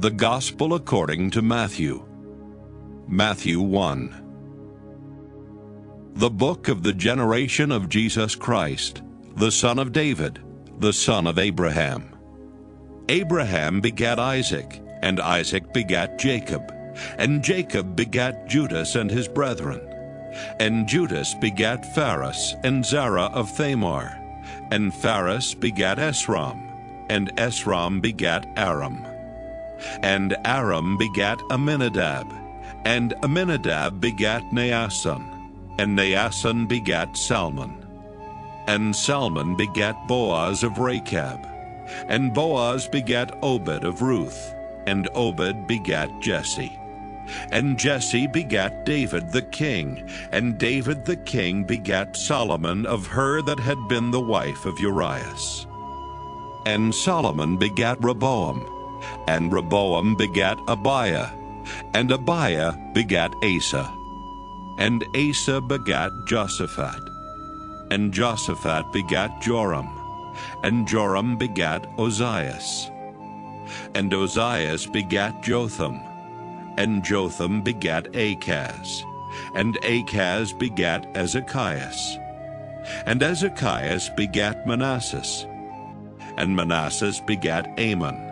The Gospel according to Matthew. Matthew 1. The book of the generation of Jesus Christ, the son of David, the son of Abraham. Abraham begat Isaac, and Isaac begat Jacob, and Jacob begat Judas and his brethren. And Judas begat Phares and Zerah of Thamar, and Phares begat Esrom, and Esrom begat Aram. And Aram begat Amminadab, and Amminadab begat Naasson, and Naasson begat Salmon. And Salmon begat Boaz of Rachab, and Boaz begat Obed of Ruth, and Obed begat Jesse. And Jesse begat David the king, and David the king begat Solomon of her that had been the wife of Urias. And Solomon begat Rehoboam, and Rehoboam begat Abiah, and Abiah begat Asa. And Asa begat Josaphat, and Josaphat begat Joram, and Joram begat Ozias. And Ozias begat Jotham, and Jotham begat Achaz, and Achaz begat Ezekias. And Ezekias begat Manasses, and Manasses begat Amon,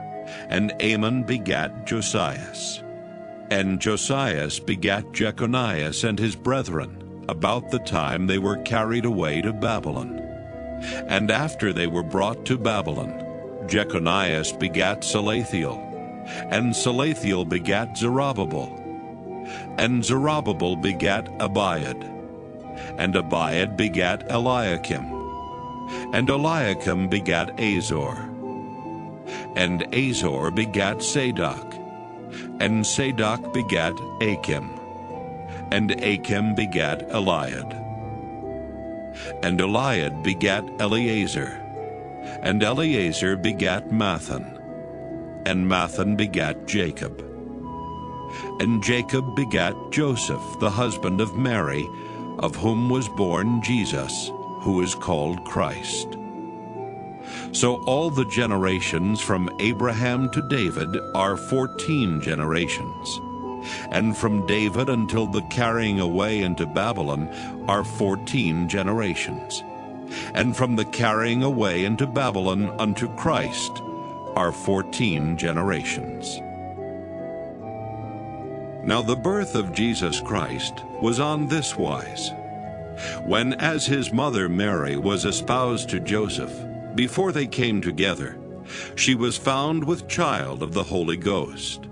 and Amon begat Josias. And Josias begat Jeconias and his brethren, about the time they were carried away to Babylon. And after they were brought to Babylon, Jeconias begat Salathiel, and Salathiel begat Zerubbabel. And Zerubbabel begat Abiad, and Abiad begat Eliakim, and Eliakim begat Azor. And Azor begat Sadoc, and Sadoc begat Achim, and Achim begat Eliad. And Eliad begat Eleazar, and Eleazar begat Mathan, and Mathan begat Jacob. And Jacob begat Joseph, the husband of Mary, of whom was born Jesus, who is called Christ. So all the generations from Abraham to David are 14 generations, and from David until the carrying away into Babylon are 14 generations, and from the carrying away into Babylon unto Christ are 14 generations. Now the birth of Jesus Christ was on this wise. When as his mother Mary was espoused to Joseph, before they came together, she was found with child of the Holy Ghost.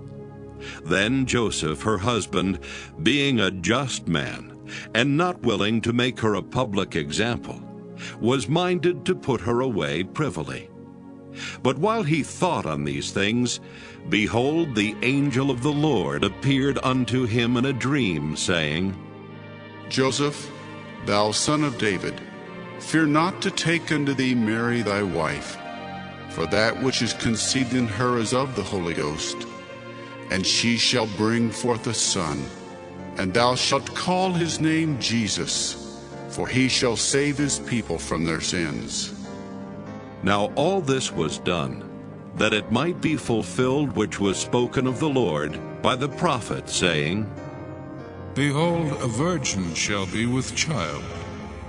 Then Joseph, her husband, being a just man, and not willing to make her a public example, was minded to put her away privily. But while he thought on these things, behold, the angel of the Lord appeared unto him in a dream, saying, Joseph, thou son of David, fear not to take unto thee Mary thy wife, for that which is conceived in her is of the Holy Ghost. And she shall bring forth a son, and thou shalt call his name Jesus, for he shall save his people from their sins. Now all this was done, that it might be fulfilled which was spoken of the Lord by the prophet, saying, Behold, a virgin shall be with child,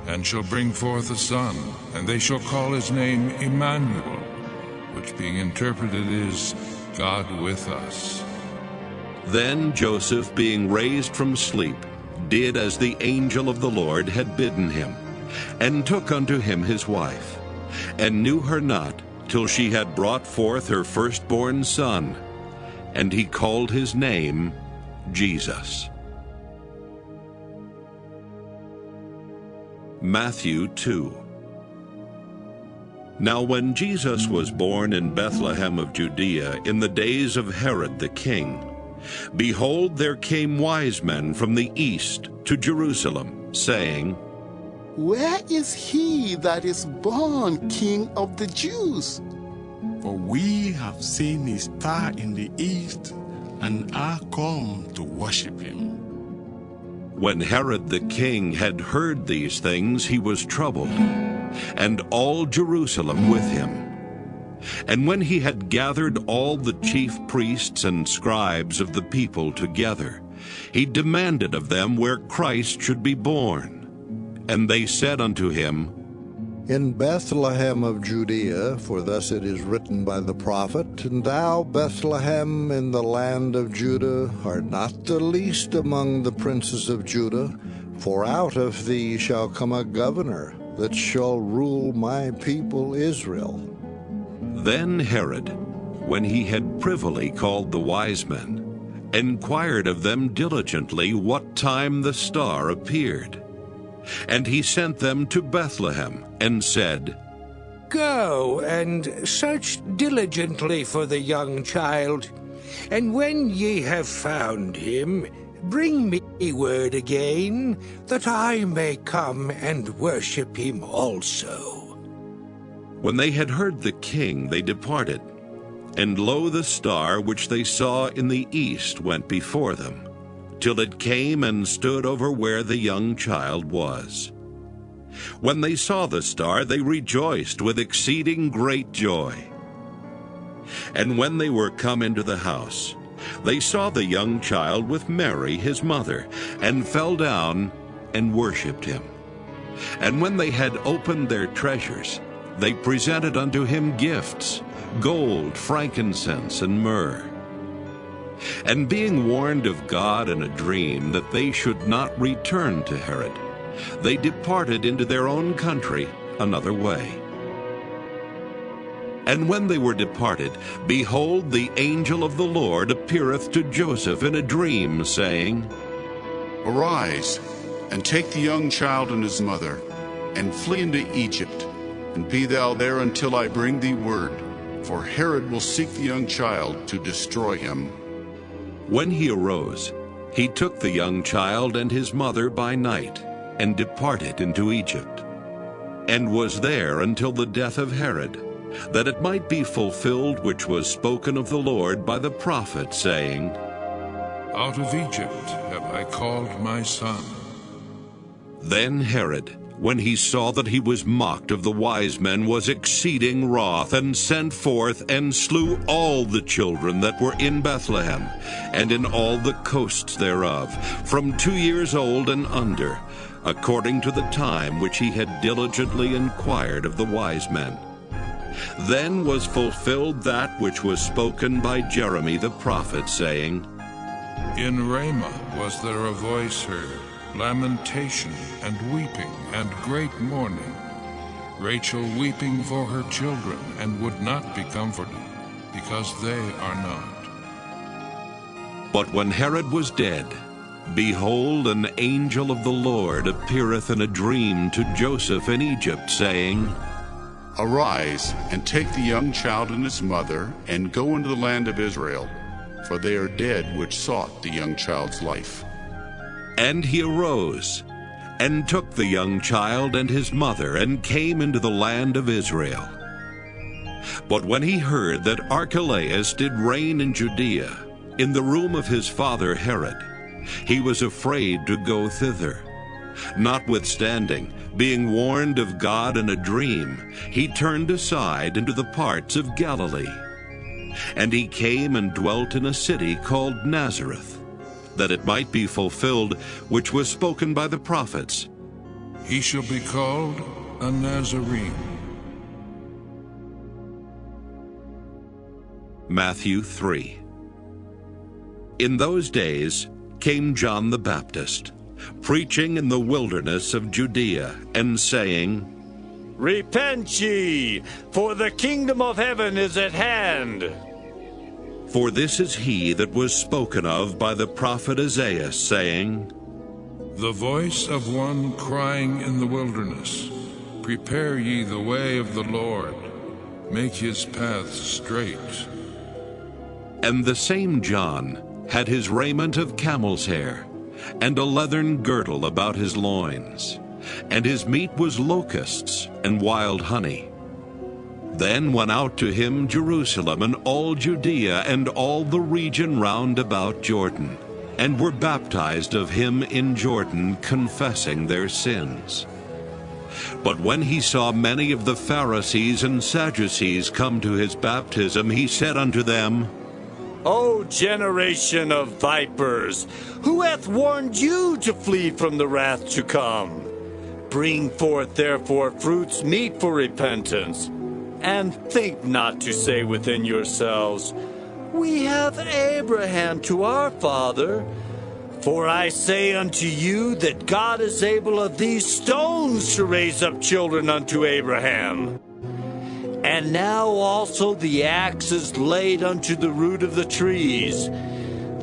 and shall bring forth a son, and they shall call his name Emmanuel, which being interpreted is, God with us. Then Joseph, being raised from sleep, did as the angel of the Lord had bidden him, and took unto him his wife, and knew her not till she had brought forth her firstborn son, and he called his name Jesus. Matthew 2. Now when Jesus was born in Bethlehem of Judea in the days of Herod the king, behold, there came wise men from the east to Jerusalem, saying, Where is he that is born King of the Jews? For we have seen his star in the east, and are come to worship him. When Herod the king had heard these things, he was troubled, and all Jerusalem with him. And when he had gathered all the chief priests and scribes of the people together, he demanded of them where Christ should be born. And they said unto him, In Bethlehem of Judea, for thus it is written by the prophet, And thou, Bethlehem, in the land of Judah, art not the least among the princes of Judah, for out of thee shall come a governor that shall rule my people Israel. Then Herod, when he had privily called the wise men, inquired of them diligently what time the star appeared. And he sent them to Bethlehem, and said, Go and search diligently for the young child, and when ye have found him, bring me word again, that I may come and worship him also. When they had heard the king, they departed. And lo, the star which they saw in the east went before them, till it came and stood over where the young child was. When they saw the star, they rejoiced with exceeding great joy. And when they were come into the house, they saw the young child with Mary his mother, and fell down and worshipped him. And when they had opened their treasures, they presented unto him gifts, gold, frankincense, and myrrh. And being warned of God in a dream that they should not return to Herod, they departed into their own country another way. And when they were departed, behold, the angel of the Lord appeareth to Joseph in a dream, saying, Arise, and take the young child and his mother, and flee into Egypt, and be thou there until I bring thee word, for Herod will seek the young child to destroy him. When he arose, he took the young child and his mother by night, and departed into Egypt, and was there until the death of Herod, that it might be fulfilled which was spoken of the Lord by the prophet, saying, Out of Egypt have I called my son. Then Herod, when he saw that he was mocked of the wise men, was exceeding wroth, and sent forth and slew all the children that were in Bethlehem, and in all the coasts thereof, from 2 years old and under, according to the time which he had diligently inquired of the wise men. Then was fulfilled that which was spoken by Jeremy the prophet, saying, In Ramah was there a voice heard, lamentation and weeping and great mourning, Rachel weeping for her children, and would not be comforted, because they are not. But when Herod was dead, behold, an angel of the Lord appeareth in a dream to Joseph in Egypt, saying, Arise, and take the young child and his mother, and go into the land of Israel, for they are dead which sought the young child's life. And he arose, and took the young child and his mother, and came into the land of Israel. But when he heard that Archelaus did reign in Judea, in the room of his father Herod, he was afraid to go thither. Notwithstanding, being warned of God in a dream, he turned aside into the parts of Galilee. And he came and dwelt in a city called Nazareth, that it might be fulfilled which was spoken by the prophets. He shall be called a Nazarene. Matthew 3. In those days came John the Baptist, preaching in the wilderness of Judea, and saying, Repent ye, for the kingdom of heaven is at hand. For this is he that was spoken of by the prophet Isaiah, saying, The voice of one crying in the wilderness, Prepare ye the way of the Lord, make his paths straight. And the same John had his raiment of camel's hair, and a leathern girdle about his loins, and his meat was locusts and wild honey. Then went out to him Jerusalem and all Judea and all the region round about Jordan, and were baptized of him in Jordan, confessing their sins. But when he saw many of the Pharisees and Sadducees come to his baptism, he said unto them, O generation of vipers, who hath warned you to flee from the wrath to come? Bring forth therefore fruits meet for repentance, and think not to say within yourselves, We have Abraham to our father. For I say unto you that God is able of these stones to raise up children unto Abraham. And now also the axe is laid unto the root of the trees.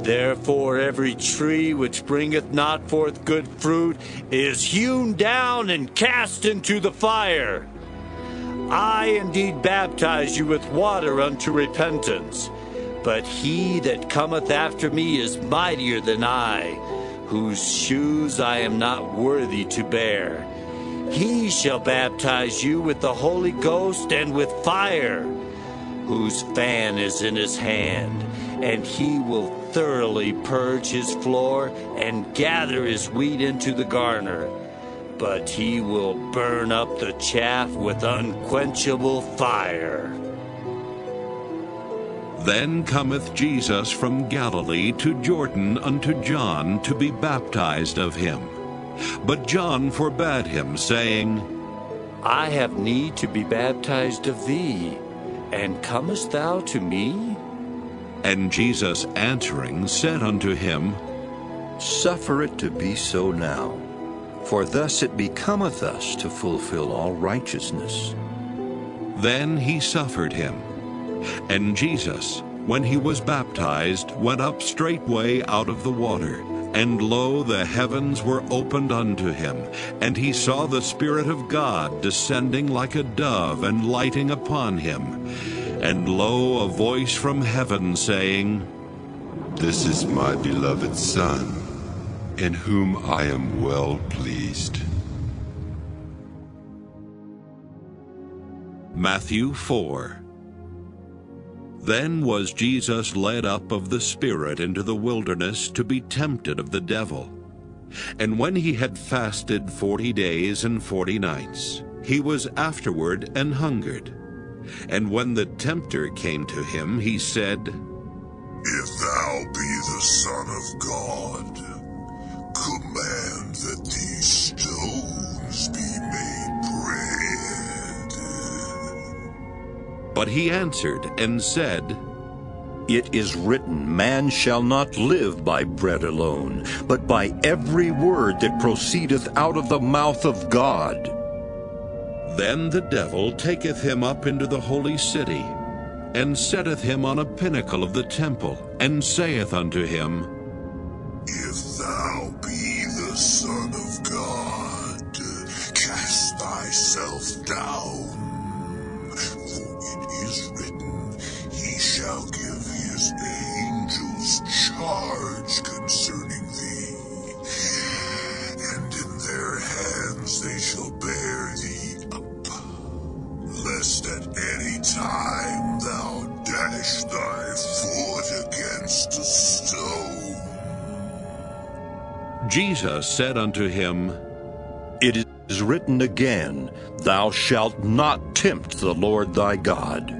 Therefore every tree which bringeth not forth good fruit is hewn down and cast into the fire. I indeed baptize you with water unto repentance. But he that cometh after me is mightier than I, whose shoes I am not worthy to bear. He shall baptize you with the Holy Ghost and with fire, whose fan is in his hand, and he will thoroughly purge his floor and gather his wheat into the garner. But he will burn up the chaff with unquenchable fire. Then cometh Jesus from Galilee to Jordan unto John to be baptized of him. But John forbade him, saying, I have need to be baptized of thee, and comest thou to me? And Jesus answering said unto him, Suffer it to be so now, for thus it becometh us to fulfill all righteousness. Then he suffered him. And Jesus, when he was baptized, went up straightway out of the water. And lo, the heavens were opened unto him, and he saw the Spirit of God descending like a dove and lighting upon him. And lo, a voice from heaven saying, This is my beloved Son, in whom I am well pleased. Matthew 4. Then was Jesus led up of the Spirit into the wilderness to be tempted of the devil. And when he had fasted 40 days and 40 nights, he was afterward an hungered. And when the tempter came to him, he said, If thou be the Son of God, command that these stones be made bread. But he answered and said, It is written, Man shall not live by bread alone, but by every word that proceedeth out of the mouth of God. Then the devil taketh him up into the holy city, and setteth him on a pinnacle of the temple, and saith unto him, If thou be the Son of God, cast thyself down. For it is written, He shall give his angels charge concerning thee, and in their hands they shall bear thee up, lest at any time thou dash thy foot against a stone. Jesus said unto him, It is written again, Thou shalt not tempt the Lord thy God.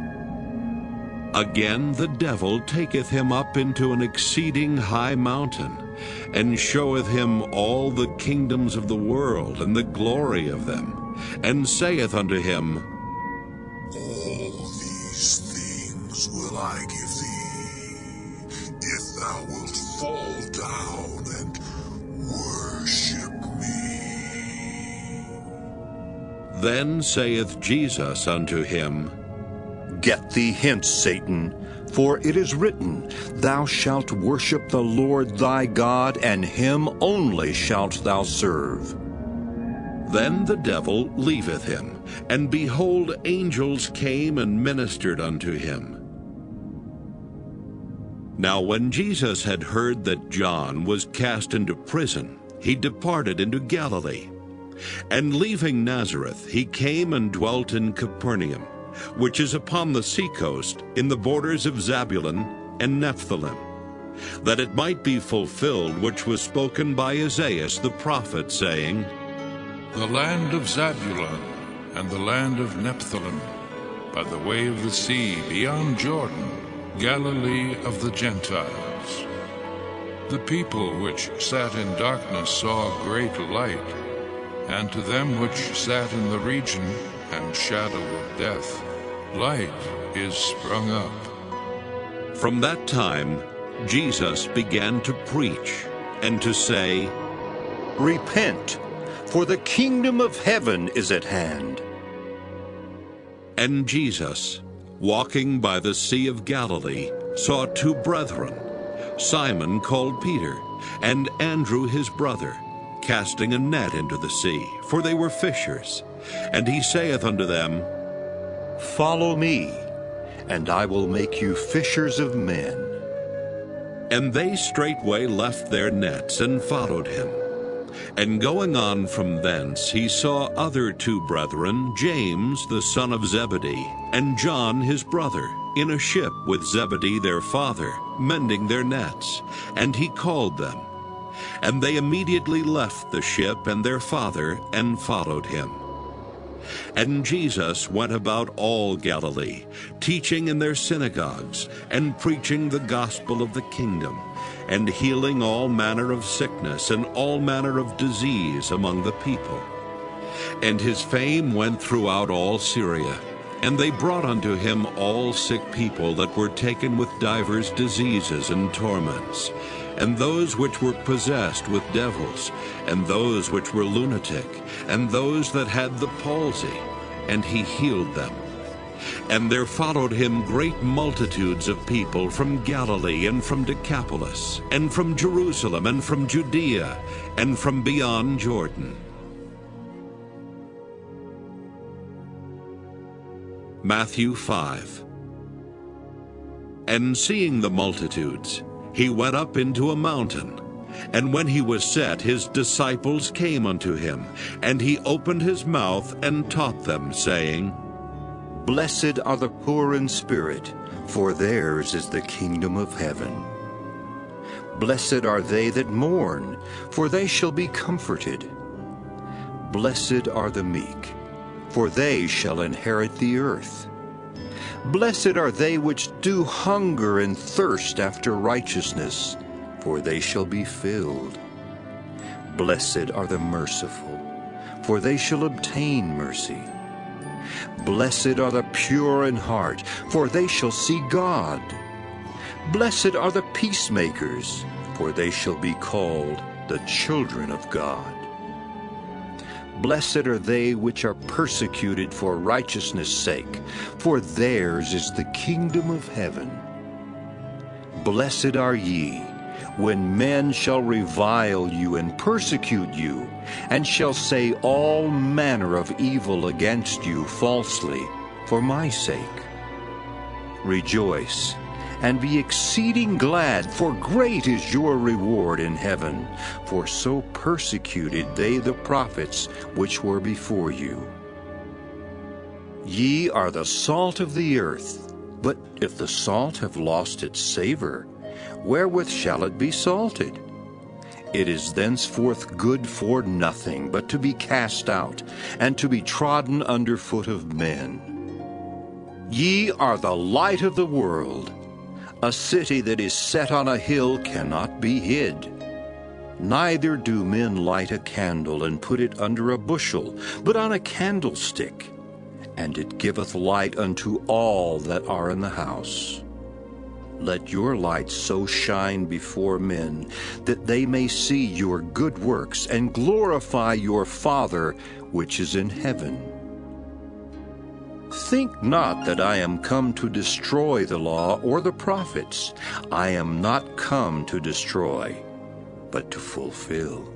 Again the devil taketh him up into an exceeding high mountain, and showeth him all the kingdoms of the world and the glory of them, and saith unto him, All these things will I give thee, if thou wilt fall down and worship me. Then saith Jesus unto him, Get thee hence, Satan, for it is written, Thou shalt worship the Lord thy God, and him only shalt thou serve. Then the devil leaveth him, and behold, angels came and ministered unto him. Now when Jesus had heard that John was cast into prison, he departed into Galilee. And leaving Nazareth, he came and dwelt in Capernaum, which is upon the seacoast, in the borders of Zabulon and Nephthalim, that it might be fulfilled which was spoken by Isaiah the prophet, saying, the land of Zabulon and the land of Nephthalim, by the way of the sea beyond Jordan, Galilee of the Gentiles. The people which sat in darkness saw a great light, and to them which sat in the region and shadow of death, light is sprung up. From that time, Jesus began to preach and to say, Repent, for the kingdom of heaven is at hand. And Jesus, walking by the Sea of Galilee, saw two brethren, Simon called Peter, and Andrew his brother, casting a net into the sea, for they were fishers. And he saith unto them, Follow me, and I will make you fishers of men. And they straightway left their nets and followed him. And going on from thence, he saw other two brethren, James the son of Zebedee, and John his brother, in a ship with Zebedee their father, mending their nets. And he called them. And they immediately left the ship and their father, and followed him. And Jesus went about all Galilee, teaching in their synagogues, and preaching the gospel of the kingdom, and healing all manner of sickness and all manner of disease among the people. And his fame went throughout all Syria. And they brought unto him all sick people that were taken with divers diseases and torments, and those which were possessed with devils, and those which were lunatic, and those that had the palsy, and he healed them. And there followed him great multitudes of people from Galilee, and from Decapolis, and from Jerusalem, and from Judea, and from beyond Jordan. Matthew 5. And seeing the multitudes, he went up into a mountain. And when he was set, his disciples came unto him, and he opened his mouth and taught them, saying, Blessed are the poor in spirit, for theirs is the kingdom of heaven. Blessed are they that mourn, for they shall be comforted. Blessed are the meek, for they shall inherit the earth. Blessed are they which do hunger and thirst after righteousness, for they shall be filled. Blessed are the merciful, for they shall obtain mercy. Blessed are the pure in heart, for they shall see God. Blessed are the peacemakers, for they shall be called the children of God. Blessed are they which are persecuted for righteousness' sake, for theirs is the kingdom of heaven. Blessed are ye, when men shall revile you and persecute you, and shall say all manner of evil against you falsely, for my sake. Rejoice, and be exceeding glad, for great is your reward in heaven, for so persecuted they the prophets which were before you. Ye are the salt of the earth, but if the salt have lost its savor, wherewith shall it be salted? It is thenceforth good for nothing, but to be cast out, and to be trodden under foot of men. Ye are the light of the world. A city that is set on a hill cannot be hid. Neither do men light a candle and put it under a bushel, but on a candlestick, and it giveth light unto all that are in the house. Let your light so shine before men, that they may see your good works and glorify your Father which is in heaven. Think not that I am come to destroy the law or the prophets. I am not come to destroy, but to fulfill.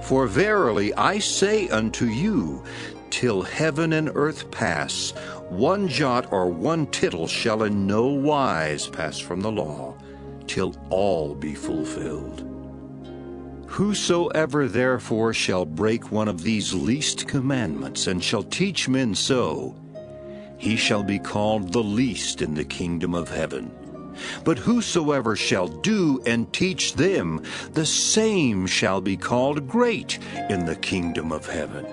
For verily I say unto you, till heaven and earth pass, one jot or one tittle shall in no wise pass from the law, till all be fulfilled. Whosoever therefore shall break one of these least commandments, and shall teach men so, he shall be called the least in the kingdom of heaven. But whosoever shall do and teach them, the same shall be called great in the kingdom of heaven.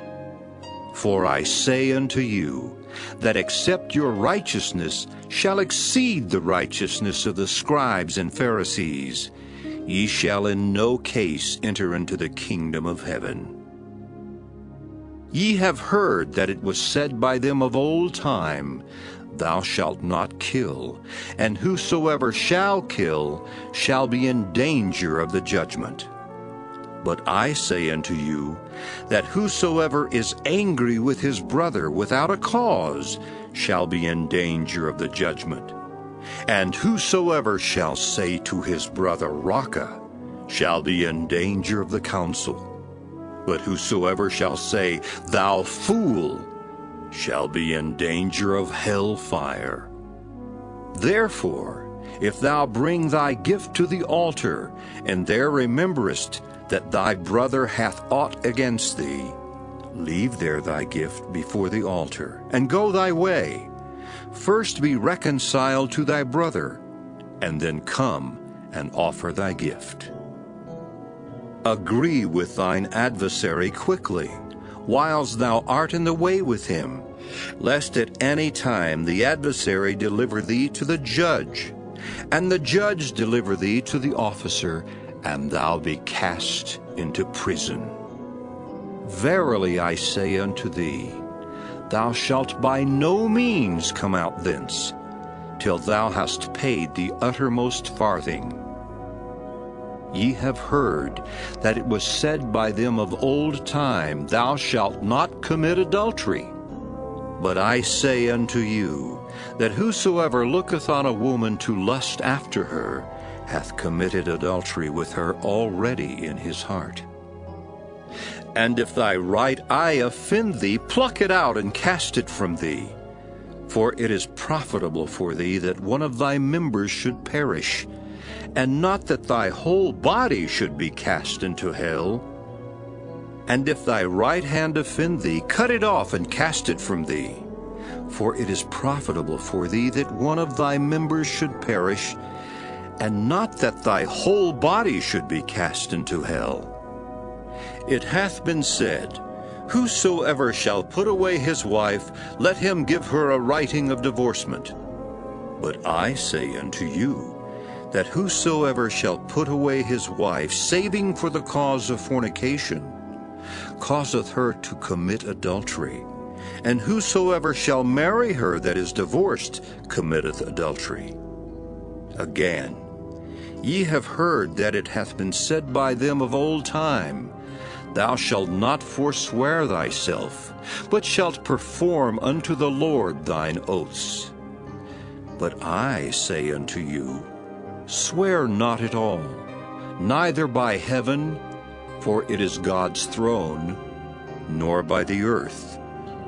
For I say unto you, that except your righteousness shall exceed the righteousness of the scribes and Pharisees, ye shall in no case enter into the kingdom of heaven. Ye have heard that it was said by them of old time, Thou shalt not kill, and whosoever shall kill shall be in danger of the judgment. But I say unto you, that whosoever is angry with his brother without a cause shall be in danger of the judgment. And whosoever shall say to his brother, Raca, shall be in danger of the council. But whosoever shall say, Thou fool, shall be in danger of hell fire. Therefore, if thou bring thy gift to the altar, and there rememberest that thy brother hath aught against thee, leave there thy gift before the altar, and go thy way. First be reconciled to thy brother, and then come and offer thy gift. Agree with thine adversary quickly, whiles thou art in the way with him, lest at any time the adversary deliver thee to the judge, and the judge deliver thee to the officer, and thou be cast into prison. Verily I say unto thee, thou shalt by no means come out thence, till thou hast paid the uttermost farthing. Ye have heard that it was said by them of old time, Thou shalt not commit adultery. But I say unto you, that whosoever looketh on a woman to lust after her hath committed adultery with her already in his heart. And if thy right eye offend thee, pluck it out and cast it from thee. For it is profitable for thee that one of thy members should perish, and not that thy whole body should be cast into hell. And if thy right hand offend thee, cut it off and cast it from thee. For it is profitable for thee that one of thy members should perish, and not that thy whole body should be cast into hell. It hath been said, Whosoever shall put away his wife, let him give her a writing of divorcement. But I say unto you, that whosoever shall put away his wife, saving for the cause of fornication, causeth her to commit adultery. And whosoever shall marry her that is divorced committeth adultery. Again, ye have heard that it hath been said by them of old time, Thou shalt not forswear thyself, but shalt perform unto the Lord thine oaths. But I say unto you, Swear not at all, neither by heaven, for it is God's throne, nor by the earth,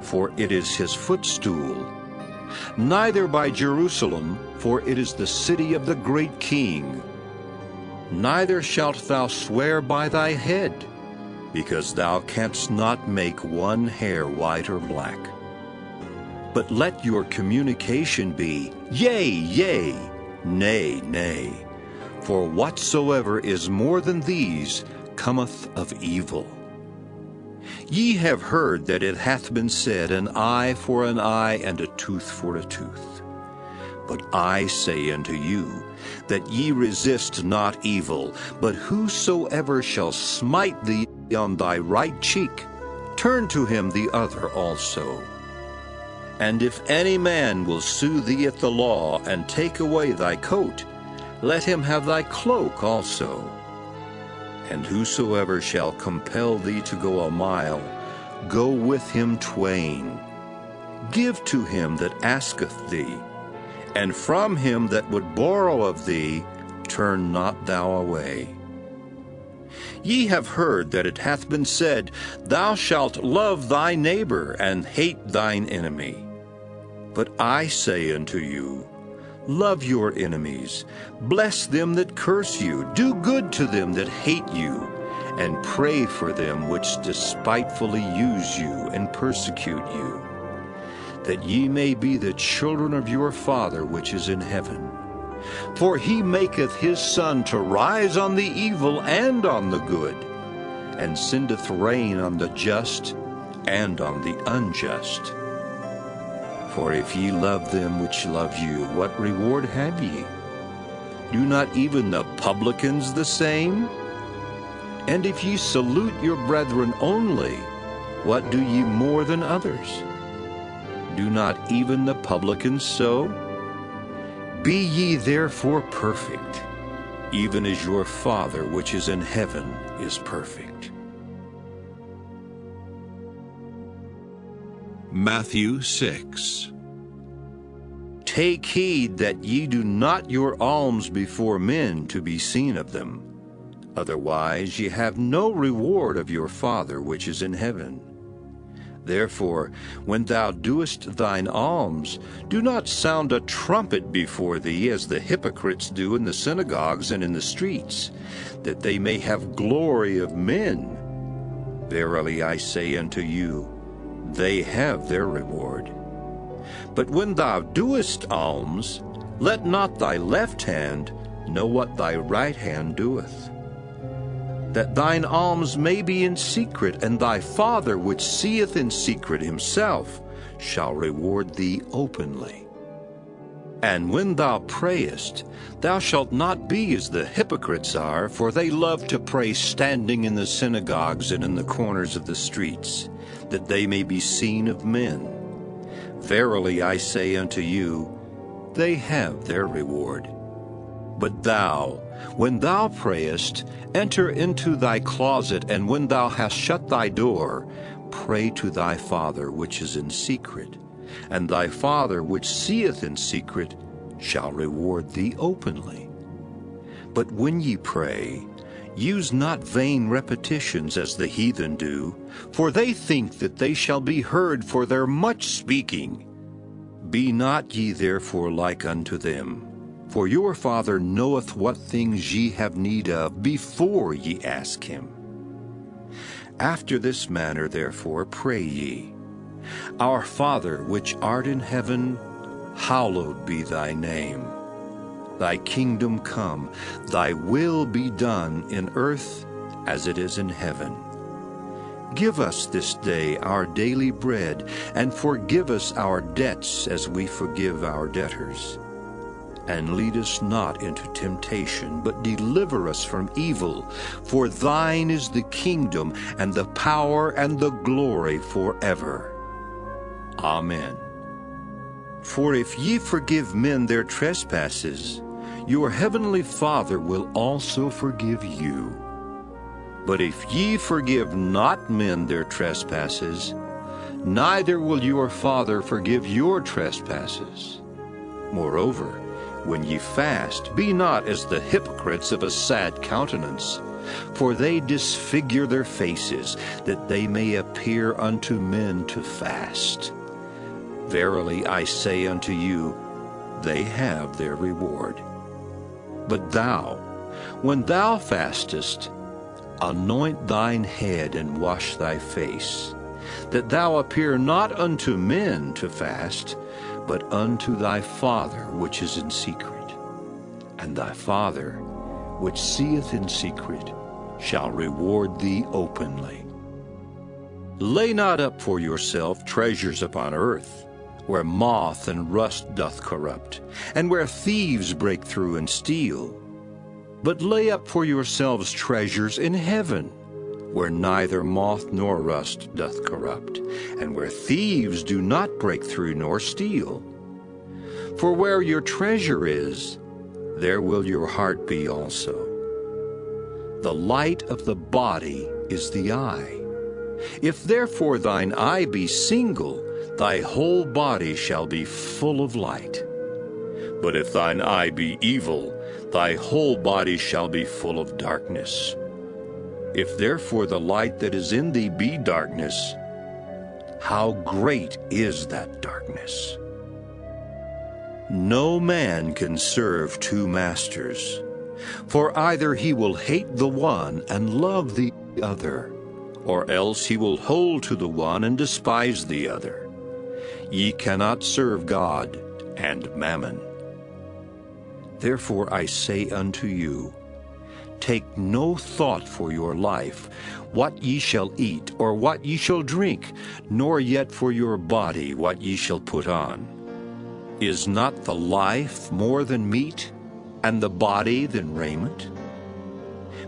for it is his footstool, neither by Jerusalem, for it is the city of the great King. Neither shalt thou swear by thy head, because thou canst not make one hair white or black. But let your communication be, Yea, yea, Nay, nay, for whatsoever is more than these cometh of evil. Ye have heard that it hath been said, An eye for an eye, and a tooth for a tooth. But I say unto you, that ye resist not evil, but whosoever shall smite thee on thy right cheek, turn to him the other also. And if any man will sue thee at the law, and take away thy coat, let him have thy cloak also. And whosoever shall compel thee to go a mile, go with him twain. Give to him that asketh thee, and from him that would borrow of thee, turn not thou away. Ye have heard that it hath been said, Thou shalt love thy neighbor, and hate thine enemy. But I say unto you, Love your enemies, bless them that curse you, do good to them that hate you, and pray for them which despitefully use you and persecute you, that ye may be the children of your Father which is in heaven. For he maketh his sun to rise on the evil and on the good, and sendeth rain on the just and on the unjust. For if ye love them which love you, what reward have ye? Do not even the publicans the same? And if ye salute your brethren only, what do ye more than others? Do not even the publicans so? Be ye therefore perfect, even as your Father which is in heaven is perfect. Matthew 6. Take heed that ye do not your alms before men to be seen of them. Otherwise ye have no reward of your Father which is in heaven. Therefore, when thou doest thine alms, do not sound a trumpet before thee, as the hypocrites do in the synagogues and in the streets, that they may have glory of men. Verily I say unto you, they have their reward. But when thou doest alms, let not thy left hand know what thy right hand doeth, that thine alms may be in secret, and thy Father which seeth in secret himself shall reward thee openly. And when thou prayest, thou shalt not be as the hypocrites are, for they love to pray standing in the synagogues and in the corners of the streets, that they may be seen of men. Verily I say unto you, they have their reward. But thou, when thou prayest, enter into thy closet, and when thou hast shut thy door, pray to thy Father which is in secret, and thy Father which seeth in secret shall reward thee openly. But when ye pray, use not vain repetitions as the heathen do, for they think that they shall be heard for their much speaking. Be not ye therefore like unto them, for your Father knoweth what things ye have need of before ye ask him. After this manner therefore pray ye, Our Father which art in heaven, hallowed be thy name. Thy kingdom come, thy will be done in earth as it is in heaven. Give us this day our daily bread, and forgive us our debts as we forgive our debtors. And lead us not into temptation, but deliver us from evil. For thine is the kingdom, and the power, and the glory forever. Amen. For if ye forgive men their trespasses, your heavenly Father will also forgive you. But if ye forgive not men their trespasses, neither will your Father forgive your trespasses. Moreover, when ye fast, be not as the hypocrites of a sad countenance, for they disfigure their faces, that they may appear unto men to fast. Verily I say unto you, they have their reward. But thou, when thou fastest, anoint thine head and wash thy face, that thou appear not unto men to fast, but unto thy Father which is in secret. And thy Father, which seeth in secret, shall reward thee openly. Lay not up for yourself treasures upon earth, where moth and rust doth corrupt, and where thieves break through and steal. But lay up for yourselves treasures in heaven, where neither moth nor rust doth corrupt, and where thieves do not break through nor steal. For where your treasure is, there will your heart be also. The light of the body is the eye. If therefore thine eye be single, thy whole body shall be full of light. But if thine eye be evil, thy whole body shall be full of darkness. If therefore the light that is in thee be darkness, how great is that darkness? No man can serve two masters, for either he will hate the one and love the other, or else he will hold to the one and despise the other. Ye cannot serve God and mammon. Therefore I say unto you, take no thought for your life, what ye shall eat, or what ye shall drink, nor yet for your body what ye shall put on. Is not the life more than meat, and the body than raiment?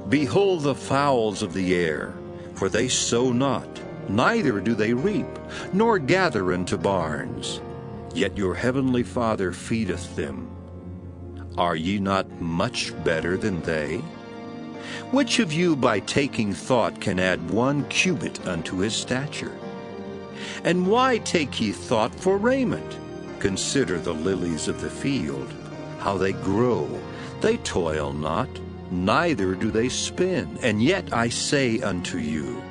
Behold the fowls of the air, for they sow not, neither do they reap, nor gather into barns, yet your heavenly Father feedeth them. Are ye not much better than they? Which of you by taking thought can add 1 cubit unto his stature? And why take ye thought for raiment? Consider the lilies of the field, how they grow. They toil not, neither do they spin. And yet I say unto you,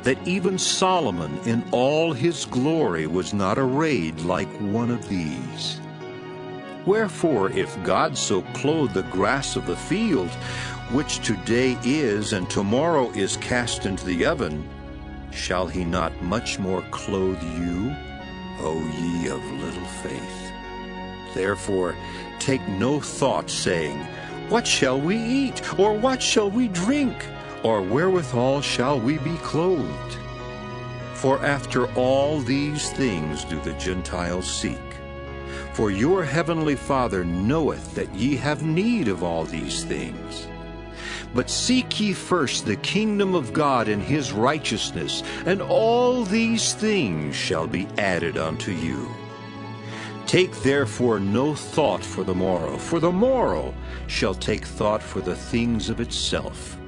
that even Solomon in all his glory was not arrayed like one of these. Wherefore, if God so clothe the grass of the field, which today is and tomorrow is cast into the oven, shall he not much more clothe you, O ye of little faith? Therefore take no thought, saying, what shall we eat? Or what shall we drink? Or wherewithal shall we be clothed? For after all these things do the Gentiles seek. For your heavenly Father knoweth that ye have need of all these things. But seek ye first the kingdom of God and his righteousness, and all these things shall be added unto you. Take therefore no thought for the morrow shall take thought for the things of itself.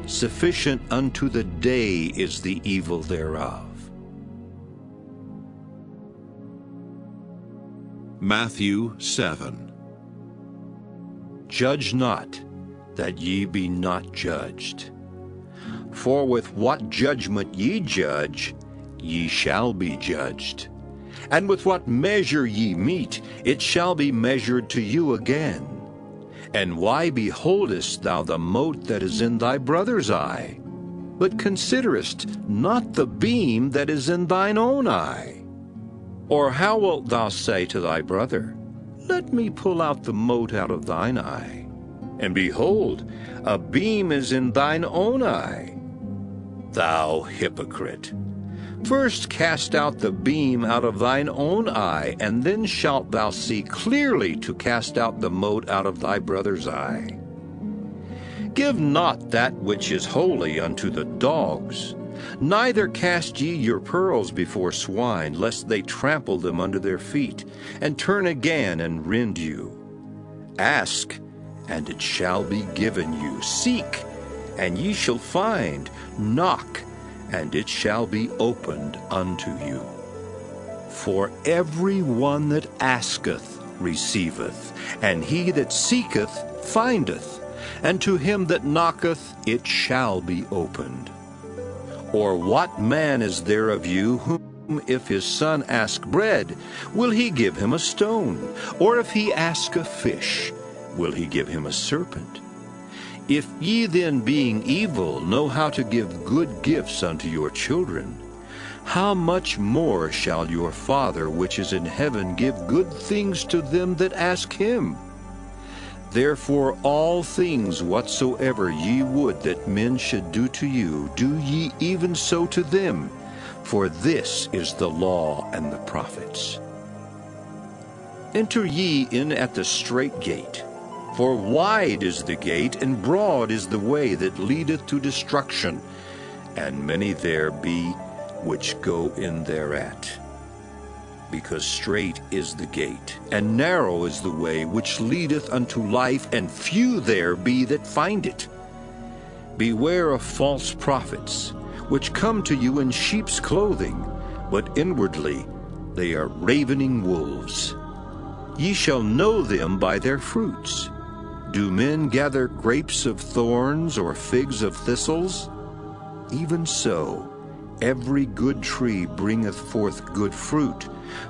Sufficient unto the day is the evil thereof. Matthew 7. Judge not, that ye be not judged. For with what judgment ye judge, ye shall be judged. And with what measure ye mete, it shall be measured to you again. And why beholdest thou the mote that is in thy brother's eye, but considerest not the beam that is in thine own eye? Or how wilt thou say to thy brother, let me pull out the mote out of thine eye? And behold, a beam is in thine own eye. Thou hypocrite! First cast out the beam out of thine own eye, and then shalt thou see clearly to cast out the mote out of thy brother's eye. Give not that which is holy unto the dogs, neither cast ye your pearls before swine, lest they trample them under their feet, and turn again and rend you. Ask, and it shall be given you. Seek, and ye shall find. Knock, and it shall be opened unto you. For every one that asketh receiveth, and he that seeketh findeth, and to him that knocketh it shall be opened. Or what man is there of you whom, if his son ask bread, will he give him a stone? Or if he ask a fish, will he give him a serpent? If ye then, being evil, know how to give good gifts unto your children, how much more shall your Father which is in heaven give good things to them that ask him? Therefore all things whatsoever ye would that men should do to you, do ye even so to them, for this is the law and the prophets. Enter ye in at the strait gate. For wide is the gate, and broad is the way that leadeth to destruction, and many there be which go in thereat. Because strait is the gate, and narrow is the way which leadeth unto life, and few there be that find it. Beware of false prophets, which come to you in sheep's clothing, but inwardly they are ravening wolves. Ye shall know them by their fruits. Do men gather grapes of thorns or figs of thistles? Even so, every good tree bringeth forth good fruit,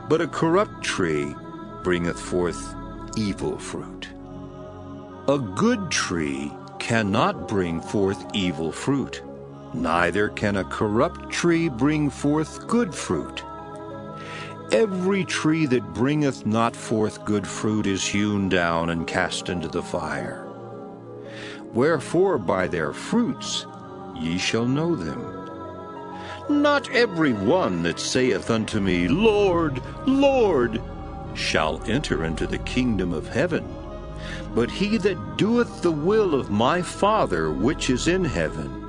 but a corrupt tree bringeth forth evil fruit. A good tree cannot bring forth evil fruit, neither can a corrupt tree bring forth good fruit. every tree that bringeth not forth good fruit is hewn down and cast into the fire. Wherefore by their fruits ye shall know them. Not every one that saith unto me, Lord, Lord, shall enter into the kingdom of heaven, but he that doeth the will of my Father which is in heaven.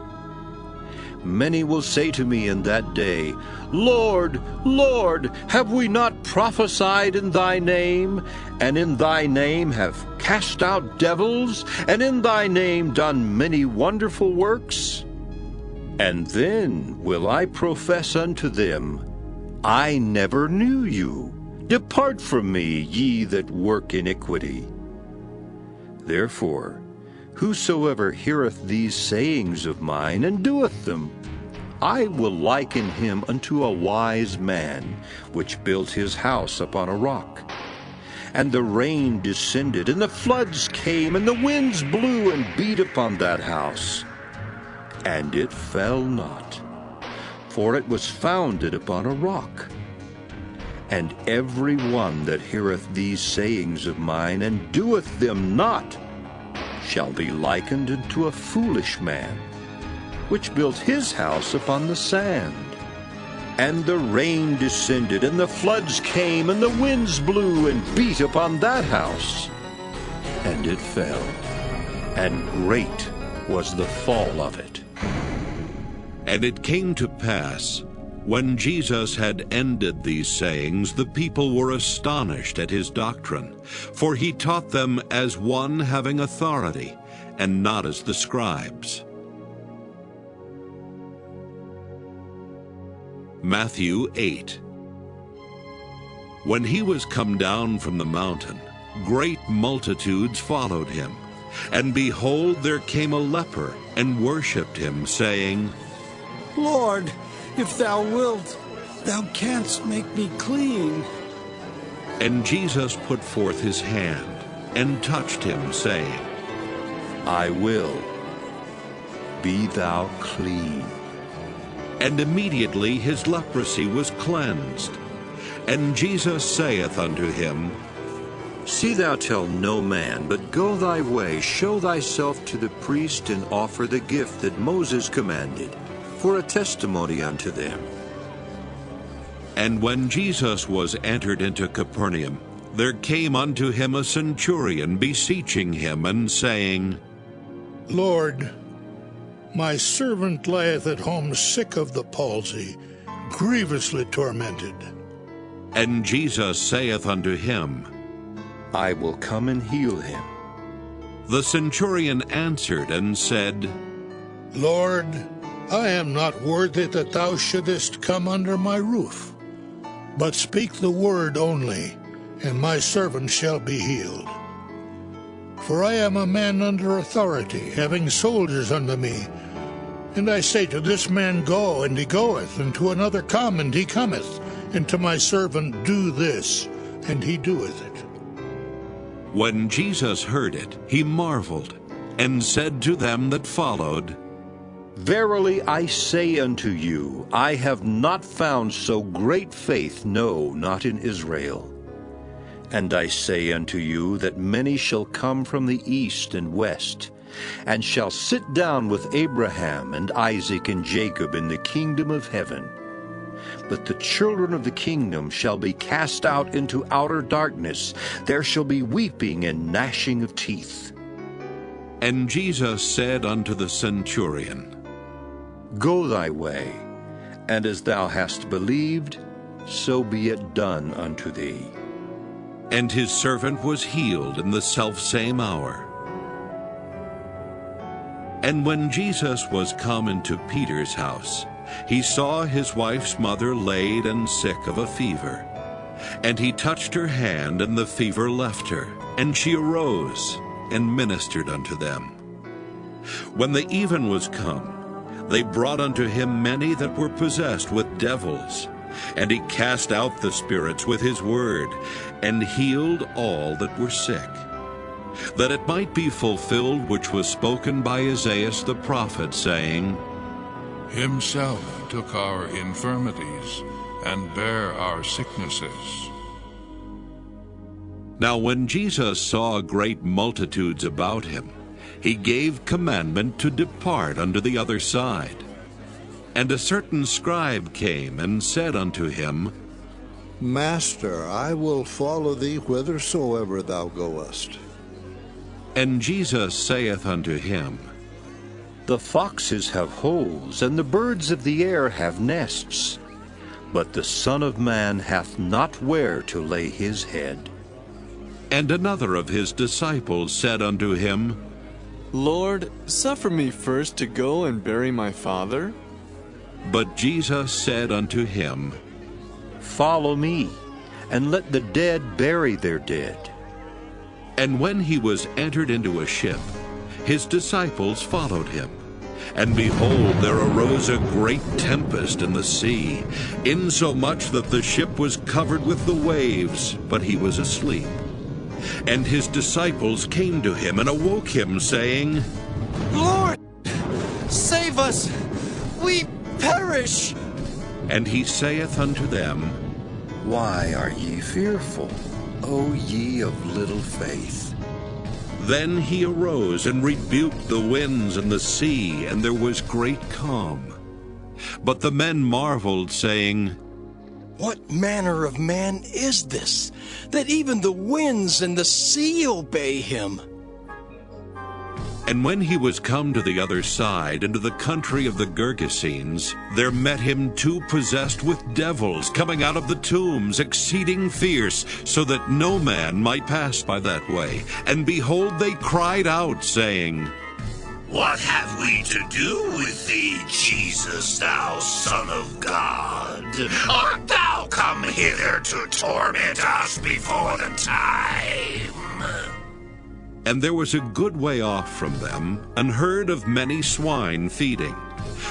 Many will say to me in that day, Lord, Lord, have we not prophesied in thy name, and in thy name have cast out devils, and in thy name done many wonderful works? And then will I profess unto them, I never knew you. Depart from me, ye that work iniquity. Therefore, whosoever heareth these sayings of mine and doeth them, I will liken him unto a wise man, which built his house upon a rock. And the rain descended, and the floods came, and the winds blew and beat upon that house. And it fell not, for it was founded upon a rock. And every one that heareth these sayings of mine, and doeth them not, shall be likened unto a foolish man, which built his house upon the sand. And the rain descended, and the floods came, and the winds blew and beat upon that house. And it fell, and great was the fall of it. And it came to pass, when Jesus had ended these sayings, the people were astonished at his doctrine, for he taught them as one having authority, and not as the scribes. Matthew 8. When he was come down from the mountain, great multitudes followed him. And behold, there came a leper, and worshipped him, saying, Lord, if thou wilt, thou canst make me clean. And Jesus put forth his hand, and touched him, saying, I will. Be thou clean. And immediately his leprosy was cleansed. And Jesus saith unto him, See thou tell no man, but go thy way, show thyself to the priest, and offer the gift that Moses commanded, for a testimony unto them. And when Jesus was entered into Capernaum, there came unto him a centurion, beseeching him, and saying, Lord, my servant lieth at home sick of the palsy, grievously tormented. And Jesus saith unto him, I will come and heal him. The centurion answered and said, Lord, I am not worthy that thou shouldest come under my roof, but speak the word only, and my servant shall be healed. For I am a man under authority, having soldiers under me. And I say to this man, Go, and he goeth, and to another, Come, and he cometh, and to my servant, Do this, and he doeth it. When Jesus heard it, he marveled, and said to them that followed, Verily I say unto you, I have not found so great faith, no, not in Israel. And I say unto you that many shall come from the east and west, and shall sit down with Abraham and Isaac and Jacob in the kingdom of heaven. But the children of the kingdom shall be cast out into outer darkness. There shall be weeping and gnashing of teeth. And Jesus said unto the centurion, Go thy way, and as thou hast believed, so be it done unto thee. And his servant was healed in the selfsame hour. And when Jesus was come into Peter's house, he saw his wife's mother laid and sick of a fever. And he touched her hand, and the fever left her, and she arose and ministered unto them. When the even was come, they brought unto him many that were possessed with devils, and he cast out the spirits with his word, and healed all that were sick, that it might be fulfilled which was spoken by Isaiah the prophet, saying, Himself took our infirmities and bear our sicknesses. Now when Jesus saw great multitudes about him, he gave commandment to depart unto the other side. And a certain scribe came and said unto him, Master, I will follow thee whithersoever thou goest. And Jesus saith unto him, The foxes have holes, and the birds of the air have nests, but the Son of Man hath not where to lay his head. And another of his disciples said unto him, Lord, suffer me first to go and bury my father. But Jesus said unto him, Follow me, and let the dead bury their dead. And when he was entered into a ship, his disciples followed him. And behold, there arose a great tempest in the sea, insomuch that the ship was covered with the waves, but he was asleep. And his disciples came to him and awoke him, saying, Lord, save us! We perish! And he saith unto them, Why are ye fearful, O ye of little faith? Then he arose and rebuked the winds and the sea, and there was great calm. But the men marveled, saying, What manner of man is this, that even the winds and the sea obey him? And when he was come to the other side, into the country of the Gergesenes, there met him two possessed with devils, coming out of the tombs, exceeding fierce, so that no man might pass by that way. And behold, they cried out, saying, What have we to do with thee, Jesus, thou Son of God? Art thou come hither to torment us before the time? And there was a good way off from them an herd of many swine feeding.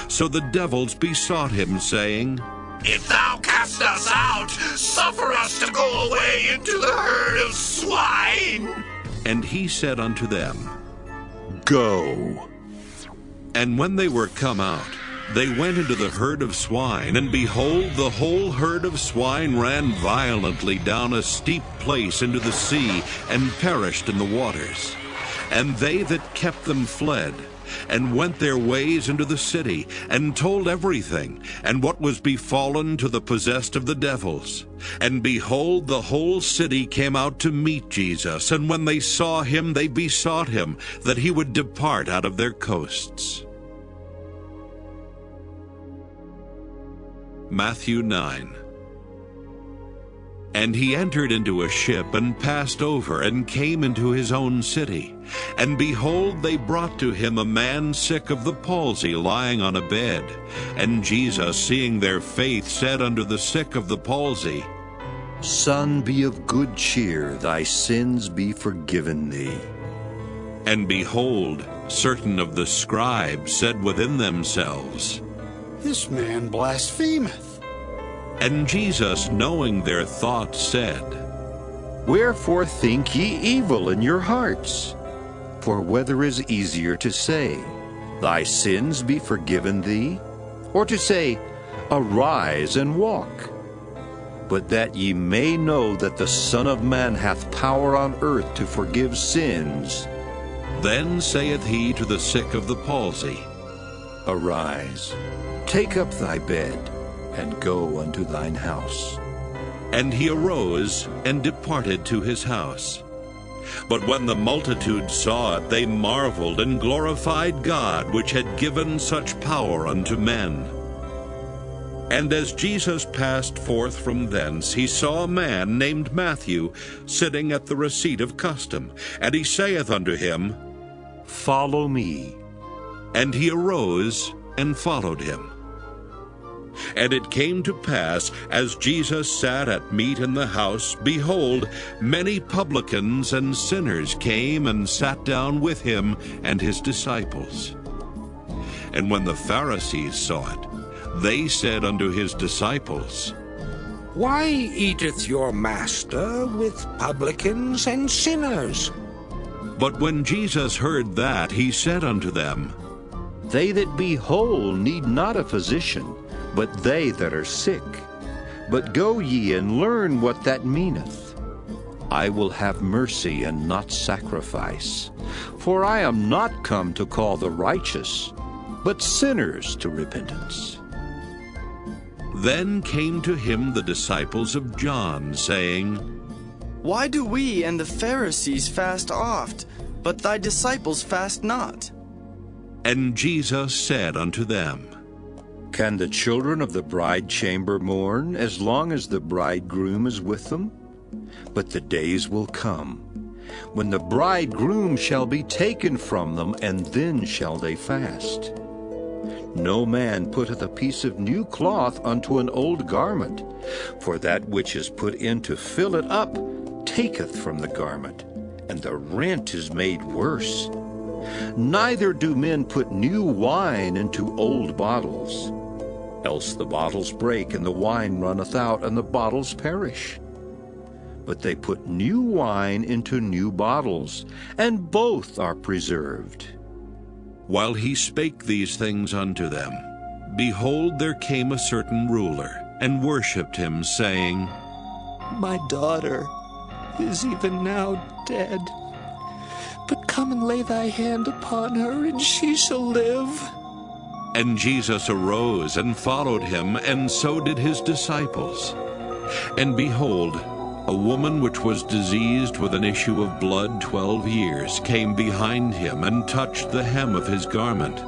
So the devils besought him, saying, If thou cast us out, suffer us to go away into the herd of swine. And he said unto them, Go. And when they were come out, they went into the herd of swine, and behold, the whole herd of swine ran violently down a steep place into the sea, and perished in the waters. And they that kept them fled, and went their ways into the city, and told everything, and what was befallen to the possessed of the devils. And behold, the whole city came out to meet Jesus, and when they saw him, they besought him that he would depart out of their coasts. Matthew 9. And he entered into a ship, and passed over, and came into his own city. And behold, they brought to him a man sick of the palsy, lying on a bed. And Jesus, seeing their faith, said unto the sick of the palsy, Son, be of good cheer, thy sins be forgiven thee. And behold, certain of the scribes said within themselves, This man blasphemeth. And Jesus, knowing their thoughts, said, Wherefore think ye evil in your hearts? For whether is easier to say, Thy sins be forgiven thee, or to say, Arise and walk? But that ye may know that the Son of Man hath power on earth to forgive sins. Then saith he to the sick of the palsy, Arise, take up thy bed, and go unto thine house. And he arose and departed to his house. But when the multitude saw it, they marveled and glorified God, which had given such power unto men. And as Jesus passed forth from thence, he saw a man named Matthew sitting at the receipt of custom. And he saith unto him, Follow me. And he arose and followed him. And it came to pass, as Jesus sat at meat in the house, behold, many publicans and sinners came and sat down with him and his disciples. And when the Pharisees saw it, they said unto his disciples, Why eateth your master with publicans and sinners? But when Jesus heard that, he said unto them, They that be whole need not a physician, but they that are sick. But go ye and learn what that meaneth. I will have mercy and not sacrifice. For I am not come to call the righteous, but sinners to repentance. Then came to him the disciples of John, saying, Why do we and the Pharisees fast oft, but thy disciples fast not? And Jesus said unto them, Can the children of the bride chamber mourn as long as the bridegroom is with them? But the days will come, when the bridegroom shall be taken from them, and then shall they fast. No man putteth a piece of new cloth unto an old garment, for that which is put in to fill it up taketh from the garment, and the rent is made worse. Neither do men put new wine into old bottles, else the bottles break, and the wine runneth out, and the bottles perish. But they put new wine into new bottles, and both are preserved. While he spake these things unto them, behold, there came a certain ruler, and worshipped him, saying, My daughter is even now dead. But come and lay thy hand upon her, and she shall live. And Jesus arose and followed him, and so did his disciples. And behold, a woman which was diseased with an issue of blood 12 years came behind him and touched the hem of his garment.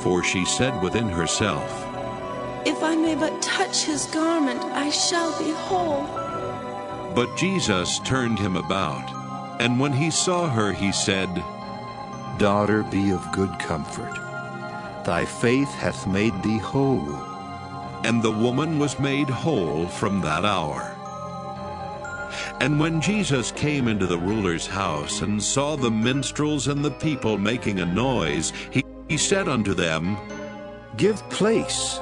For she said within herself, If I may but touch his garment, I shall be whole. But Jesus turned him about, and when he saw her, he said, Daughter, be of good comfort. Thy faith hath made thee whole. And the woman was made whole from that hour. And when Jesus came into the ruler's house and saw the minstrels and the people making a noise, he said unto them, Give place,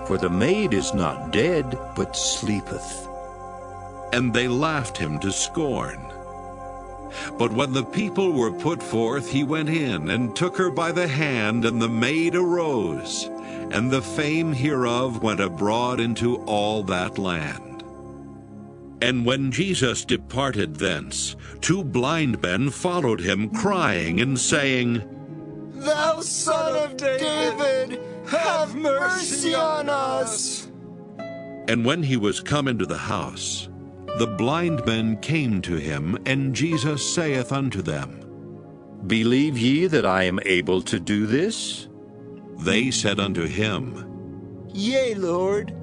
for the maid is not dead, but sleepeth. And they laughed him to scorn. But when the people were put forth, he went in and took her by the hand, and the maid arose, and the fame hereof went abroad into all that land. And when Jesus departed thence, 2 blind men followed him, crying and saying, Thou Son of David, have mercy on us. And when he was come into the house, the blind men came to him, and Jesus saith unto them, Believe ye that I am able to do this? They said unto him, Yea, Lord.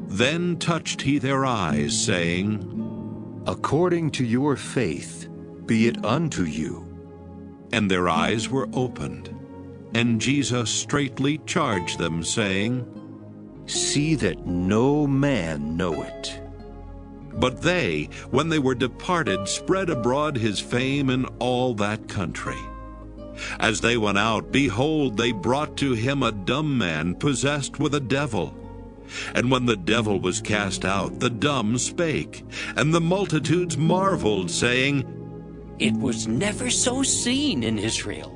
Then touched he their eyes, saying, According to your faith, be it unto you. And their eyes were opened. And Jesus straitly charged them, saying, See that no man know it. But they, when they were departed, spread abroad his fame in all that country. As they went out, behold, they brought to him a dumb man possessed with a devil. And when the devil was cast out, the dumb spake, and the multitudes marveled, saying, It was never so seen in Israel.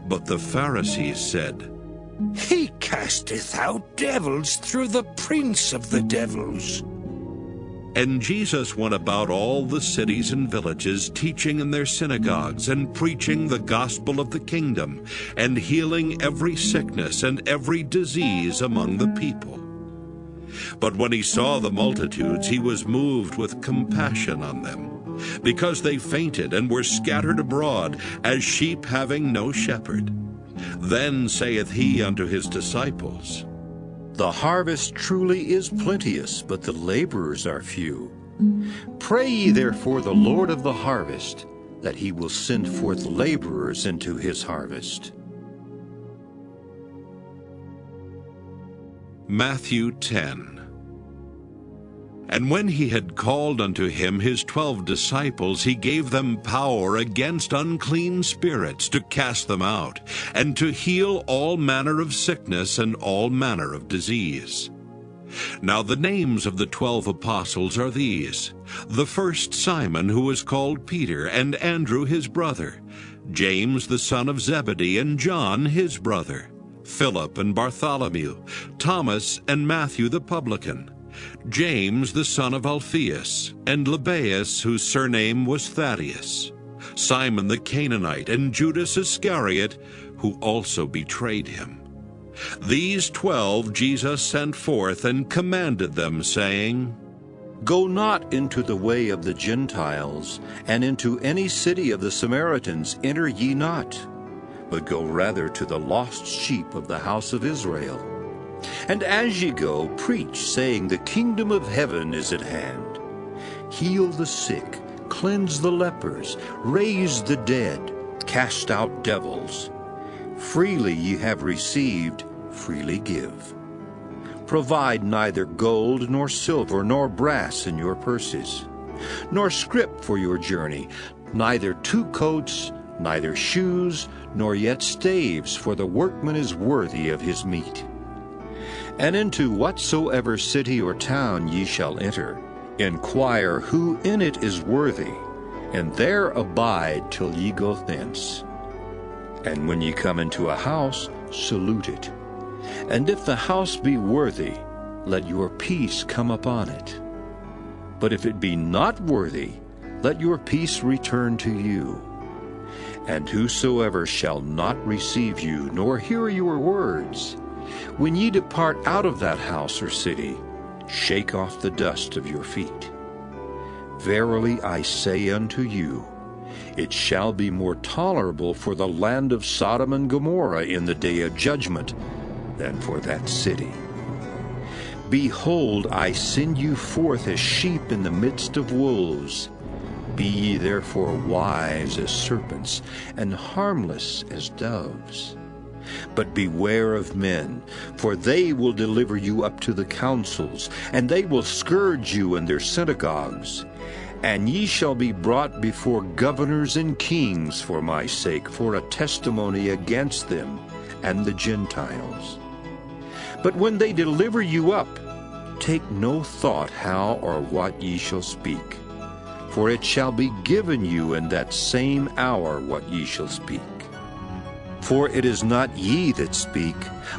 But the Pharisees said, He casteth out devils through the prince of the devils. And Jesus went about all the cities and villages, teaching in their synagogues, and preaching the gospel of the kingdom, and healing every sickness and every disease among the people. But when he saw the multitudes, he was moved with compassion on them, because they fainted and were scattered abroad, as sheep having no shepherd. Then saith he unto his disciples, The harvest truly is plenteous, but the laborers are few. Pray ye therefore the Lord of the harvest, that he will send forth laborers into his harvest. Matthew 10. And when he had called unto him his 12 disciples, he gave them power against unclean spirits to cast them out, and to heal all manner of sickness and all manner of disease. Now the names of the 12 apostles are these: the first Simon, who was called Peter, and Andrew his brother, James the son of Zebedee, and John his brother, Philip and Bartholomew, Thomas and Matthew the publican, James the son of Alphaeus, and Lebbaeus, whose surname was Thaddeus, Simon the Canaanite, and Judas Iscariot, who also betrayed him. These 12 Jesus sent forth and commanded them, saying, Go not into the way of the Gentiles, and into any city of the Samaritans enter ye not, but go rather to the lost sheep of the house of Israel. And as ye go, preach, saying, The kingdom of heaven is at hand. Heal the sick, cleanse the lepers, raise the dead, cast out devils. Freely ye have received, freely give. Provide neither gold nor silver nor brass in your purses, nor scrip for your journey, neither 2 coats, neither shoes, nor yet staves, for the workman is worthy of his meat. And into whatsoever city or town ye shall enter, inquire who in it is worthy, and there abide till ye go thence. And when ye come into a house, salute it. And if the house be worthy, let your peace come upon it. But if it be not worthy, let your peace return to you. And whosoever shall not receive you, nor hear your words, when ye depart out of that house or city, shake off the dust of your feet. Verily I say unto you, it shall be more tolerable for the land of Sodom and Gomorrah in the day of judgment than for that city. Behold, I send you forth as sheep in the midst of wolves. Be ye therefore wise as serpents, and harmless as doves. But beware of men, for they will deliver you up to the councils, and they will scourge you in their synagogues. And ye shall be brought before governors and kings for my sake, for a testimony against them and the Gentiles. But when they deliver you up, take no thought how or what ye shall speak, for it shall be given you in that same hour what ye shall speak. For it is not ye that speak,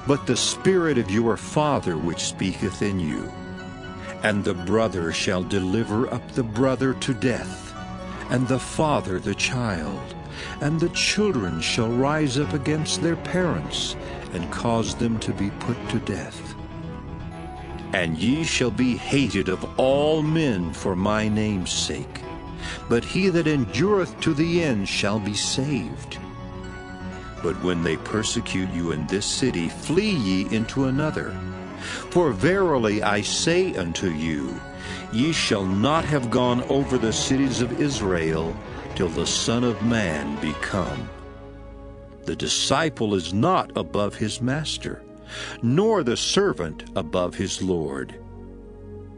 but the Spirit of your Father which speaketh in you. And the brother shall deliver up the brother to death, and the father the child, and the children shall rise up against their parents, and cause them to be put to death. And ye shall be hated of all men for my name's sake, but he that endureth to the end shall be saved. But when they persecute you in this city, flee ye into another. For verily I say unto you, ye shall not have gone over the cities of Israel till the Son of Man be come. The disciple is not above his master, nor the servant above his Lord.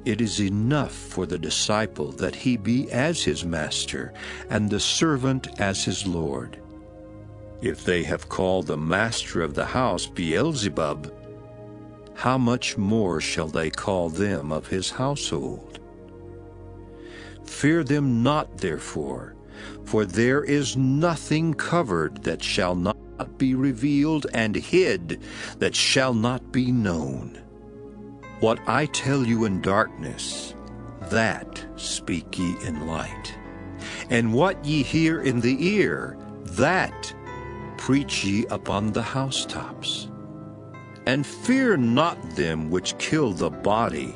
It is enough for the disciple that he be as his master, and the servant as his Lord. If they have called the master of the house Beelzebub, how much more shall they call them of his household? Fear them not, therefore, for there is nothing covered that shall not be revealed, and hid that shall not be known. What I tell you in darkness, that speak ye in light. And what ye hear in the ear, that preach ye upon the housetops. And fear not them which kill the body,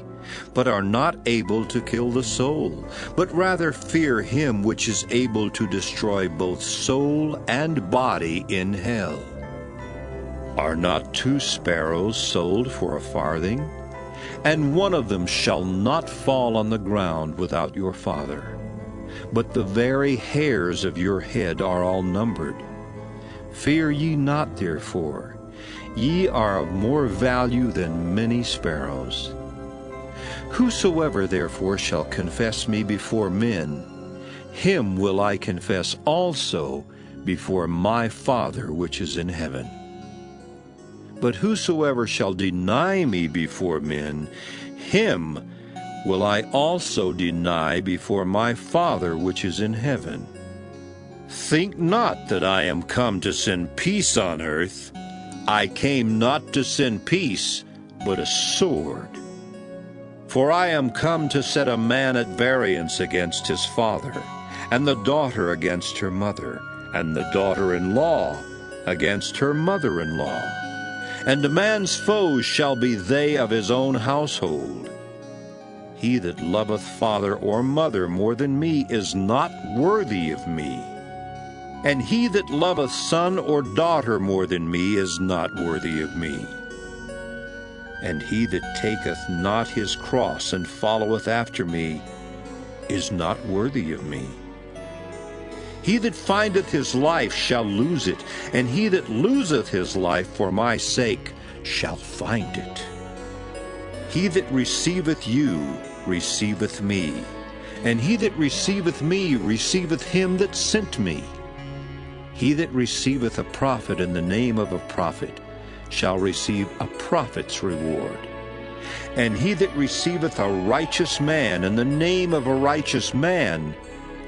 but are not able to kill the soul, but rather fear him which is able to destroy both soul and body in hell. Are not 2 sparrows sold for a farthing? And one of them shall not fall on the ground without your Father. But the very hairs of your head are all numbered. Fear ye not, therefore. Ye are of more value than many sparrows. Whosoever therefore shall confess me before men, him will I confess also before my Father which is in heaven. But whosoever shall deny me before men, him will I also deny before my Father which is in heaven. Think not that I am come to send peace on earth. I came not to send peace, but a sword. For I am come to set a man at variance against his father, and the daughter against her mother, and the daughter-in-law against her mother-in-law. And a man's foes shall be they of his own household. He that loveth father or mother more than me is not worthy of me. And he that loveth son or daughter more than me is not worthy of me. And he that taketh not his cross and followeth after me is not worthy of me. He that findeth his life shall lose it, and he that loseth his life for my sake shall find it. He that receiveth you receiveth me, and he that receiveth me receiveth him that sent me. He that receiveth a prophet in the name of a prophet shall receive a prophet's reward. And he that receiveth a righteous man in the name of a righteous man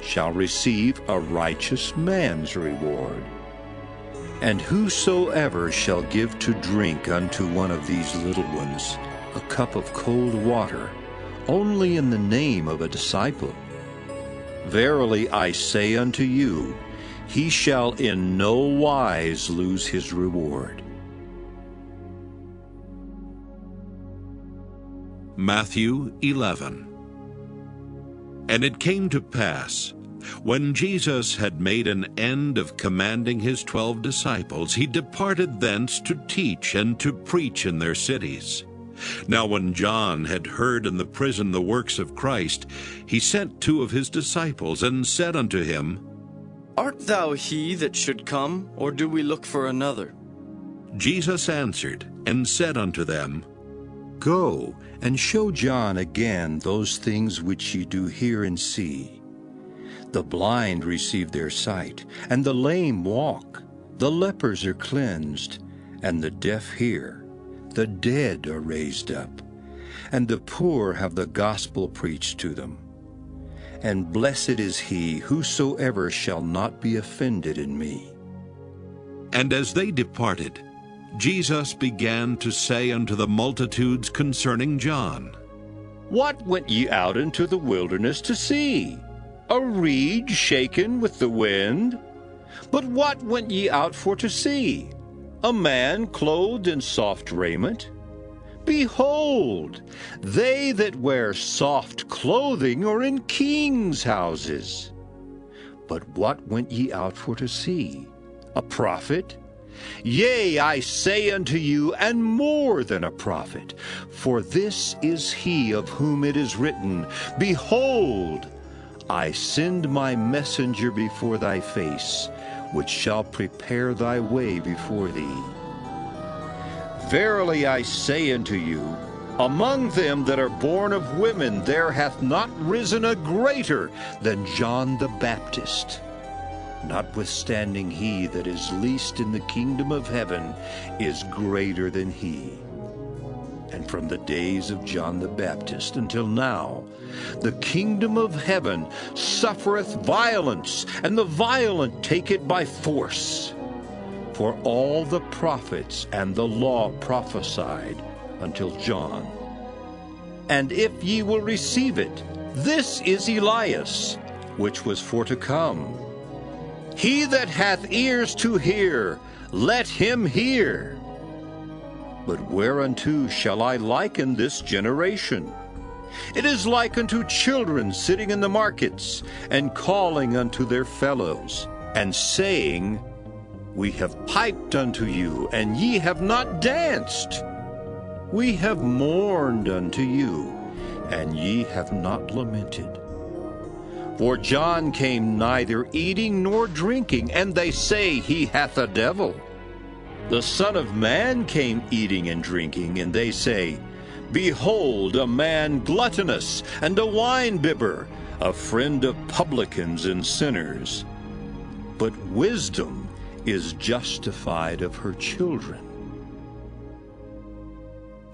shall receive a righteous man's reward. And whosoever shall give to drink unto one of these little ones a cup of cold water, only in the name of a disciple, verily I say unto you, he shall in no wise lose his reward. Matthew 11. And it came to pass, when Jesus had made an end of commanding his 12 disciples, he departed thence to teach and to preach in their cities. Now when John had heard in the prison the works of Christ, he sent 2 of his disciples, and said unto him, Art thou he that should come, or do we look for another? Jesus answered and said unto them, Go, and show John again those things which ye do hear and see. The blind receive their sight, and the lame walk. The lepers are cleansed, and the deaf hear. The dead are raised up, and the poor have the gospel preached to them. And blessed is he whosoever shall not be offended in me. And as they departed, Jesus began to say unto the multitudes concerning John, What went ye out into the wilderness to see? A reed shaken with the wind? But what went ye out for to see? A man clothed in soft raiment? Behold, they that wear soft clothing are in kings' houses. But what went ye out for to see? A prophet? Yea, I say unto you, and more than a prophet. For this is he of whom it is written, Behold, I send my messenger before thy face, which shall prepare thy way before thee. Verily I say unto you, among them that are born of women there hath not risen a greater than John the Baptist. Notwithstanding he that is least in the kingdom of heaven is greater than he. And from the days of John the Baptist until now, the kingdom of heaven suffereth violence, and the violent take it by force. For all the prophets and the law prophesied until John. And if ye will receive it, this is Elias, which was for to come. He that hath ears to hear, let him hear. But whereunto shall I liken this generation? It is like unto children sitting in the markets, and calling unto their fellows, and saying, We have piped unto you, and ye have not danced. We have mourned unto you, and ye have not lamented. For John came neither eating nor drinking, and they say he hath a devil. The Son of Man came eating and drinking, and they say, Behold, a man gluttonous, and a wine-bibber, a friend of publicans and sinners. But wisdom is justified of her children.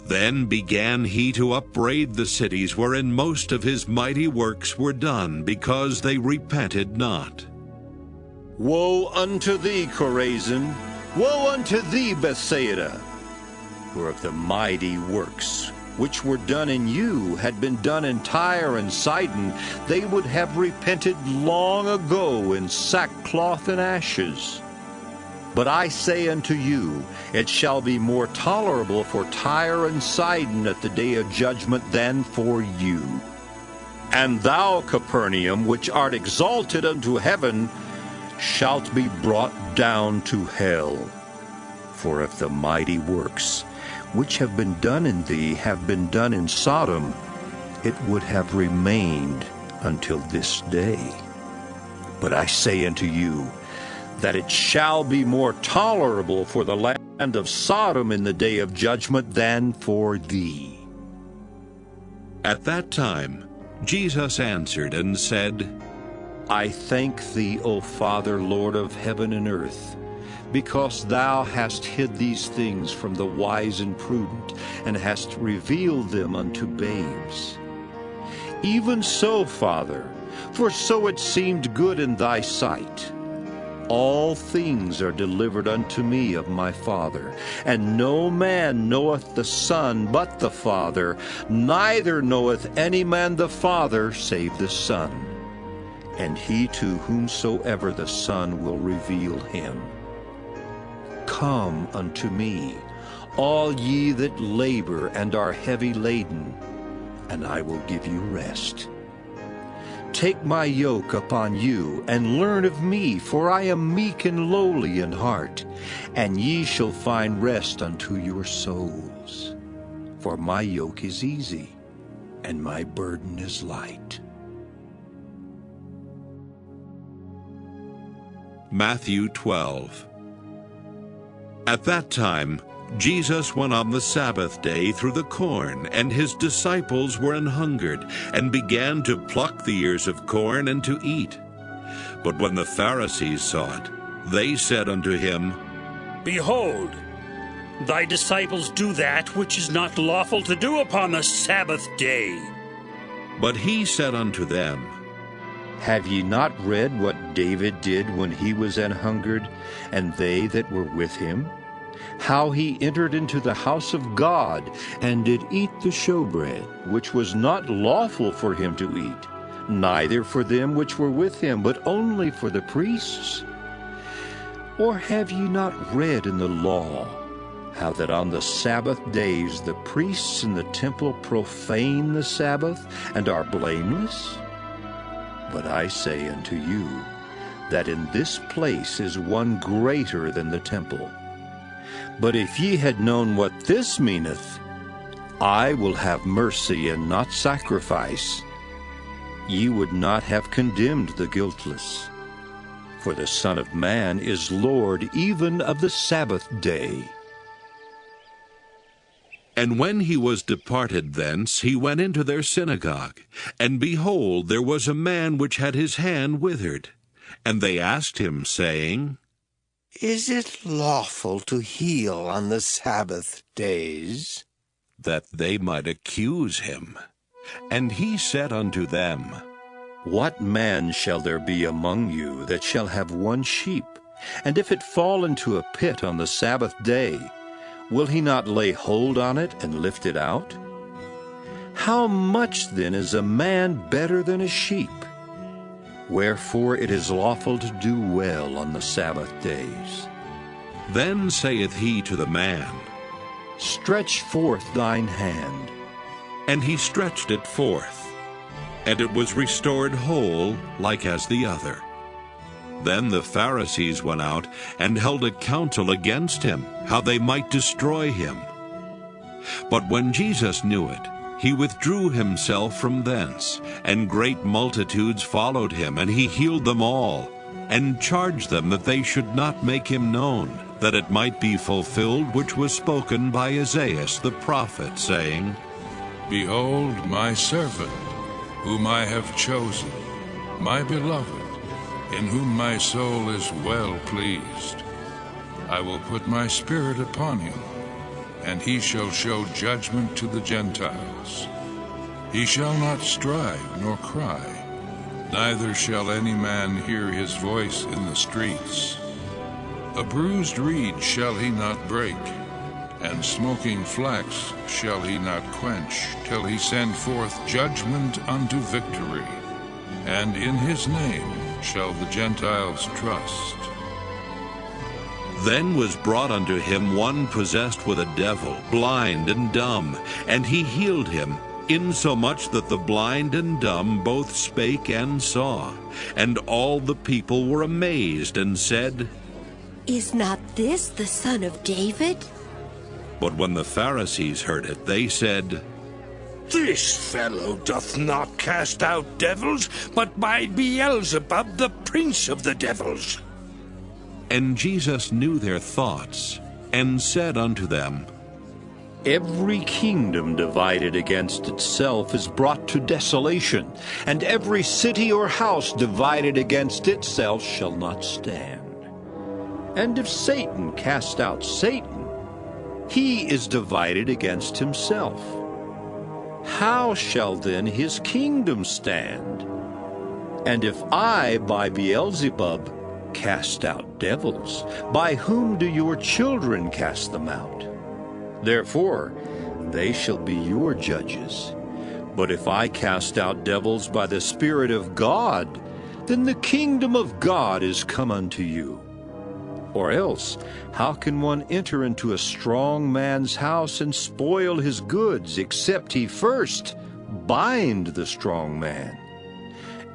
Then began he to upbraid the cities wherein most of his mighty works were done, because they repented not. Woe unto thee, Chorazin! Woe unto thee, Bethsaida! For if the mighty works which were done in you had been done in Tyre and Sidon, they would have repented long ago in sackcloth and ashes. But I say unto you, it shall be more tolerable for Tyre and Sidon at the day of judgment than for you. And thou, Capernaum, which art exalted unto heaven, shalt be brought down to hell. For if the mighty works which have been done in thee have been done in Sodom, it would have remained until this day. But I say unto you, that it shall be more tolerable for the land of Sodom in the day of judgment than for thee. At that time, Jesus answered and said, I thank thee, O Father, Lord of heaven and earth, because thou hast hid these things from the wise and prudent, and hast revealed them unto babes. Even so, Father, for so it seemed good in thy sight. All things are delivered unto me of my Father, and no man knoweth the Son but the Father, neither knoweth any man the Father save the Son, and he to whomsoever the Son will reveal him. Come unto me, all ye that labor and are heavy laden, and I will give you rest. Take my yoke upon you, and learn of me, for I am meek and lowly in heart, and ye shall find rest unto your souls. For my yoke is easy, and my burden is light. Matthew 12. At that time, Jesus went on the Sabbath day through the corn, and his disciples were an hungered, and began to pluck the ears of corn and to eat. But when the Pharisees saw it, they said unto him, Behold, thy disciples do that which is not lawful to do upon the Sabbath day. But he said unto them, Have ye not read what David did when he was an hungered, and they that were with him? How he entered into the house of God, and did eat the showbread, which was not lawful for him to eat, neither for them which were with him, but only for the priests? Or have ye not read in the law, how that on the Sabbath days the priests in the temple profane the Sabbath, and are blameless? But I say unto you, that in this place is one greater than the temple. But if ye had known what this meaneth, I will have mercy and not sacrifice, ye would not have condemned the guiltless. For the Son of Man is Lord even of the Sabbath day. And when he was departed thence, he went into their synagogue. And behold, there was a man which had his hand withered. And they asked him, saying, Is it lawful to heal on the Sabbath days? That they might accuse him. And he said unto them, What man shall there be among you that shall have one sheep, and if it fall into a pit on the Sabbath day, will he not lay hold on it and lift it out? How much then is a man better than a sheep? Wherefore it is lawful to do well on the Sabbath days. Then saith he to the man, Stretch forth thine hand. And he stretched it forth, and it was restored whole, like as the other. Then the Pharisees went out and held a council against him, how they might destroy him. But when Jesus knew it, he withdrew himself from thence, and great multitudes followed him, and he healed them all, and charged them that they should not make him known, that it might be fulfilled which was spoken by Isaiah the prophet, saying, Behold my servant, whom I have chosen, my beloved, in whom my soul is well pleased. I will put my spirit upon him, and he shall show judgment to the Gentiles. He shall not strive nor cry, neither shall any man hear his voice in the streets. A bruised reed shall he not break, and smoking flax shall he not quench, till he send forth judgment unto victory. And in his name shall the Gentiles trust. Then was brought unto him one possessed with a devil, blind and dumb, and he healed him, insomuch that the blind and dumb both spake and saw. And all the people were amazed, and said, Is not this the son of David? But when the Pharisees heard it, they said, This fellow doth not cast out devils, but by Beelzebub, the prince of the devils. And Jesus knew their thoughts, and said unto them, Every kingdom divided against itself is brought to desolation, and every city or house divided against itself shall not stand. And if Satan cast out Satan, he is divided against himself. How shall then his kingdom stand? And if I by Beelzebub cast out devils, by whom do your children cast them out? Therefore they shall be your judges. But if I cast out devils by the Spirit of God, then the kingdom of God is come unto you. Or else, how can one enter into a strong man's house and spoil his goods, except he first bind the strong man?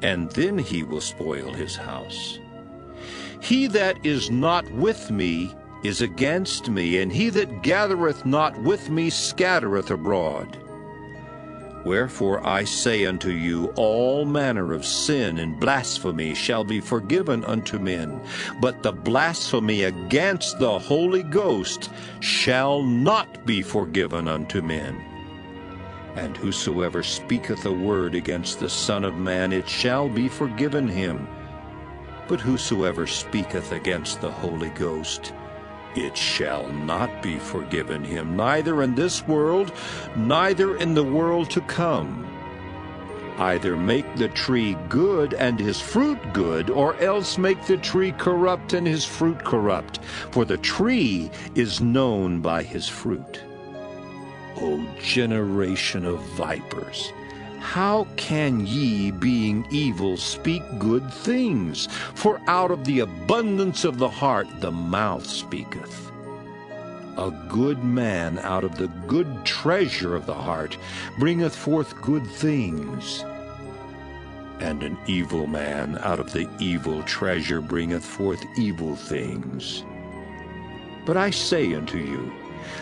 And then he will spoil his house. He that is not with me is against me, and he that gathereth not with me scattereth abroad. Wherefore I say unto you, all manner of sin and blasphemy shall be forgiven unto men, but the blasphemy against the Holy Ghost shall not be forgiven unto men. And whosoever speaketh a word against the Son of Man, it shall be forgiven him. But whosoever speaketh against the Holy Ghost, it shall not be forgiven him, neither in this world, neither in the world to come. Either make the tree good and his fruit good, or else make the tree corrupt and his fruit corrupt. For the tree is known by his fruit. O generation of vipers, how can ye, being evil, speak good things? For out of the abundance of the heart the mouth speaketh. A good man out of the good treasure of the heart bringeth forth good things. And an evil man out of the evil treasure bringeth forth evil things. But I say unto you,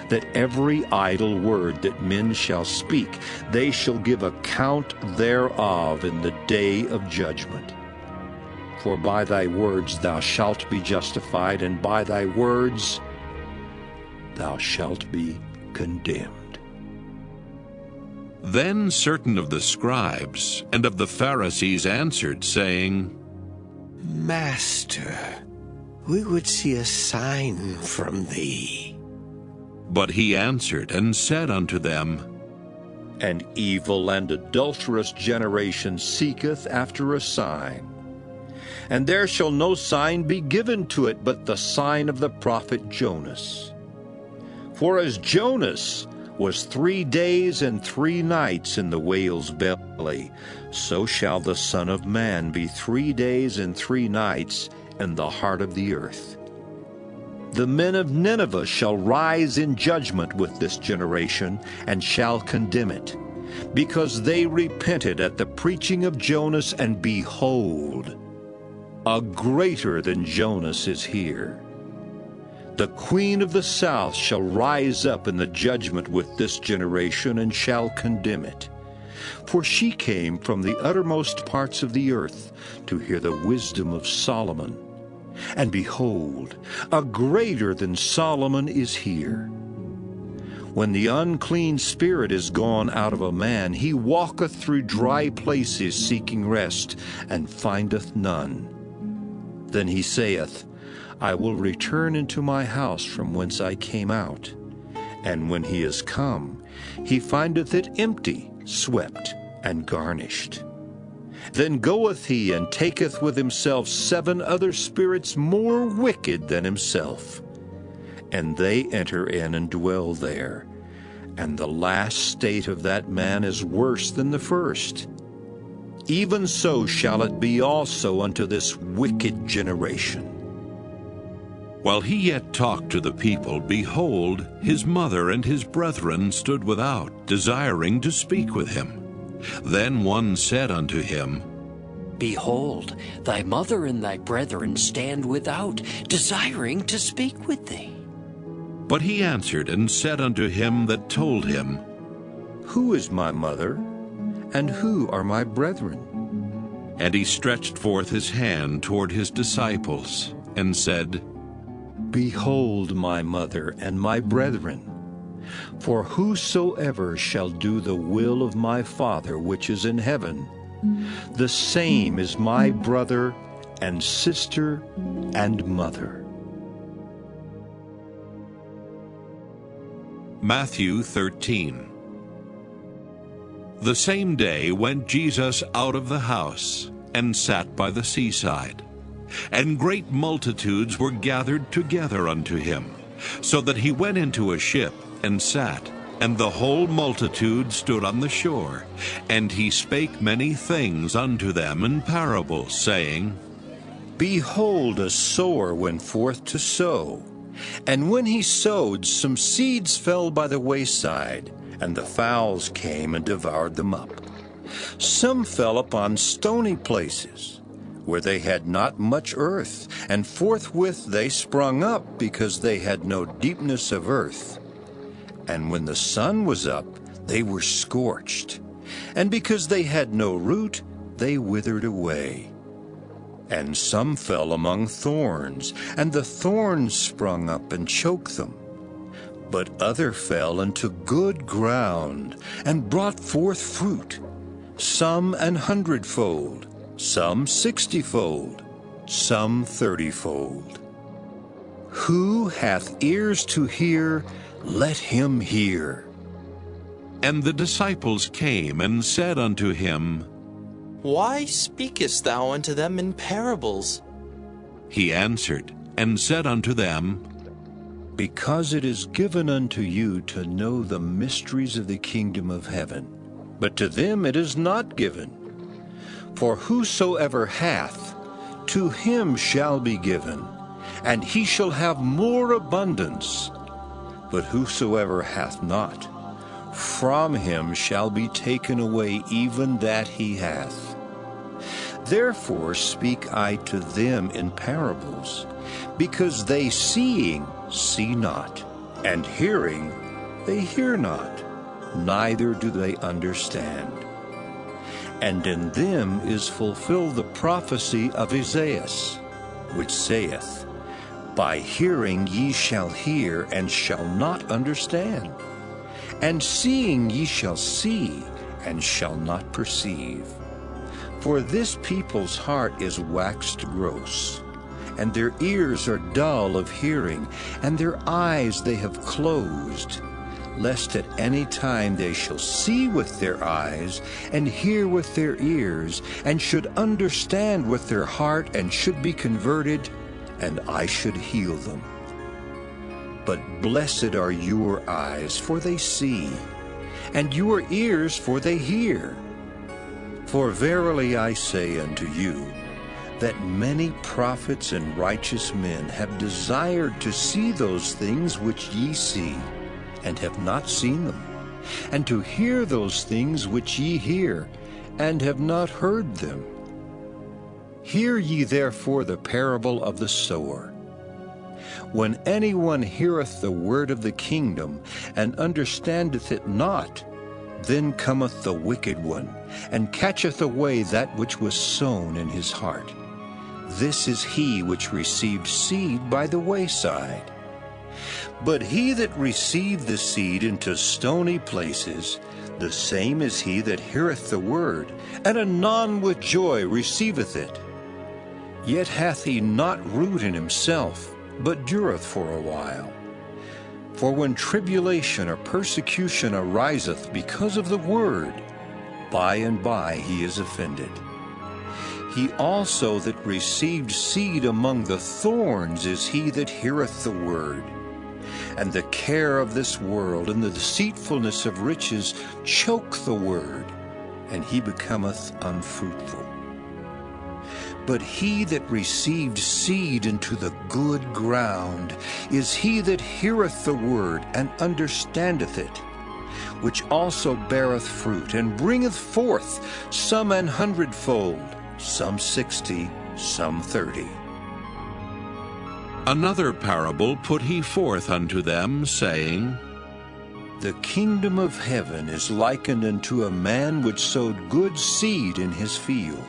that every idle word that men shall speak, they shall give account thereof in the day of judgment. For by thy words thou shalt be justified, and by thy words thou shalt be condemned. Then certain of the scribes and of the Pharisees answered, saying, Master, we would see a sign from thee. But he answered and said unto them, An evil and adulterous generation seeketh after a sign. And there shall no sign be given to it but the sign of the prophet Jonas. For as Jonas was 3 days and 3 nights in the whale's belly, so shall the Son of Man be 3 days and 3 nights in the heart of the earth. The men of Nineveh shall rise in judgment with this generation, and shall condemn it, because they repented at the preaching of Jonas, and behold, a greater than Jonas is here. The queen of the south shall rise up in the judgment with this generation, and shall condemn it. For she came from the uttermost parts of the earth to hear the wisdom of Solomon. And behold, a greater than Solomon is here. When the unclean spirit is gone out of a man, he walketh through dry places seeking rest, and findeth none. Then he saith, I will return into my house from whence I came out. And when he is come, he findeth it empty, swept, and garnished. Then goeth he and taketh with himself 7 other spirits more wicked than himself, and they enter in and dwell there. And the last state of that man is worse than the first. Even so shall it be also unto this wicked generation. While he yet talked to the people, behold, his mother and his brethren stood without, desiring to speak with him. Then one said unto him, Behold, thy mother and thy brethren stand without, desiring to speak with thee. But he answered and said unto him that told him, Who is my mother, and who are my brethren? And he stretched forth his hand toward his disciples, and said, Behold my mother and my brethren. For whosoever shall do the will of my Father which is in heaven, the same is my brother and sister and mother. Matthew 13. The same day went Jesus out of the house, and sat by the seaside. And great multitudes were gathered together unto him, so that he went into a ship, and sat, and the whole multitude stood on the shore. And he spake many things unto them in parables, saying, Behold, a sower went forth to sow. And when he sowed, some seeds fell by the wayside, and the fowls came and devoured them up. Some fell upon stony places, where they had not much earth, and forthwith they sprung up, because they had no deepness of earth. And when the sun was up, they were scorched, and because they had no root, they withered away. And some fell among thorns, and the thorns sprung up and choked them. But other fell into good ground, and brought forth fruit, some 100-fold, some 60-fold, some 30-fold. Who hath ears to hear, let him hear. And the disciples came and said unto him, Why speakest thou unto them in parables? He answered and said unto them, Because it is given unto you to know the mysteries of the kingdom of heaven, but to them it is not given. For whosoever hath, to him shall be given, and he shall have more abundance. But whosoever hath not, from him shall be taken away even that he hath. Therefore speak I to them in parables, because they seeing see not, and hearing they hear not, neither do they understand. And in them is fulfilled the prophecy of Isaiah, which saith, By hearing ye shall hear, and shall not understand. And seeing ye shall see, and shall not perceive. For this people's heart is waxed gross, and their ears are dull of hearing, and their eyes they have closed, lest at any time they shall see with their eyes, and hear with their ears, and should understand with their heart, and should be converted, and I should heal them. But blessed are your eyes, for they see, and your ears, for they hear. For verily I say unto you, that many prophets and righteous men have desired to see those things which ye see, and have not seen them, and to hear those things which ye hear, and have not heard them. Hear ye therefore the parable of the sower. When anyone heareth the word of the kingdom, and understandeth it not, then cometh the wicked one, and catcheth away that which was sown in his heart. This is he which received seed by the wayside. But he that received the seed into stony places, the same is he that heareth the word, and anon with joy receiveth it. Yet hath he not root in himself, but dureth for a while. For when tribulation or persecution ariseth because of the word, by and by he is offended. He also that received seed among the thorns is he that heareth the word, and the care of this world and the deceitfulness of riches choke the word, and he becometh unfruitful. But he that received seed into the good ground is he that heareth the word and understandeth it, which also beareth fruit, and bringeth forth some 100-fold, some 60, some 30. Another parable put he forth unto them, saying, The kingdom of heaven is likened unto a man which sowed good seed in his field.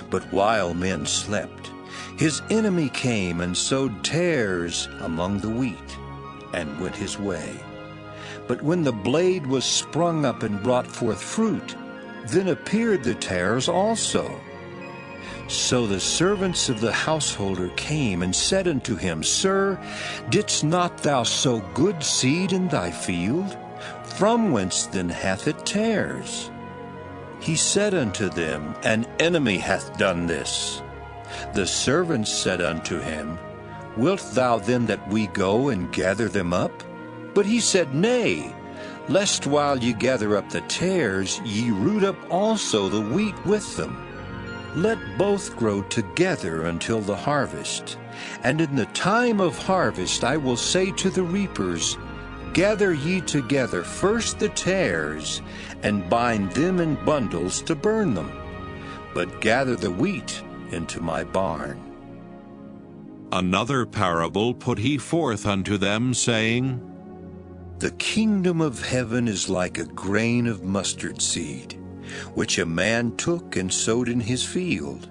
But while men slept, his enemy came and sowed tares among the wheat, and went his way. But when the blade was sprung up and brought forth fruit, then appeared the tares also. So the servants of the householder came and said unto him, Sir, didst not thou sow good seed in thy field? From whence then hath it tares? He said unto them, An enemy hath done this. The servants said unto him, Wilt thou then that we go and gather them up? But he said, Nay, lest while ye gather up the tares, ye root up also the wheat with them. Let both grow together until the harvest. And in the time of harvest I will say to the reapers, Gather ye together first the tares, and bind them in bundles to burn them, but gather the wheat into my barn. Another parable put he forth unto them, saying, The kingdom of heaven is like a grain of mustard seed, which a man took and sowed in his field,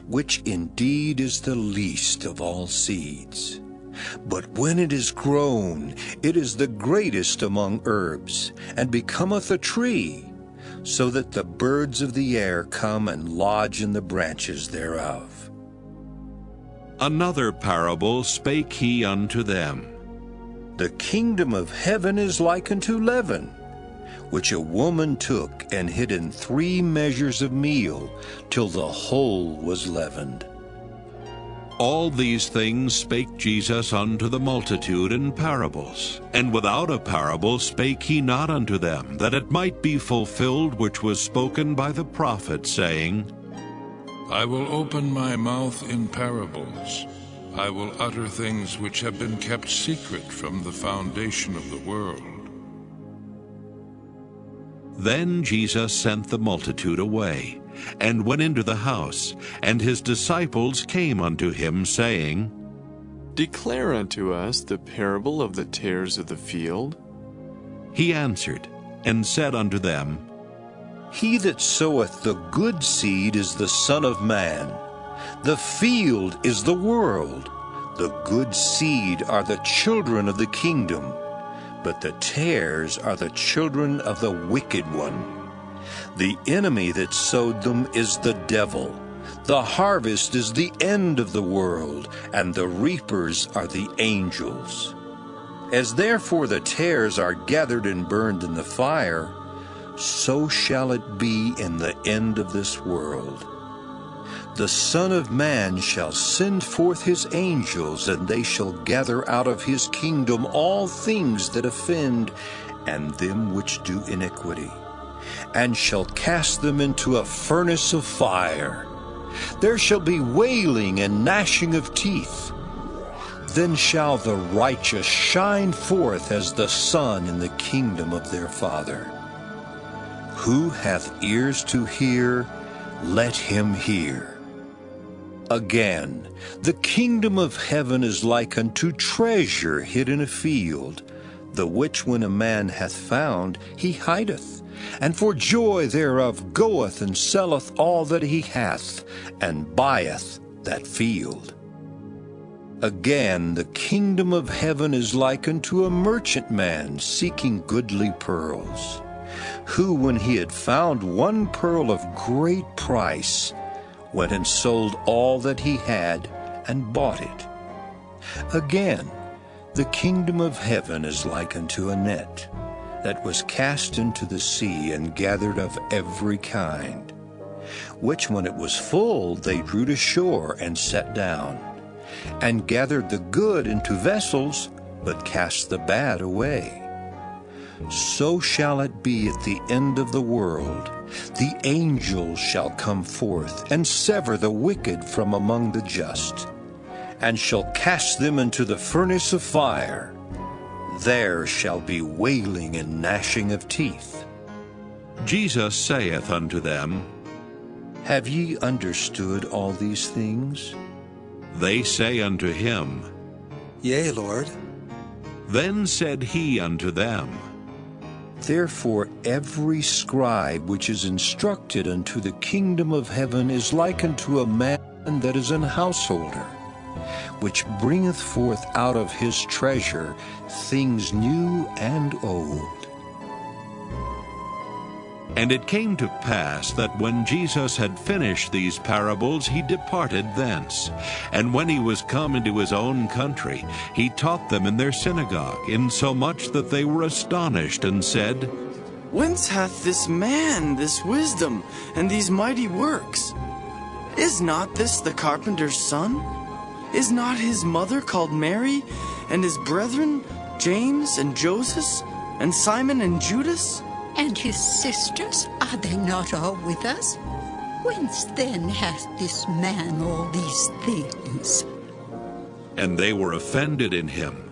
which indeed is the least of all seeds. But when it is grown, it is the greatest among herbs, and becometh a tree, so that the birds of the air come and lodge in the branches thereof. Another parable spake he unto them. The kingdom of heaven is like unto leaven, which a woman took and hid in 3 measures of meal, till the whole was leavened. All these things spake Jesus unto the multitude in parables, and without a parable spake he not unto them, that it might be fulfilled which was spoken by the prophet, saying, I will open my mouth in parables. I will utter things which have been kept secret from the foundation of the world. Then Jesus sent the multitude away, and went into the house, and his disciples came unto him, saying, Declare unto us the parable of the tares of the field. He answered, and said unto them, He that soweth the good seed is the Son of Man. The field is the world. The good seed are the children of the kingdom, but the tares are the children of the wicked one. The enemy that sowed them is the devil. The harvest is the end of the world, and the reapers are the angels. As therefore the tares are gathered and burned in the fire, so shall it be in the end of this world. The Son of Man shall send forth his angels, and they shall gather out of his kingdom all things that offend, and them which do iniquity, and shall cast them into a furnace of fire. There shall be wailing and gnashing of teeth. Then shall the righteous shine forth as the sun in the kingdom of their Father. Who hath ears to hear, let him hear. Again, the kingdom of heaven is like unto treasure hid in a field, the which when a man hath found, he hideth, and for joy thereof goeth and selleth all that he hath, and buyeth that field. Again, the kingdom of heaven is like unto a merchantman seeking goodly pearls, who, when he had found one pearl of great price, went and sold all that he had and bought it. Again, the kingdom of heaven is like unto a net that was cast into the sea and gathered of every kind, which when it was full they drew to shore and set down, and gathered the good into vessels, but cast the bad away. So shall it be at the end of the world. The angels shall come forth, and sever the wicked from among the just, and shall cast them into the furnace of fire. There shall be wailing and gnashing of teeth. Jesus saith unto them, Have ye understood all these things? They say unto him, Yea, Lord. Then said he unto them, Therefore every scribe which is instructed unto the kingdom of heaven is like unto a man that is an householder, which bringeth forth out of his treasure things new and old. And it came to pass that when Jesus had finished these parables, he departed thence. And when he was come into his own country, he taught them in their synagogue, insomuch that they were astonished, and said, Whence hath this man this wisdom and these mighty works? Is not this the carpenter's son? Is not his mother called Mary, and his brethren James and Joseph, and Simon and Judas? And his sisters, are they not all with us? Whence then hath this man all these things? And they were offended in him.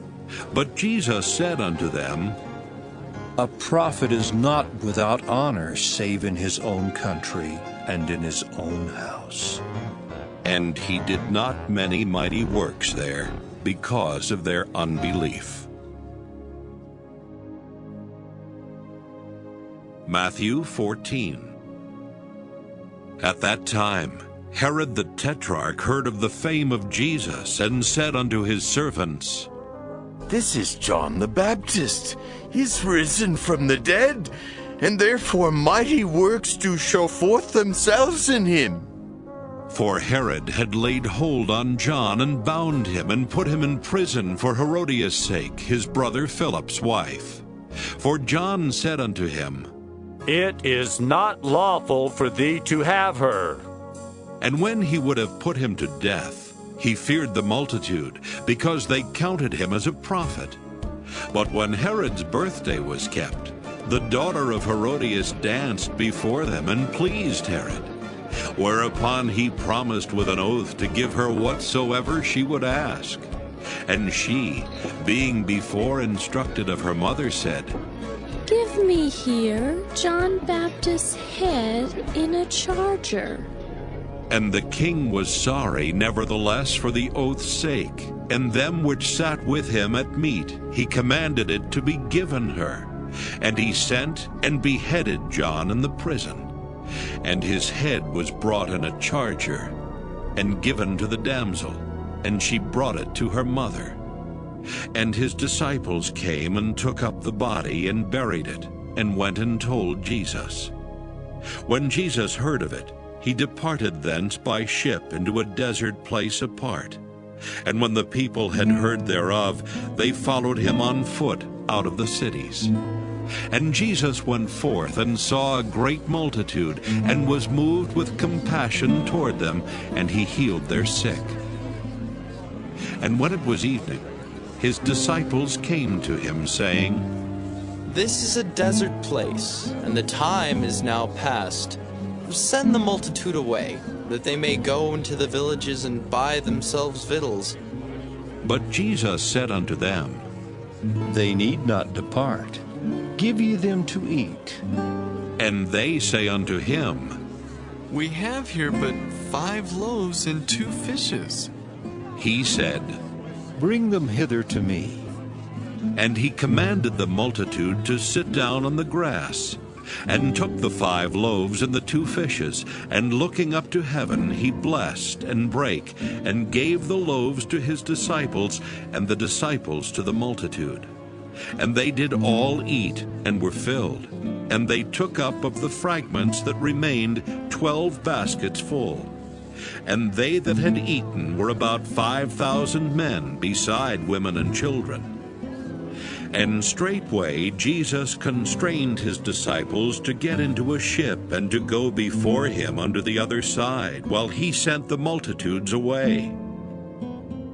But Jesus said unto them, A prophet is not without honor, save in his own country and in his own house. And he did not many mighty works there, because of their unbelief. Matthew 14. At that time Herod the Tetrarch heard of the fame of Jesus, and said unto his servants, This is John the Baptist. He is risen from the dead, and therefore mighty works do show forth themselves in him. For Herod had laid hold on John, and bound him, and put him in prison for Herodias' sake, his brother Philip's wife. For John said unto him, It is not lawful for thee to have her. And when he would have put him to death, he feared the multitude, because they counted him as a prophet. But when Herod's birthday was kept, the daughter of Herodias danced before them, and pleased Herod. Whereupon he promised with an oath to give her whatsoever she would ask. And she, being before instructed of her mother, said, Give me here John Baptist's head in a charger. And the king was sorry, nevertheless, for the oath's sake. And them which sat with him at meat, he commanded it to be given her. And he sent and beheaded John in the prison. And his head was brought in a charger, and given to the damsel, and she brought it to her mother. And his disciples came and took up the body, and buried it, and went and told Jesus. When Jesus heard of it, he departed thence by ship into a desert place apart. And when the people had heard thereof, they followed him on foot out of the cities. And Jesus went forth and saw a great multitude, and was moved with compassion toward them, and he healed their sick. And when it was evening, his disciples came to him, saying, This is a desert place, and the time is now past. Send the multitude away, that they may go into the villages and buy themselves victuals. But Jesus said unto them, They need not depart. Give ye them to eat. And they say unto him, We have here but 5 loaves and 2 fishes. He said, Bring them hither to me. And he commanded the multitude to sit down on the grass, and took the 5 loaves and the 2 fishes, and looking up to heaven, he blessed, and brake, and gave the loaves to his disciples, and the disciples to the multitude. And they did all eat, and were filled. And they took up of the fragments that remained 12 baskets full. And they that had eaten were about 5,000 men, beside women and children. And straightway Jesus constrained his disciples to get into a ship, and to go before him unto the other side, while he sent the multitudes away.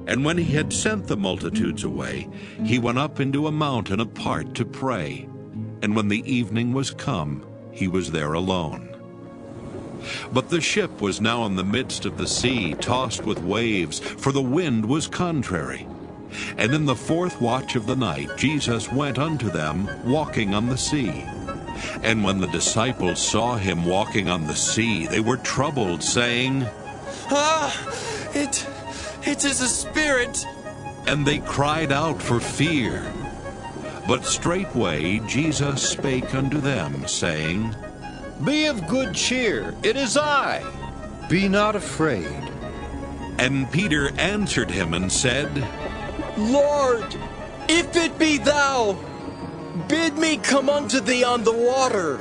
And when he had sent the multitudes away, he went up into a mountain apart to pray. And when the evening was come, he was there alone. But the ship was now in the midst of the sea, tossed with waves, for the wind was contrary. And in the fourth watch of the night Jesus went unto them, walking on the sea. And when the disciples saw him walking on the sea, they were troubled, saying, It is a spirit! And they cried out for fear. But straightway Jesus spake unto them, saying, Be of good cheer, it is I. Be not afraid. And Peter answered him and said, Lord, if it be thou, bid me come unto thee on the water.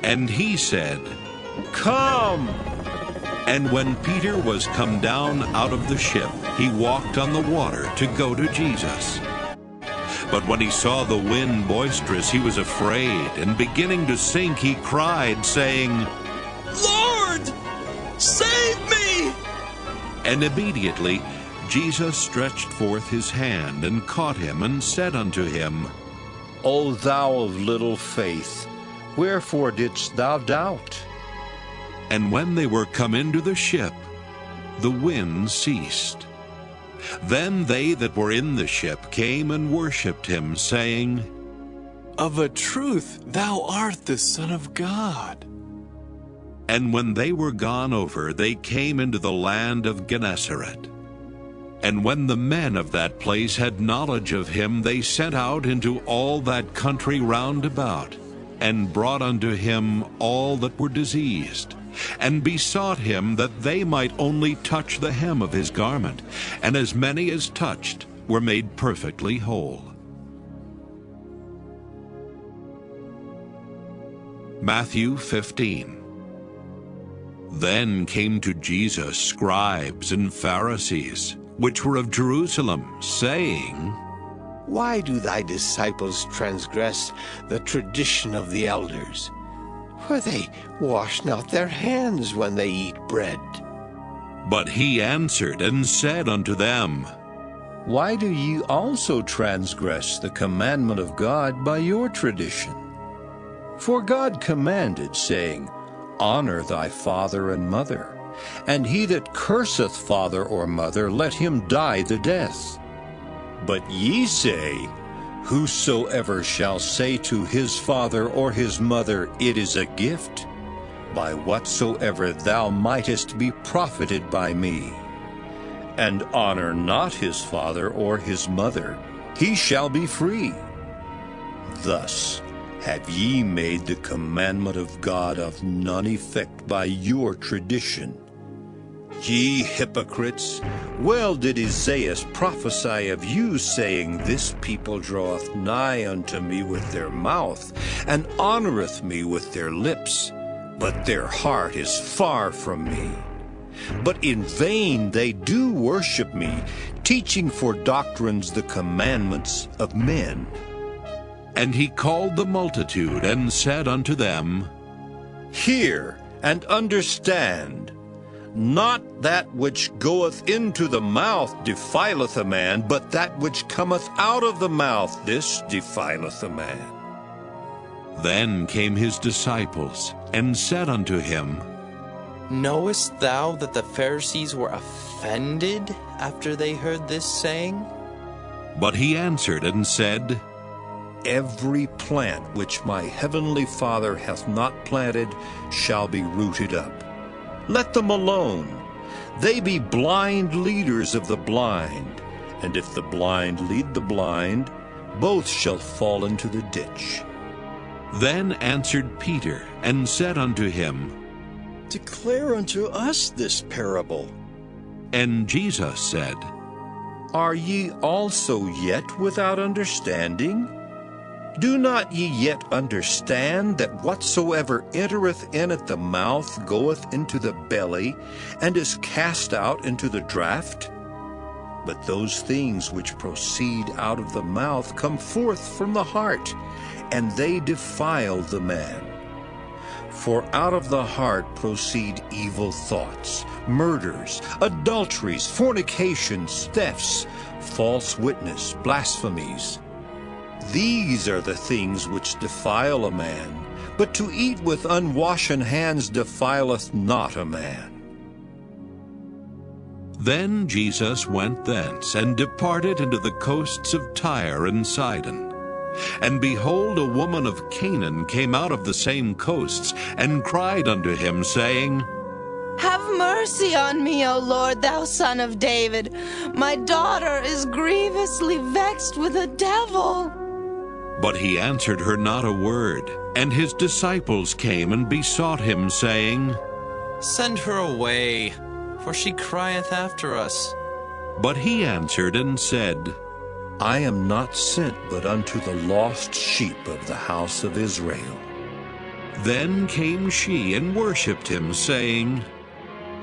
And he said, Come. And when Peter was come down out of the ship, he walked on the water to go to Jesus. But when he saw the wind boisterous, he was afraid, and beginning to sink, he cried, saying, Lord, save me! And immediately Jesus stretched forth his hand, and caught him, and said unto him, O thou of little faith, wherefore didst thou doubt? And when they were come into the ship, the wind ceased. Then they that were in the ship came and worshipped him, saying, Of a truth, thou art the Son of God. And when they were gone over, they came into the land of Gennesaret. And when the men of that place had knowledge of him, they sent out into all that country round about, and brought unto him all that were diseased, and besought him that they might only touch the hem of his garment, and as many as touched were made perfectly whole. Matthew 15. Then came to Jesus scribes and Pharisees, which were of Jerusalem, saying, Why do thy disciples transgress the tradition of the elders? For they wash not their hands when they eat bread. But he answered and said unto them, Why do ye also transgress the commandment of God by your tradition? For God commanded, saying, Honor thy father and mother, and he that curseth father or mother, let him die the death. But ye say, Whosoever shall say to his father or his mother, It is a gift, by whatsoever thou mightest be profited by me, and honor not his father or his mother, he shall be free. Thus have ye made the commandment of God of none effect by your tradition. Ye hypocrites, well did Isaiah prophesy of you, saying, This people draweth nigh unto me with their mouth, and honoureth me with their lips, but their heart is far from me. But in vain they do worship me, teaching for doctrines the commandments of men. And he called the multitude, and said unto them, Hear and understand. Not that which goeth into the mouth defileth a man, but that which cometh out of the mouth, this defileth a man. Then came his disciples, and said unto him, Knowest thou that the Pharisees were offended after they heard this saying? But he answered and said, Every plant which my heavenly Father hath not planted shall be rooted up. Let them alone. They be blind leaders of the blind. And if the blind lead the blind, both shall fall into the ditch. Then answered Peter, and said unto him, Declare unto us this parable. And Jesus said, Are ye also yet without understanding? Do not ye yet understand that whatsoever entereth in at the mouth goeth into the belly, and is cast out into the draught? But those things which proceed out of the mouth come forth from the heart, and they defile the man. For out of the heart proceed evil thoughts, murders, adulteries, fornications, thefts, false witness, blasphemies. These are the things which defile a man, but to eat with unwashen hands defileth not a man. Then Jesus went thence, and departed into the coasts of Tyre and Sidon. And behold, a woman of Canaan came out of the same coasts, and cried unto him, saying, Have mercy on me, O Lord, thou Son of David. My daughter is grievously vexed with a devil. But he answered her not a word. And his disciples came and besought him, saying, Send her away, for she crieth after us. But he answered and said, I am not sent but unto the lost sheep of the house of Israel. Then came she and worshipped him, saying,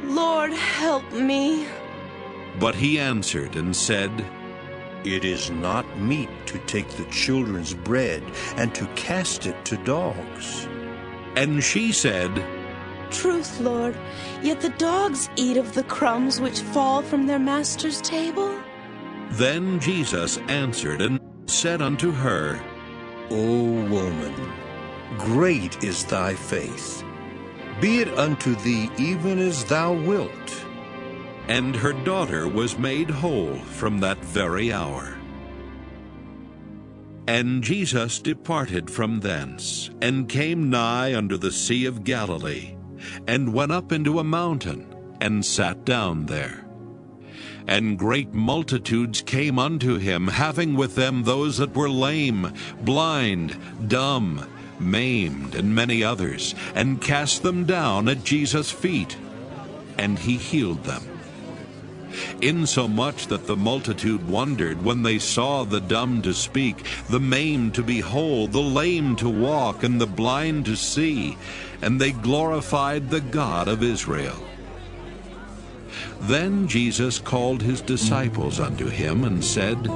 Lord, help me. But he answered and said, It is not meet to take the children's bread and to cast it to dogs. And she said, Truth, Lord, yet the dogs eat of the crumbs which fall from their master's table. Then Jesus answered and said unto her, O woman, great is thy faith. Be it unto thee even as thou wilt. And her daughter was made whole from that very hour. And Jesus departed from thence, and came nigh unto the Sea of Galilee, and went up into a mountain, and sat down there. And great multitudes came unto him, having with them those that were lame, blind, dumb, maimed, and many others, and cast them down at Jesus' feet, and he healed them. Insomuch that the multitude wondered when they saw the dumb to speak, the maimed to be whole, the lame to walk, and the blind to see, and they glorified the God of Israel. Then Jesus called his disciples unto him, and said,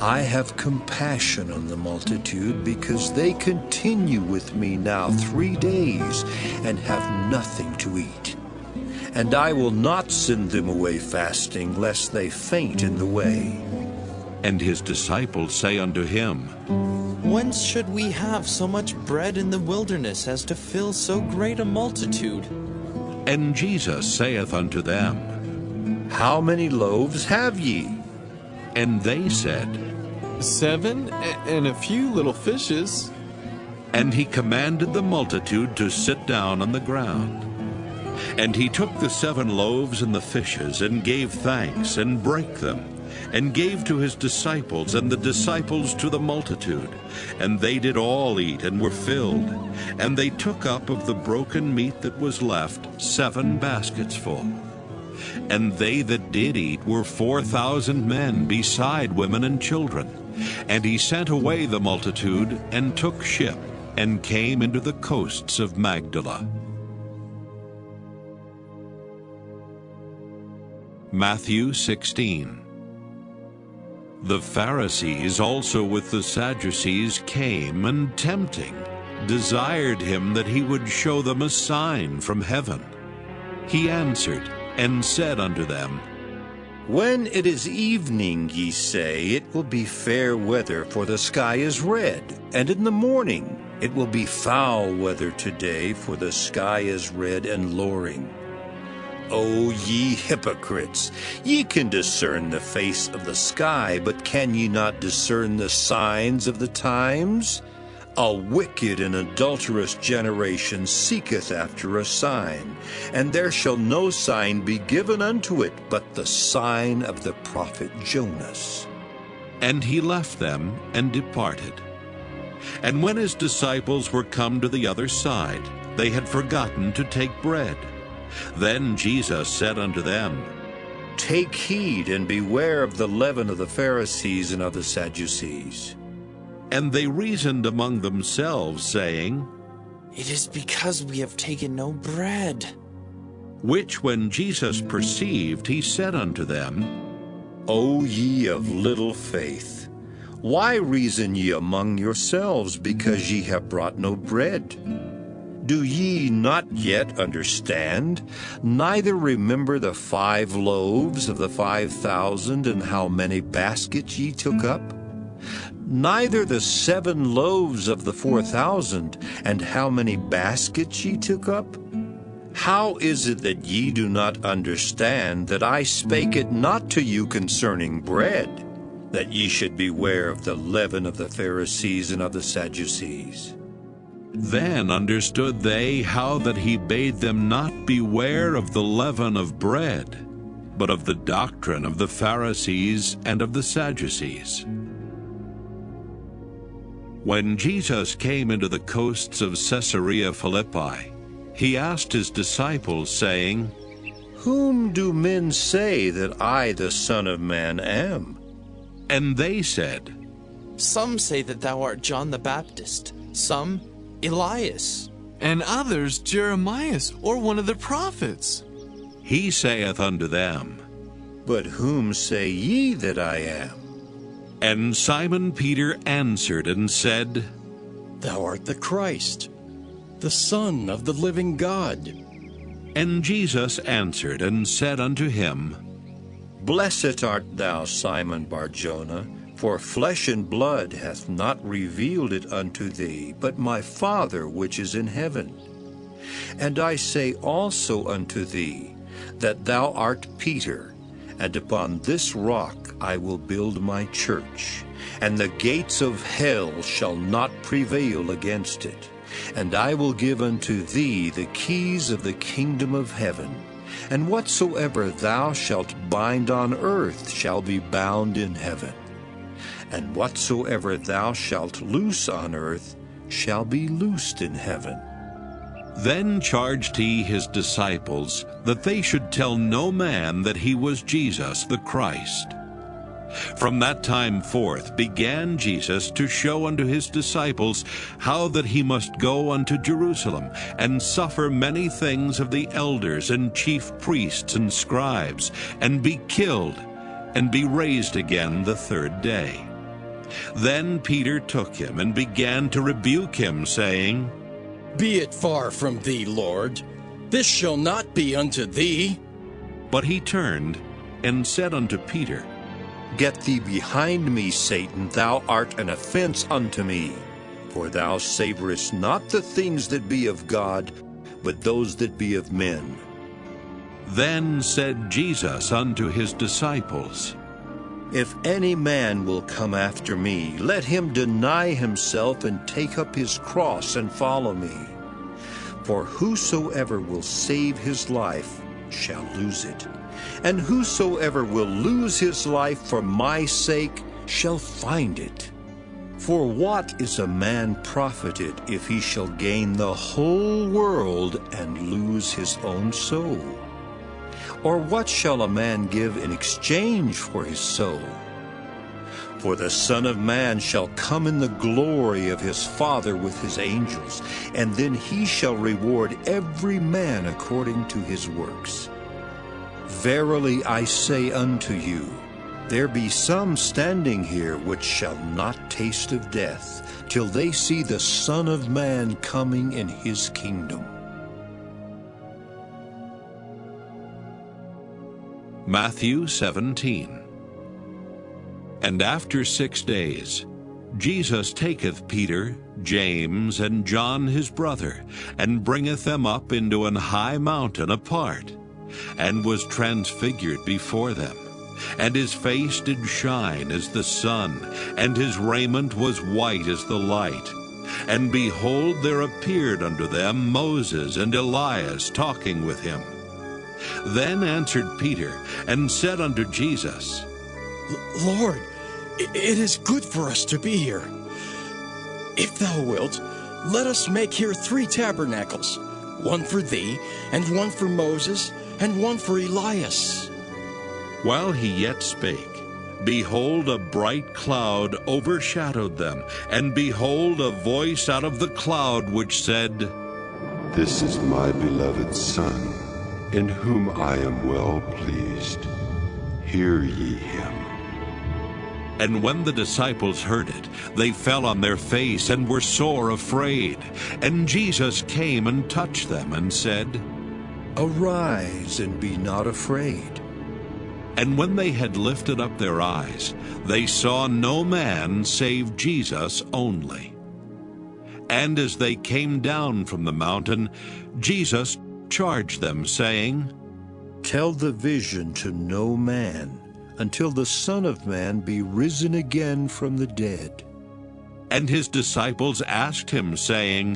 I have compassion on the multitude, because they continue with me now 3 days, and have nothing to eat. And I will not send them away fasting, lest they faint in the way. And his disciples say unto him, Whence should we have so much bread in the wilderness as to fill so great a multitude? And Jesus saith unto them, How many loaves have ye? And they said, 7, and a few little fishes. And he commanded the multitude to sit down on the ground. And he took the 7 loaves and the fishes, and gave thanks, and brake them, and gave to his disciples, and the disciples to the multitude. And they did all eat, and were filled. And they took up of the broken meat that was left 7 baskets full. And they that did eat were 4,000 men, beside women and children. And he sent away the multitude, and took ship, and came into the coasts of Magdala. Matthew 16. The Pharisees also with the Sadducees came, and tempting, desired him that he would show them a sign from heaven. He answered and said unto them, When it is evening, ye say, it will be fair weather, for the sky is red. And in the morning it will be foul weather today, for the sky is red and lowering. O ye hypocrites, ye can discern the face of the sky, but can ye not discern the signs of the times? A wicked and adulterous generation seeketh after a sign, and there shall no sign be given unto it but the sign of the prophet Jonas. And he left them and departed. And when his disciples were come to the other side, they had forgotten to take bread. Then Jesus said unto them, Take heed and beware of the leaven of the Pharisees and of the Sadducees. And they reasoned among themselves, saying, It is because we have taken no bread. Which when Jesus perceived, he said unto them, O ye of little faith, why reason ye among yourselves, because ye have brought no bread? Do ye not yet understand, neither remember the 5 loaves of the 5,000, and how many baskets ye took up? Neither the 7 loaves of the 4,000, and how many baskets ye took up? How is it that ye do not understand that I spake it not to you concerning bread, that ye should beware of the leaven of the Pharisees and of the Sadducees? Then understood they how that he bade them not beware of the leaven of bread, but of the doctrine of the Pharisees and of the Sadducees. When Jesus came into the coasts of Caesarea Philippi, he asked his disciples, saying, Whom do men say that I, the Son of Man, am? And they said, Some say that thou art John the Baptist, some Elias, and others Jeremiah, or one of the prophets. He saith unto them, But whom say ye that I am? And Simon Peter answered and said, Thou art the Christ, the Son of the living God. And Jesus answered and said unto him, Blessed art thou, Simon Bar-Jonah, for flesh and blood hath not revealed it unto thee, but my Father which is in heaven. And I say also unto thee, that thou art Peter, and upon this rock I will build my church, and the gates of hell shall not prevail against it. And I will give unto thee the keys of the kingdom of heaven. And whatsoever thou shalt bind on earth shall be bound in heaven. And whatsoever thou shalt loose on earth shall be loosed in heaven. Then charged he his disciples that they should tell no man that he was Jesus the Christ. From that time forth began Jesus to show unto his disciples how that he must go unto Jerusalem, and suffer many things of the elders and chief priests and scribes, and be killed, and be raised again the 3rd day. Then Peter took him and began to rebuke him, saying, Be it far from thee, Lord. This shall not be unto thee. But he turned and said unto Peter, Get thee behind me, Satan, thou art an offense unto me. For thou savorest not the things that be of God, but those that be of men. Then said Jesus unto his disciples, If any man will come after me, let him deny himself and take up his cross and follow me. For whosoever will save his life shall lose it, and whosoever will lose his life for my sake shall find it. For what is a man profited if he shall gain the whole world and lose his own soul? Or what shall a man give in exchange for his soul? For the Son of Man shall come in the glory of his Father with his angels, and then he shall reward every man according to his works. Verily I say unto you, there be some standing here which shall not taste of death, till they see the Son of Man coming in his kingdom. Matthew 17. And after 6 days, Jesus taketh Peter, James, and John his brother, and bringeth them up into an high mountain apart, and was transfigured before them. And his face did shine as the sun, and his raiment was white as the light. And behold, there appeared unto them Moses and Elias talking with him. Then answered Peter, and said unto Jesus, Lord, it is good for us to be here. If thou wilt, let us make here 3 tabernacles, one for thee, and one for Moses, and one for Elias. While he yet spake, behold, a bright cloud overshadowed them, and behold, a voice out of the cloud which said, This is my beloved Son, in whom I am well pleased. Hear ye him. And when the disciples heard it, they fell on their face and were sore afraid. And Jesus came and touched them and said, Arise and be not afraid. And when they had lifted up their eyes, they saw no man save Jesus only. And as they came down from the mountain, Jesus charged them, saying, Tell the vision to no man, until the Son of Man be risen again from the dead. And his disciples asked him, saying,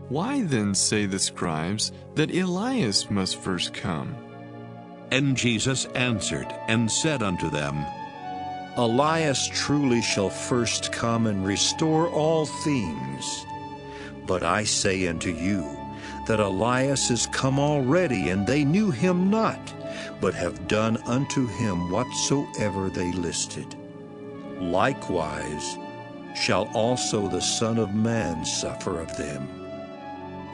Why then say the scribes that Elias must first come? And Jesus answered and said unto them, Elias truly shall first come and restore all things. But I say unto you, that Elias is come already, and they knew him not, but have done unto him whatsoever they listed. Likewise shall also the Son of Man suffer of them.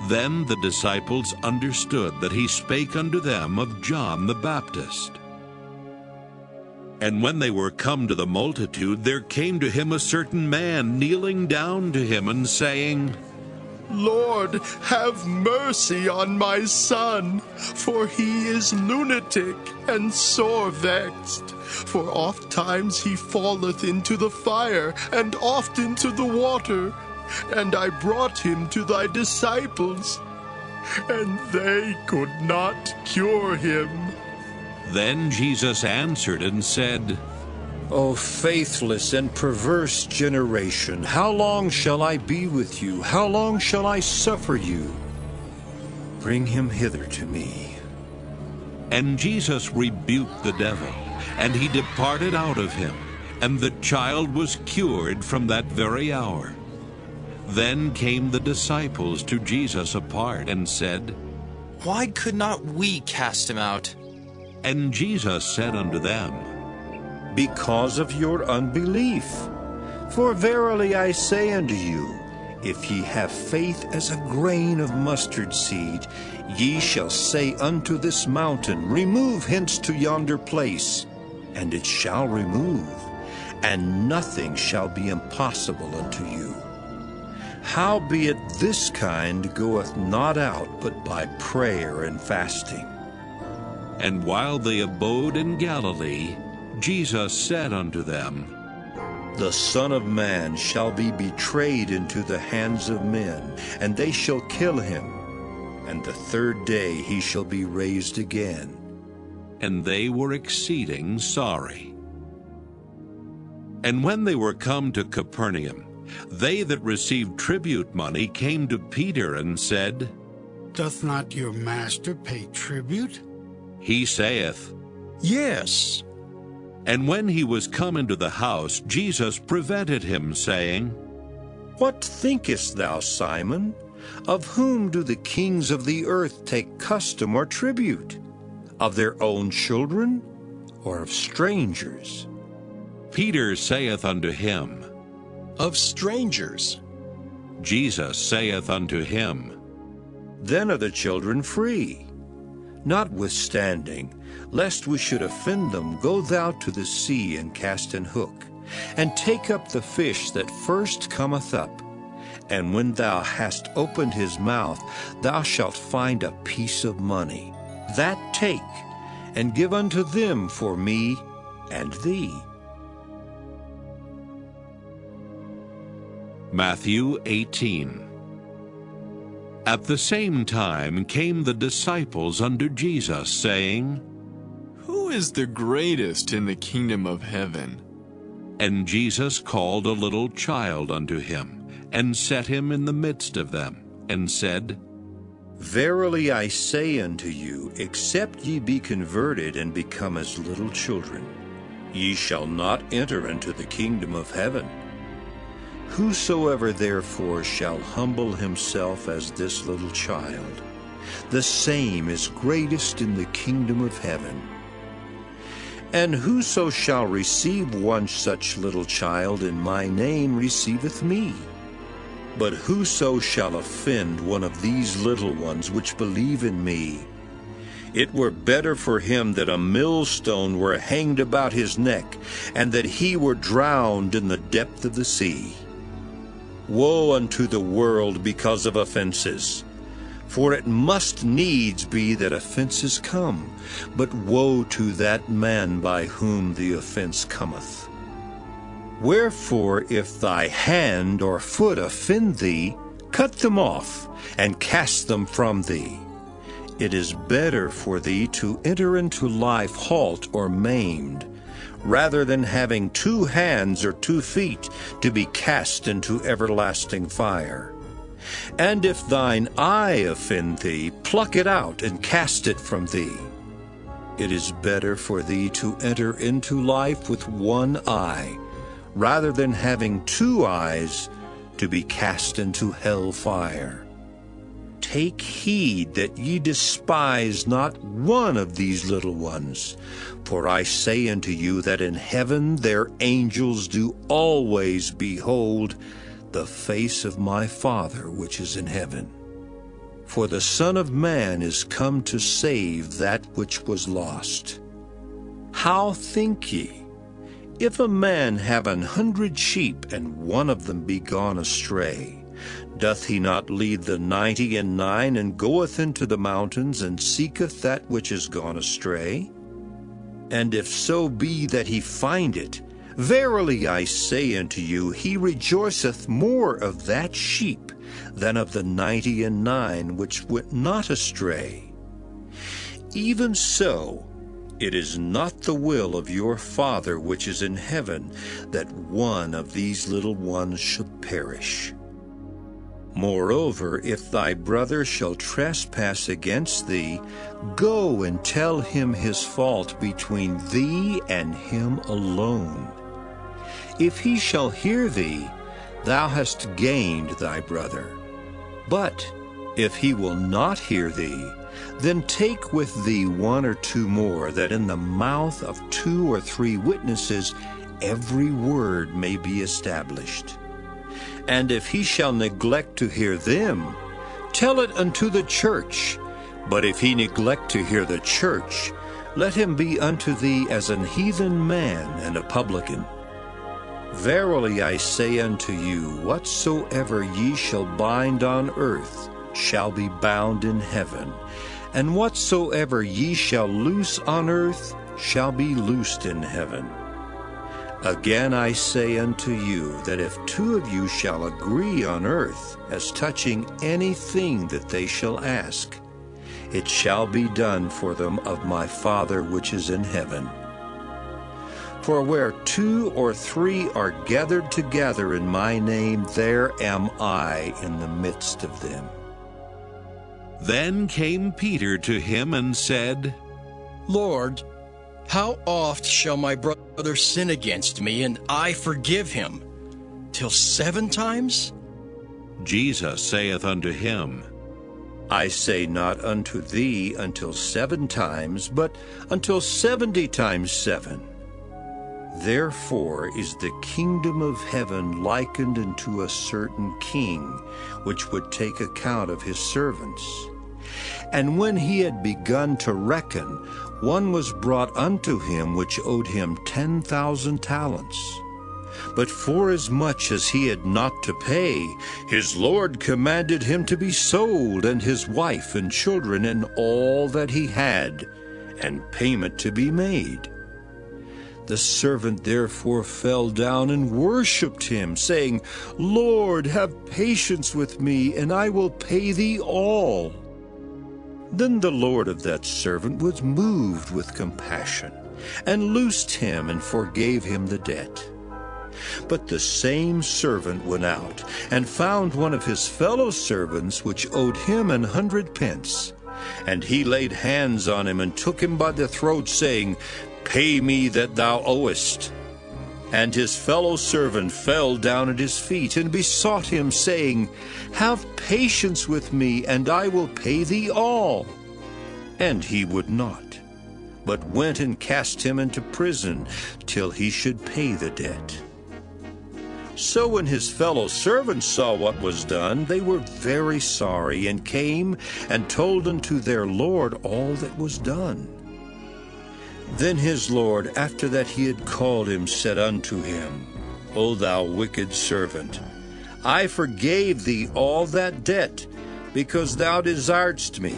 Then the disciples understood that he spake unto them of John the Baptist. And when they were come to the multitude, there came to him a certain man, kneeling down to him, and saying, Lord, have mercy on my son, for he is lunatic and sore vexed. For oft times he falleth into the fire, and oft into the water. And I brought him to thy disciples, and they could not cure him. Then Jesus answered and said, O faithless and perverse generation, how long shall I be with you? How long shall I suffer you? Bring him hither to me. And Jesus rebuked the devil, and he departed out of him, and the child was cured from that very hour. Then came the disciples to Jesus apart, and said, Why could not we cast him out? And Jesus said unto them, Because of your unbelief. For verily I say unto you, if ye have faith as a grain of mustard seed, ye shall say unto this mountain, Remove hence to yonder place, and it shall remove, and nothing shall be impossible unto you. Howbeit this kind goeth not out but by prayer and fasting. And while they abode in Galilee, Jesus said unto them, The Son of Man shall be betrayed into the hands of men, and they shall kill him, and the third day he shall be raised again. And they were exceeding sorry. And when they were come to Capernaum, they that received tribute money came to Peter and said, Doth not your master pay tribute? He saith, Yes. And when he was come into the house, Jesus prevented him, saying, What thinkest thou, Simon? Of whom do the kings of the earth take custom or tribute? Of their own children, or of strangers? Peter saith unto him, Of strangers. Jesus saith unto him, Then are the children free. Notwithstanding, lest we should offend them, go thou to the sea and cast an hook, and take up the fish that first cometh up. And when thou hast opened his mouth, thou shalt find a piece of money. That take, and give unto them for me and thee. Matthew 18. At the same time came the disciples unto Jesus, saying, Who is the greatest in the kingdom of heaven? And Jesus called a little child unto him, and set him in the midst of them, and said, Verily I say unto you, except ye be converted and become as little children, ye shall not enter into the kingdom of heaven. Whosoever therefore shall humble himself as this little child, the same is greatest in the kingdom of heaven. And whoso shall receive one such little child in my name receiveth me. But whoso shall offend one of these little ones which believe in me, It were better for him that a millstone were hanged about his neck, and that he were drowned in the depth of the sea. Woe unto the world because of offenses! For it must needs be that offenses come, but woe to that man by whom the offense cometh. Wherefore, if thy hand or foot offend thee, cut them off, and cast them from thee. It is better for thee to enter into life halt or maimed, rather than having 2 hands or 2 feet to be cast into everlasting fire. And if thine eye offend thee, pluck it out and cast it from thee. It is better for thee to enter into life with 1 eye, rather than having 2 eyes to be cast into hell fire. Take heed that ye despise not one of these little ones. For I say unto you that in heaven their angels do always behold the face of my Father which is in heaven. For the Son of Man is come to save that which was lost. How think ye? If a man have 100 sheep, and one of them be gone astray, doth he not leave the 99 and goeth into the mountains, and seeketh that which is gone astray? And if so be that he find it, verily I say unto you, he rejoiceth more of that sheep than of the 99 which went not astray. Even so, it is not the will of your Father which is in heaven that one of these little ones should perish. Moreover, if thy brother shall trespass against thee, go and tell him his fault between thee and him alone. If he shall hear thee, thou hast gained thy brother. But if he will not hear thee, then take with thee 1 or 2 more, that in the mouth of 2 or 3 witnesses every word may be established. And if he shall neglect to hear them, tell it unto the church. But if he neglect to hear the church, let him be unto thee as an heathen man and a publican. Verily I say unto you, whatsoever ye shall bind on earth shall be bound in heaven, and whatsoever ye shall loose on earth shall be loosed in heaven. Again I say unto you, that if 2 of you shall agree on earth as touching anything that they shall ask, it shall be done for them of my Father which is in heaven. For where 2 or 3 are gathered together in my name, there am I in the midst of them. Then came Peter to him and said, Lord, how oft shall my brother sin against me, and I forgive him? Till 7 times? Jesus saith unto him, I say not unto thee until 7 times, but until 70 times 7. Therefore is the kingdom of heaven likened unto a certain king, which would take account of his servants. And when he had begun to reckon, one was brought unto him which owed him 10,000 talents. But forasmuch as he had not to pay, his Lord commanded him to be sold, and his wife and children, and all that he had, and payment to be made. The servant therefore fell down and worshipped him, saying, Lord, have patience with me, and I will pay thee all. Then the Lord of that servant was moved with compassion, and loosed him, and forgave him the debt. But the same servant went out, and found one of his fellow servants which owed him 100 pence. And he laid hands on him, and took him by the throat, saying, Pay me that thou owest. And his fellow servant fell down at his feet, and besought him, saying, Have patience with me, and I will pay thee all. And he would not, but went and cast him into prison, till he should pay the debt. So when his fellow servants saw what was done, they were very sorry, and came and told unto their Lord all that was done. Then his Lord, after that he had called him, said unto him, O thou wicked servant, I forgave thee all that debt, because thou desiredst me.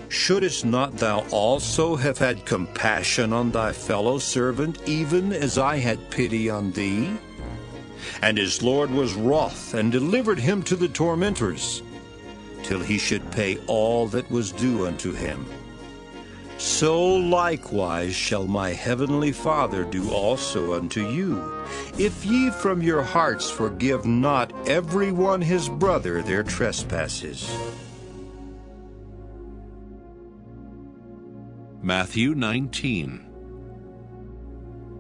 Shouldest not thou also have had compassion on thy fellow servant, even as I had pity on thee? And his Lord was wroth, and delivered him to the tormentors, till he should pay all that was due unto him. So likewise shall my heavenly Father do also unto you, if ye from your hearts forgive not every one his brother their trespasses. Matthew 19.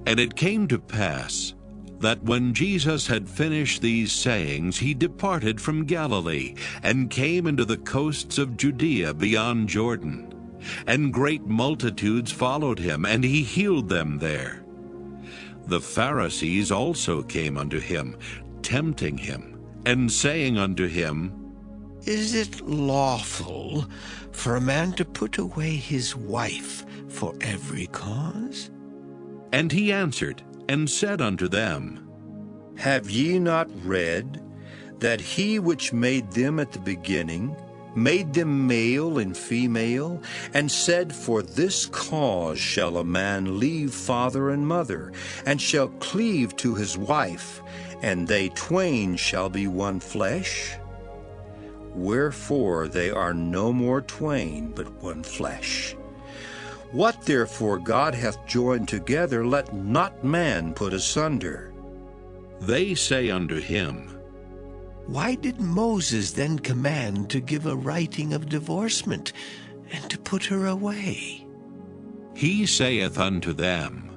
And it came to pass that when Jesus had finished these sayings, he departed from Galilee, and came into the coasts of Judea beyond Jordan. And great multitudes followed him, and he healed them there. The Pharisees also came unto him, tempting him, and saying unto him, Is it lawful for a man to put away his wife for every cause? And he answered and said unto them, Have ye not read that he which made them at the beginning made them male and female, and said, For this cause shall a man leave father and mother, and shall cleave to his wife, and they twain shall be one flesh? Wherefore they are no more twain, but one flesh. What therefore God hath joined together, let not man put asunder. They say unto him, Why did Moses then command to give a writing of divorcement, and to put her away? He saith unto them,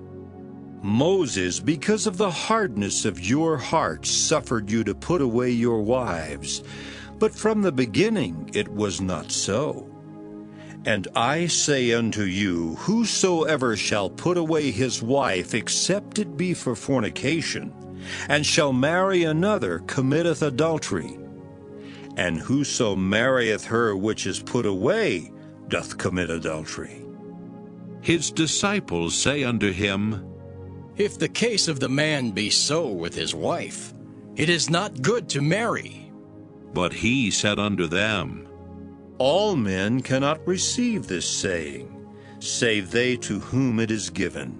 Moses, because of the hardness of your hearts, suffered you to put away your wives, but from the beginning it was not so. And I say unto you, whosoever shall put away his wife, except it be for fornication, and shall marry another, committeth adultery. And whoso marrieth her which is put away, doth commit adultery. His disciples say unto him, If the case of the man be so with his wife, it is not good to marry. But he said unto them, All men cannot receive this saying, save they to whom it is given.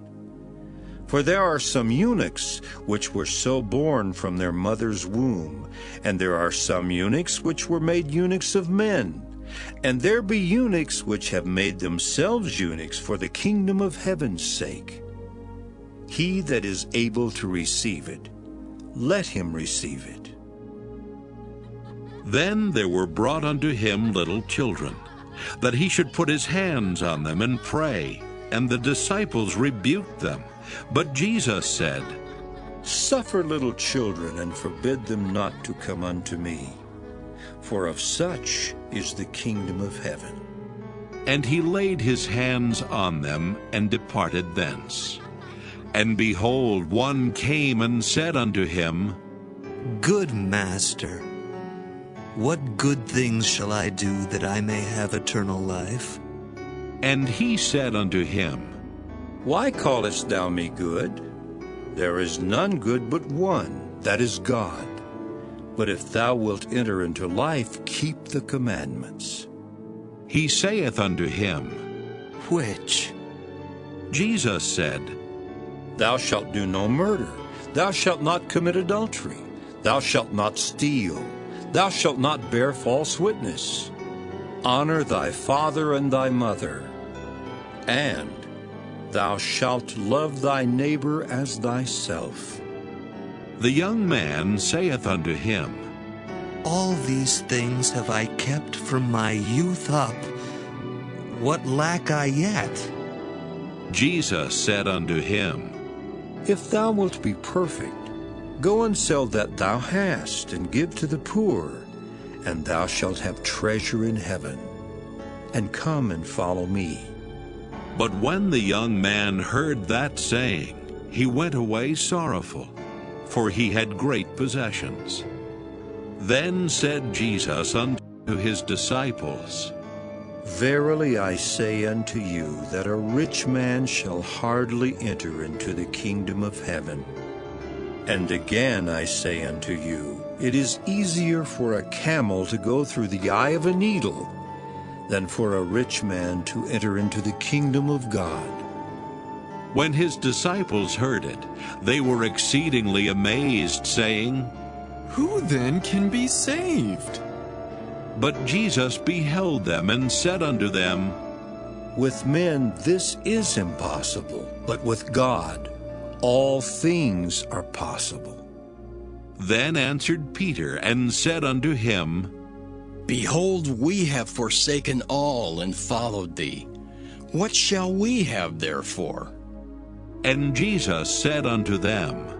For there are some eunuchs which were so born from their mother's womb, and there are some eunuchs which were made eunuchs of men, and there be eunuchs which have made themselves eunuchs for the kingdom of heaven's sake. He that is able to receive it, let him receive it. Then there were brought unto him little children, that he should put his hands on them and pray. And the disciples rebuked them. But Jesus said, Suffer little children, and forbid them not to come unto me, for of such is the kingdom of heaven. And he laid his hands on them, and departed thence. And behold, one came and said unto him, Good Master, what good things shall I do that I may have eternal life? And he said unto him, Why callest thou me good? There is none good but one, that is God. But if thou wilt enter into life, keep the commandments. He saith unto him, Which? Jesus said, Thou shalt do no murder. Thou shalt not commit adultery. Thou shalt not steal. Thou shalt not bear false witness. Honor thy father and thy mother. And thou shalt love thy neighbor as thyself. The young man saith unto him, All these things have I kept from my youth up. What lack I yet? Jesus said unto him, If thou wilt be perfect, go and sell that thou hast, and give to the poor, and thou shalt have treasure in heaven. And come and follow me. But when the young man heard that saying, he went away sorrowful, for he had great possessions. Then said Jesus unto his disciples, Verily I say unto you, that a rich man shall hardly enter into the kingdom of heaven. And again I say unto you, it is easier for a camel to go through the eye of a needle than for a rich man to enter into the kingdom of God. When his disciples heard it, they were exceedingly amazed, saying, Who then can be saved? But Jesus beheld them and said unto them, With men this is impossible, but with God all things are possible. Then answered Peter and said unto him, Behold, we have forsaken all and followed thee. What shall we have therefore? And Jesus said unto them,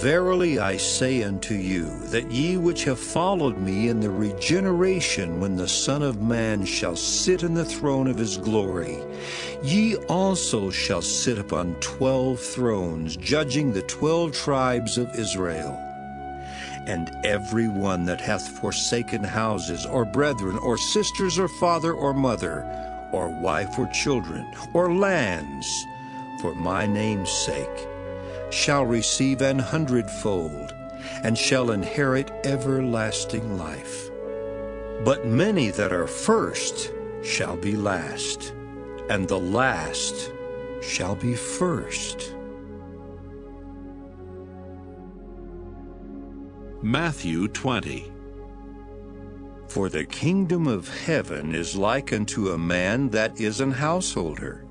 Verily I say unto you, that ye which have followed me in the regeneration when the Son of Man shall sit in the throne of his glory, ye also shall sit upon 12 thrones, judging the 12 tribes of Israel. And every one that hath forsaken houses, or brethren, or sisters, or father, or mother, or wife, or children, or lands, for my name's sake, shall receive 100-fold, and shall inherit everlasting life. But many that are first shall be last, and the last shall be first. Matthew 20. For the kingdom of heaven is like unto a man that is an householder,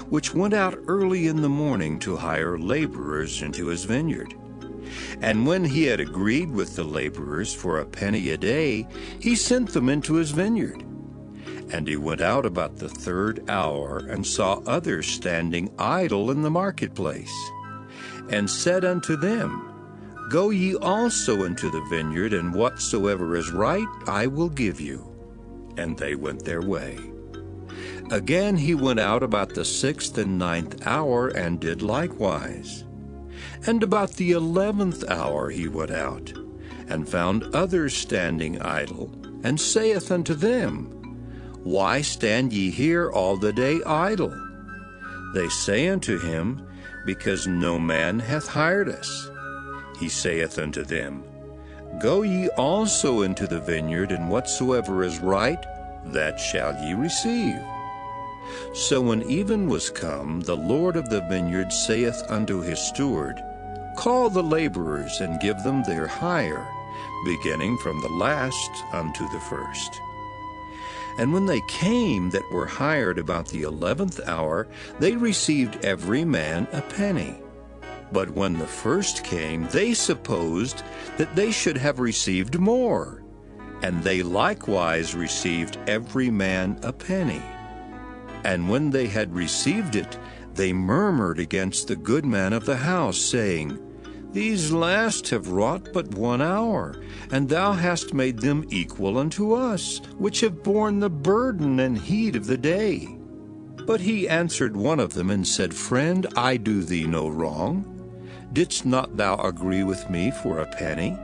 which went out early in the morning to hire laborers into his vineyard. And when he had agreed with the laborers for a penny a day, he sent them into his vineyard. And he went out about the 3rd hour, and saw others standing idle in the marketplace, and said unto them, Go ye also into the vineyard, and whatsoever is right I will give you. And they went their way. Again he went out about the 6th and 9th hour, and did likewise. And about the 11th hour he went out, and found others standing idle, and saith unto them, Why stand ye here all the day idle? They say unto him, Because no man hath hired us. He saith unto them, Go ye also into the vineyard, and whatsoever is right, that shall ye receive. So when even was come, the Lord of the vineyard saith unto his steward, Call the laborers, and give them their hire, beginning from the last unto the first. And when they came that were hired about the 11th hour, they received every man a penny. But when the first came, they supposed that they should have received more, and they likewise received every man a penny. And when they had received it, they murmured against the good man of the house, saying, These last have wrought but 1 hour, and thou hast made them equal unto us, which have borne the burden and heat of the day. But he answered one of them, and said, Friend, I do thee no wrong. Didst not thou agree with me for a penny?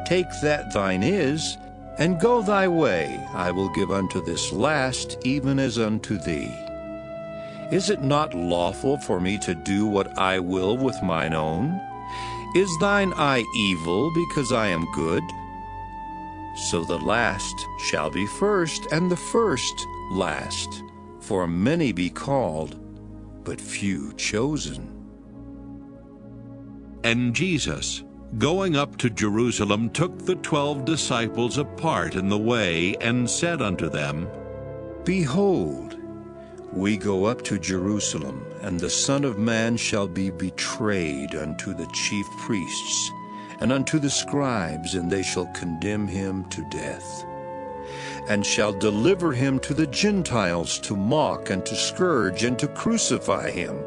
Take that thine is, and go thy way. I will give unto this last even as unto thee. Is it not lawful for me to do what I will with mine own? Is thine eye evil because I am good? So the last shall be first, and the first last. For many be called, but few chosen. And Jesus, going up to Jerusalem, took the 12 disciples apart in the way, and said unto them, Behold, we go up to Jerusalem, and the Son of Man shall be betrayed unto the chief priests, and unto the scribes, and they shall condemn him to death, and shall deliver him to the Gentiles to mock, and to scourge, and to crucify him.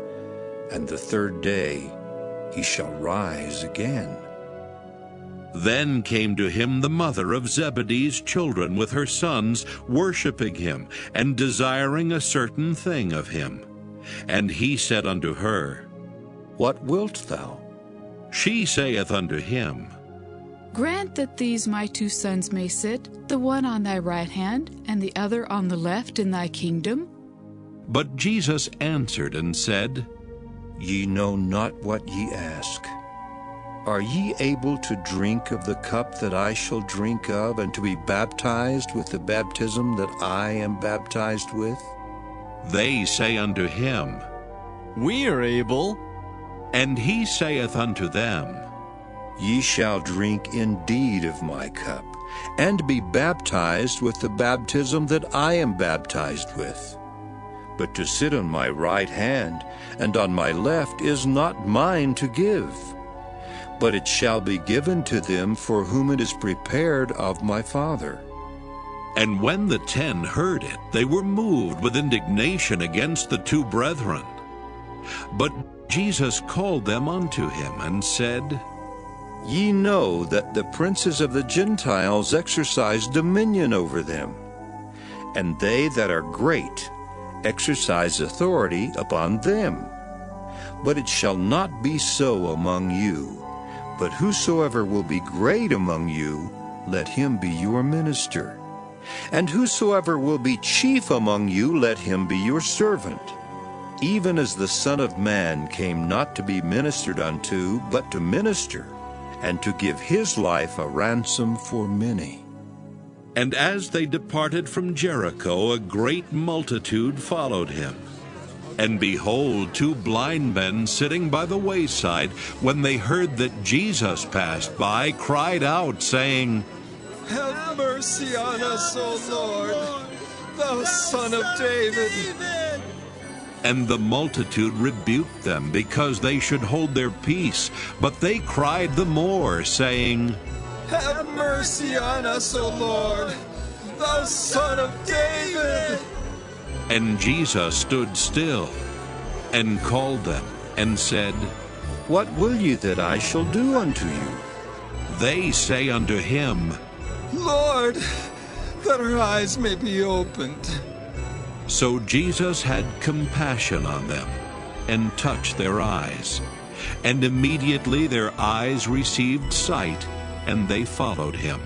And the 3rd day he shall rise again. Then came to him the mother of Zebedee's children with her sons, worshipping him, and desiring a certain thing of him. And he said unto her, What wilt thou? She saith unto him, Grant that these my 2 sons may sit, the one on thy right hand, and the other on the left in thy kingdom. But Jesus answered and said, Ye know not what ye ask. Are ye able to drink of the cup that I shall drink of, and to be baptized with the baptism that I am baptized with? They say unto him, We are able. And he saith unto them, Ye shall drink indeed of my cup, and be baptized with the baptism that I am baptized with. But to sit on my right hand and on my left is not mine to give, but it shall be given to them for whom it is prepared of my Father. And when the 10 heard it, they were moved with indignation against the 2 brethren. But Jesus called them unto him, and said, Ye know that the princes of the Gentiles exercise dominion over them, and they that are great exercise authority upon them. But it shall not be so among you, but whosoever will be great among you, let him be your minister. And whosoever will be chief among you, let him be your servant. Even as the Son of Man came not to be ministered unto, but to minister, and to give his life a ransom for many. And as they departed from Jericho, a great multitude followed him. And behold, 2 blind men sitting by the wayside, when they heard that Jesus passed by, cried out, saying, Have mercy on us, O Lord, thou Son of David. And the multitude rebuked them, because they should hold their peace. But they cried the more, saying, Have mercy on us, O Lord, thou Son of David. And Jesus stood still, and called them, and said, What will ye that I shall do unto you? They say unto him, Lord, that our eyes may be opened. So Jesus had compassion on them, and touched their eyes. And immediately their eyes received sight, and they followed him.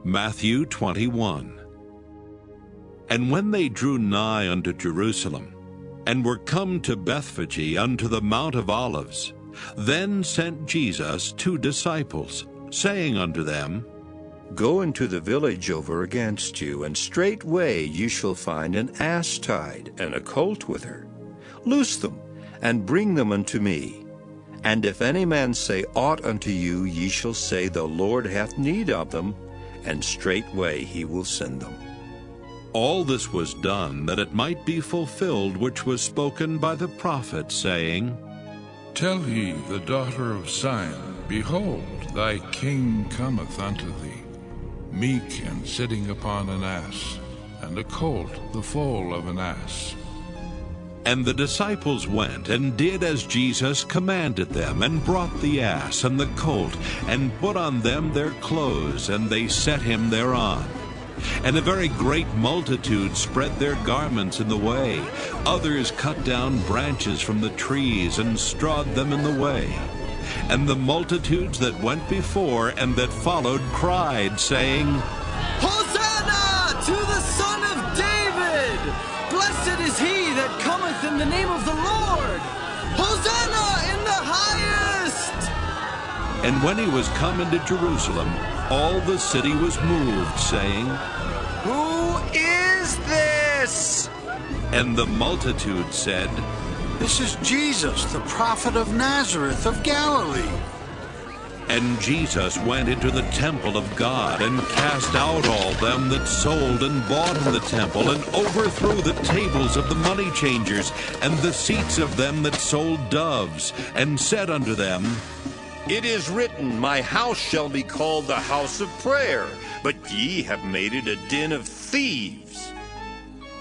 Matthew 21. And when they drew nigh unto Jerusalem, and were come to Bethphage unto the Mount of Olives, then sent Jesus 2 disciples, saying unto them, Go into the village over against you, and straightway ye shall find an ass tied, and a colt with her. Loose them, and bring them unto me. And if any man say aught unto you, ye shall say, The Lord hath need of them, and straightway he will send them. All this was done, that it might be fulfilled which was spoken by the prophet, saying, Tell ye the daughter of Zion, Behold, thy king cometh unto thee, meek and sitting upon an ass, and a colt the foal of an ass. And the disciples went, and did as Jesus commanded them, and brought the ass and the colt, and put on them their clothes, and they set him thereon. And a very great multitude spread their garments in the way. Others cut down branches from the trees, and strawed them in the way. And the multitudes that went before and that followed cried, saying, Hosanna to the Son of David! Blessed is he that cometh in the name of the Lord! Hosanna in the highest! And when he was come into Jerusalem, all the city was moved, saying, Who is this? And the multitude said, This is Jesus, the prophet of Nazareth of Galilee. And Jesus went into the temple of God, and cast out all them that sold and bought in the temple, and overthrew the tables of the money changers, and the seats of them that sold doves, and said unto them, It is written, My house shall be called the house of prayer, but ye have made it a den of thieves.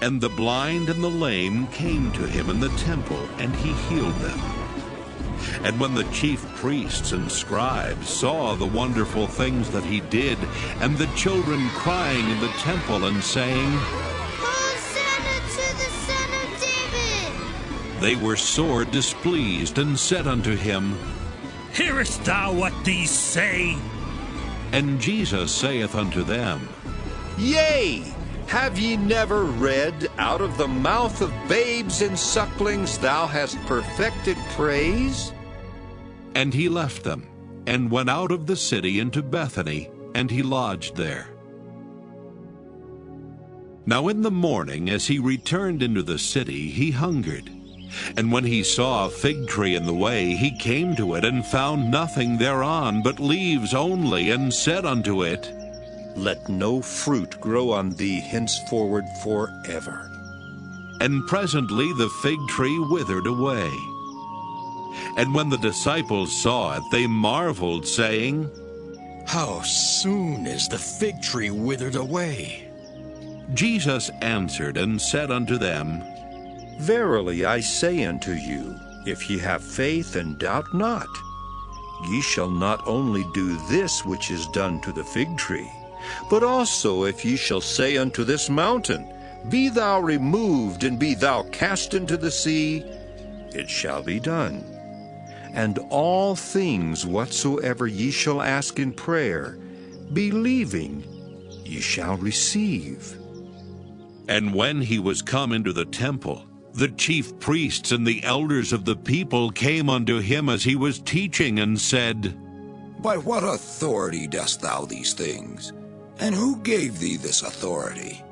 And the blind and the lame came to him in the temple, and he healed them. And when the chief priests and scribes saw the wonderful things that he did, and the children crying in the temple and saying, Hosanna to the Son of David! They were sore displeased, and said unto him, Hearest thou what these say? And Jesus saith unto them, Yea, have ye never read, out of the mouth of babes and sucklings thou hast perfected praise? And he left them, and went out of the city into Bethany, and he lodged there. Now in the morning, as he returned into the city, he hungered. And when he saw a fig tree in the way, he came to it, and found nothing thereon but leaves only, and said unto it, Let no fruit grow on thee henceforward forever. And presently the fig tree withered away. And when the disciples saw it, they marveled, saying, How soon is the fig tree withered away? Jesus answered and said unto them, Verily I say unto you, if ye have faith and doubt not, ye shall not only do this which is done to the fig tree, but also if ye shall say unto this mountain, Be thou removed, and be thou cast into the sea, it shall be done. And all things whatsoever ye shall ask in prayer, believing, ye shall receive. And when he was come into the temple, the chief priests and the elders of the people came unto him as he was teaching, and said, By what authority dost thou these things? And who gave thee this authority?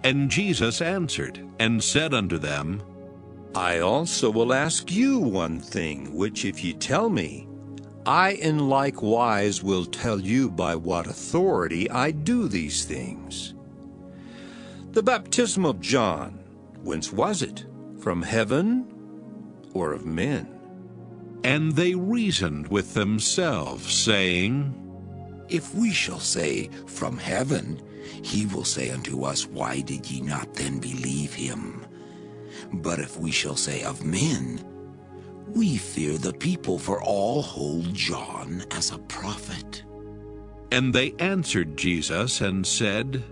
And Jesus answered and said unto them, I also will ask you one thing, which if ye tell me, I in like wise will tell you by what authority I do these things. The baptism of John, whence was it? From heaven or of men? And they reasoned with themselves, saying, If we shall say, From heaven, he will say unto us, Why did ye not then believe him? But if we shall say, Of men, we fear the people, for all hold John as a prophet. And they answered Jesus and said,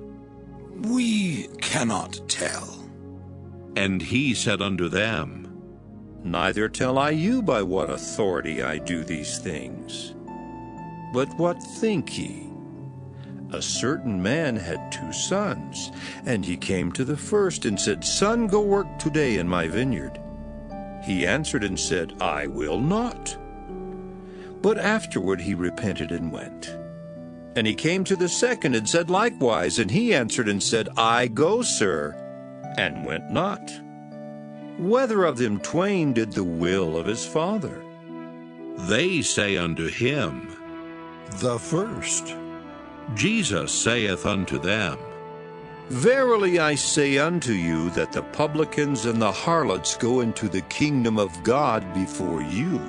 We cannot tell. And he said unto them, Neither tell I you by what authority I do these things. But what think ye? A certain man had 2 sons, and he came to the first and said, Son, go work today in my vineyard. He answered and said, I will not. But afterward he repented and went. And he came to the second and said likewise, and he answered and said, I go, sir, and went not. Whether of them twain did the will of his father? They say unto him, The first. Jesus saith unto them, Verily I say unto you, that the publicans and the harlots go into the kingdom of God before you.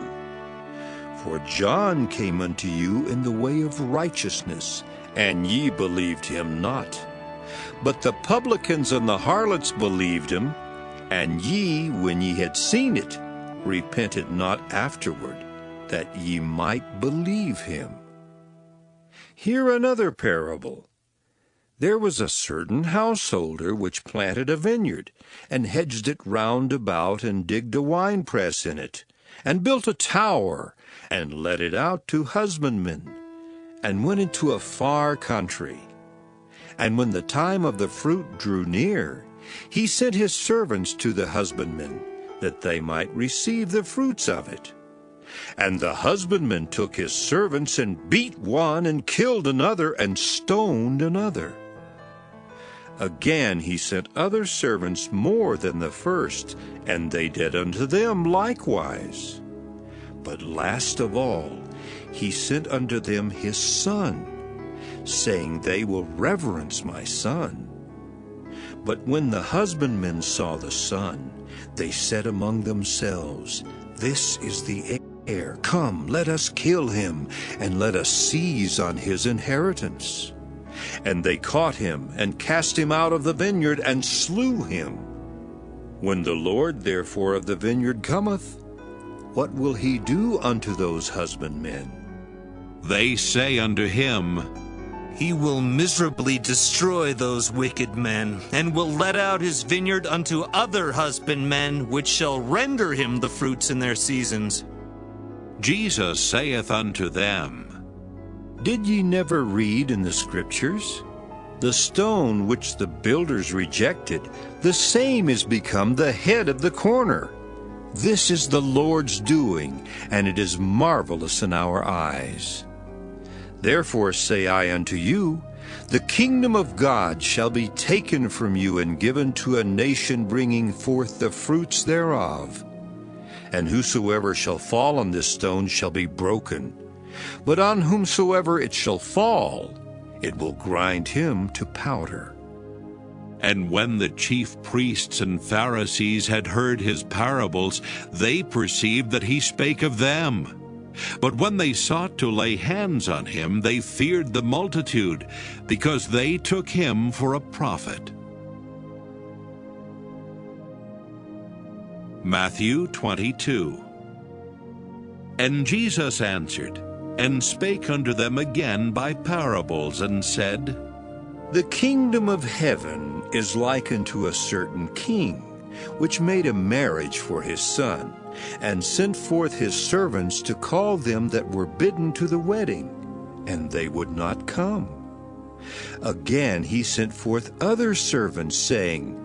For John came unto you in the way of righteousness, and ye believed him not. But the publicans and the harlots believed him, and ye, when ye had seen it, repented not afterward, that ye might believe him. Hear another parable. There was a certain householder which planted a vineyard, and hedged it round about, and digged a winepress in it, and built a tower, and let it out to husbandmen, and went into a far country. And when the time of the fruit drew near, he sent his servants to the husbandmen, that they might receive the fruits of it. And the husbandman took his servants, and beat one, and killed another, and stoned another. Again he sent other servants more than the first, and they did unto them likewise. But last of all he sent unto them his son, saying, They will reverence my son. But when the husbandmen saw the son, they said among themselves, This is the heir. Come, let us kill him, and let us seize on his inheritance. And they caught him, and cast him out of the vineyard, and slew him. When the Lord therefore of the vineyard cometh, what will he do unto those husbandmen? They say unto him, He will miserably destroy those wicked men, and will let out his vineyard unto other husbandmen, which shall render him the fruits in their seasons. Jesus saith unto them, Did ye never read in the Scriptures? The stone which the builders rejected, the same is become the head of the corner. This is the Lord's doing, and it is marvelous in our eyes. Therefore say I unto you, the kingdom of God shall be taken from you and given to a nation bringing forth the fruits thereof. And whosoever shall fall on this stone shall be broken, but on whomsoever it shall fall, it will grind him to powder. And when the chief priests and Pharisees had heard his parables, they perceived that he spake of them. But when they sought to lay hands on him, they feared the multitude, because they took him for a prophet. Matthew 22. And Jesus answered, and spake unto them again by parables, and said, The kingdom of heaven is like unto a certain king, which made a marriage for his son, and sent forth his servants to call them that were bidden to the wedding, and they would not come. Again he sent forth other servants, saying,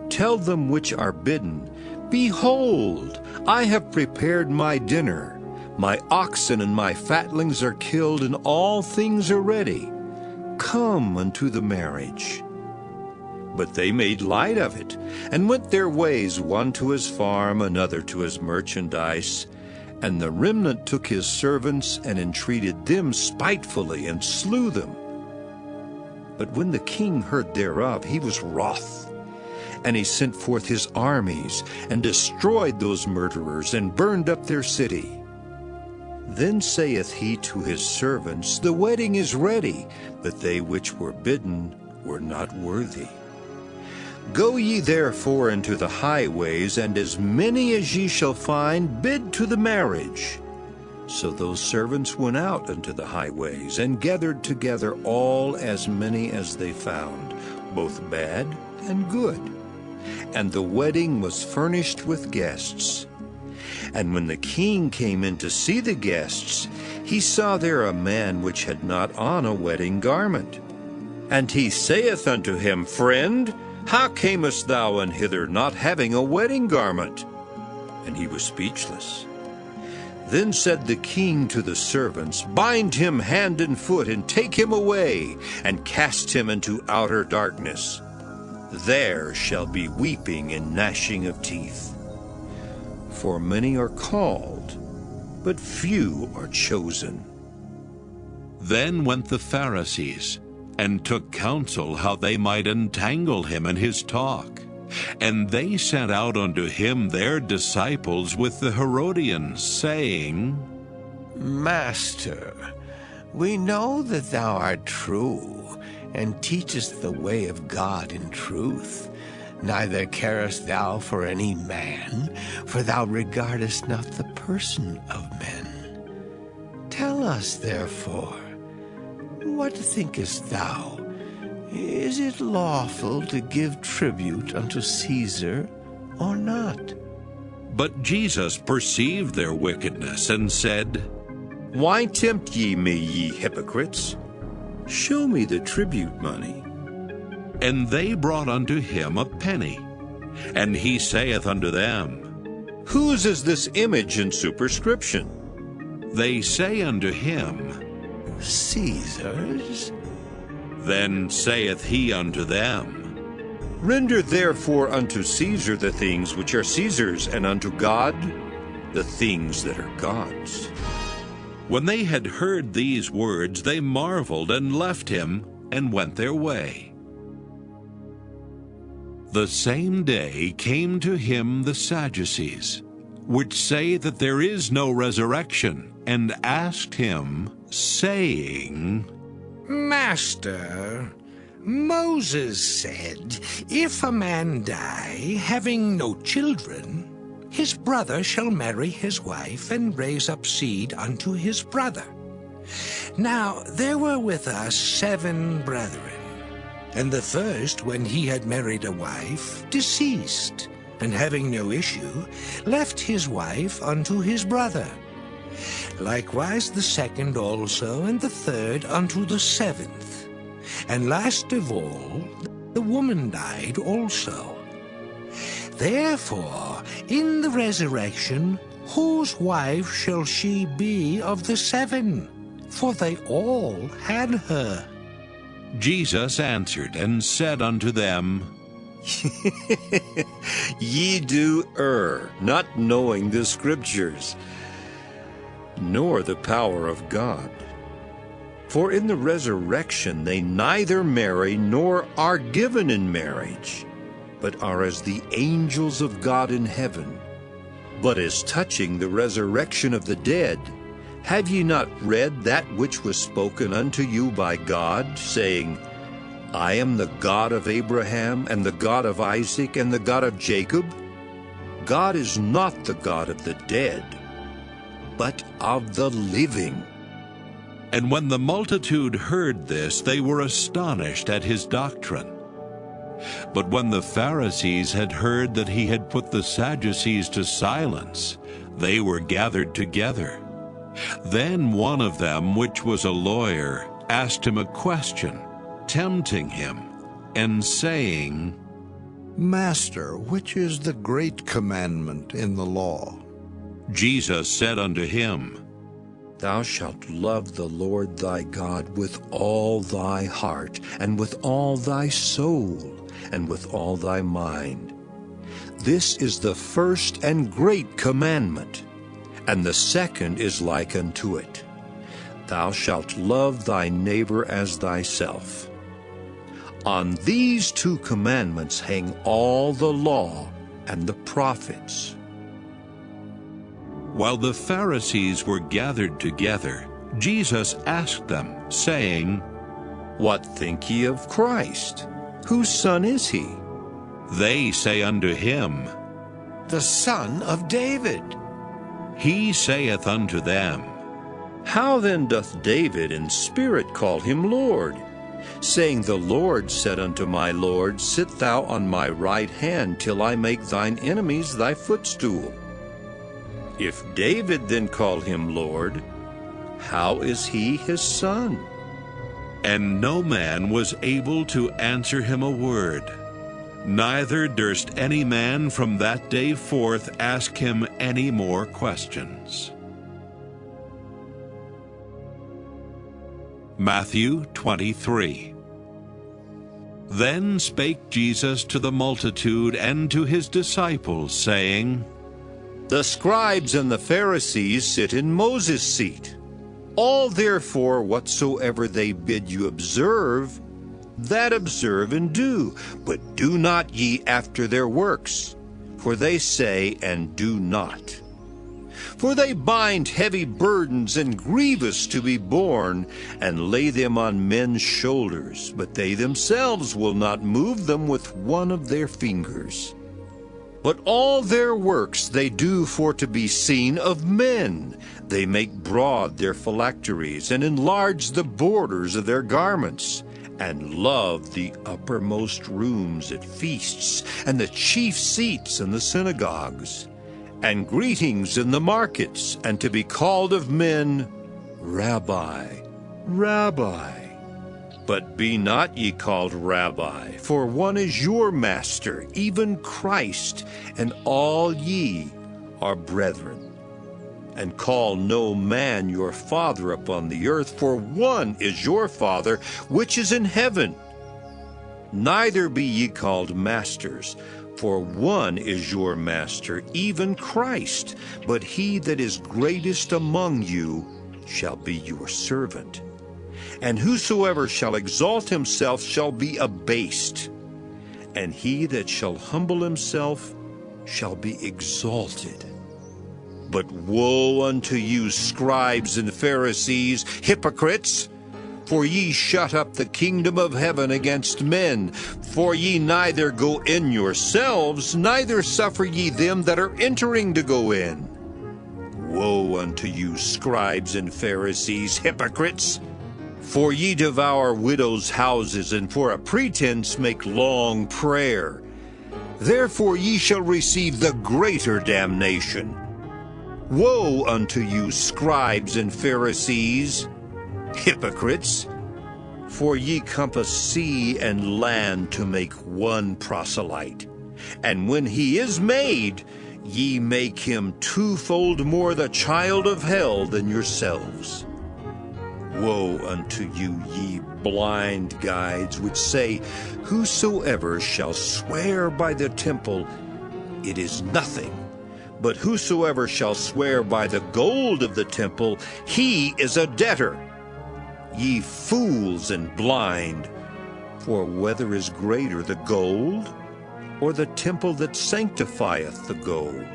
Tell them which are bidden, Behold, I have prepared my dinner. My oxen and my fatlings are killed, and all things are ready. Come unto the marriage. But they made light of it, and went their ways, one to his farm, another to his merchandise. And the remnant took his servants, and entreated them spitefully, and slew them. But when the king heard thereof, he was wroth. And he sent forth his armies, and destroyed those murderers, and burned up their city. Then saith he to his servants, The wedding is ready, but they which were bidden were not worthy. Go ye therefore into the highways, and as many as ye shall find, bid to the marriage. So those servants went out unto the highways, and gathered together all as many as they found, both bad and good. And the wedding was furnished with guests. And when the king came in to see the guests, he saw there a man which had not on a wedding garment. And he saith unto him, Friend, how camest thou in hither not having a wedding garment? And he was speechless. Then said the king to the servants, Bind him hand and foot, and take him away, and cast him into outer darkness. There shall be weeping and gnashing of teeth. For many are called, but few are chosen. Then went the Pharisees, and took counsel how they might entangle him in his talk. And they sent out unto him their disciples with the Herodians, saying, Master, we know that thou art true, and teachest the way of God in truth. Neither carest thou for any man, for thou regardest not the person of men. Tell us, therefore, what thinkest thou? Is it lawful to give tribute unto Caesar, or not? But Jesus perceived their wickedness, and said, Why tempt ye me, ye hypocrites? Show me the tribute money. And they brought unto him a penny. And he saith unto them, Whose is this image and superscription? They say unto him, Caesar's. Then saith he unto them, Render therefore unto Caesar the things which are Caesar's, and unto God the things that are God's. When they had heard these words, they marveled, and left him, and went their way. The same day came to him the Sadducees, which say that there is no resurrection, and asked him, saying, Master, Moses said, If a man die, having no children, his brother shall marry his wife, and raise up seed unto his brother. Now there were with us 7 brethren, and the first, when he had married a wife, deceased, and having no issue, left his wife unto his brother. Likewise the second also, and the third unto the 7th. And last of all, the woman died also. Therefore, in the resurrection, whose wife shall she be of the 7? For they all had her. Jesus answered and said unto them, Ye do err, not knowing the Scriptures, nor the power of God. For in the resurrection they neither marry nor are given in marriage, but are as the angels of God in heaven. But as touching the resurrection of the dead, have ye not read that which was spoken unto you by God, saying, I am the God of Abraham, and the God of Isaac, and the God of Jacob? God is not the God of the dead, but of the living. And when the multitude heard this, they were astonished at his doctrine. But when the Pharisees had heard that he had put the Sadducees to silence, they were gathered together. Then one of them, which was a lawyer, asked him a question, tempting him, and saying, Master, which is the great commandment in the law? Jesus said unto him, Thou shalt love the Lord thy God with all thy heart, and with all thy soul, and with all thy mind. This is the first and great commandment, and the second is like unto it. Thou shalt love thy neighbor as thyself. On these 2 commandments hang all the law and the prophets. While the Pharisees were gathered together, Jesus asked them, saying, What think ye of Christ? Whose son is he? They say unto him, The son of David. He saith unto them, How then doth David in spirit call him Lord? Saying, The Lord said unto my Lord, Sit thou on my right hand, till I make thine enemies thy footstool. If David then called him Lord, how is he his son? And no man was able to answer him a word. Neither durst any man from that day forth ask him any more questions. Matthew 23. Then spake Jesus to the multitude and to his disciples, saying, The scribes and the Pharisees sit in Moses' seat. All therefore whatsoever they bid you observe, that observe and do, but do not ye after their works, for they say and do not. For they bind heavy burdens and grievous to be borne, and lay them on men's shoulders, but they themselves will not move them with one of their fingers. But all their works they do for to be seen of men. They make broad their phylacteries, and enlarge the borders of their garments, and love the uppermost rooms at feasts, and the chief seats in the synagogues, and greetings in the markets, and to be called of men, Rabbi, Rabbi. But be not ye called Rabbi, for one is your master, even Christ, and all ye are brethren. And call no man your father upon the earth, for one is your Father, which is in heaven. Neither be ye called masters, for one is your master, even Christ. But he that is greatest among you shall be your servant. And whosoever shall exalt himself shall be abased, and he that shall humble himself shall be exalted. But woe unto you, scribes and Pharisees, hypocrites! For ye shut up the kingdom of heaven against men. For ye neither go in yourselves, neither suffer ye them that are entering to go in. Woe unto you, scribes and Pharisees, hypocrites! For ye devour widows' houses, and for a pretense make long prayer. Therefore ye shall receive the greater damnation. Woe unto you, scribes and Pharisees, hypocrites! For ye compass sea and land to make one proselyte. And when he is made, ye make him twofold more the child of hell than yourselves. Woe unto you, ye blind guides, which say, Whosoever shall swear by the temple, it is nothing. But whosoever shall swear by the gold of the temple, he is a debtor. Ye fools and blind, for whether is greater, the gold, or the temple that sanctifieth the gold?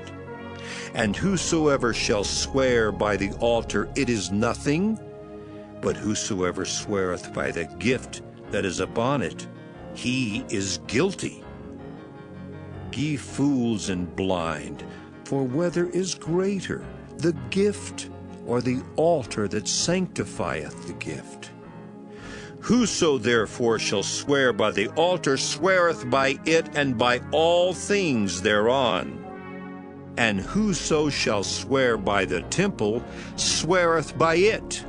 And whosoever shall swear by the altar, it is nothing. But whosoever sweareth by the gift that is upon it, he is guilty. Ye fools and blind, for whether is greater, the gift or the altar that sanctifieth the gift? Whoso therefore shall swear by the altar sweareth by it and by all things thereon. And whoso shall swear by the temple sweareth by it,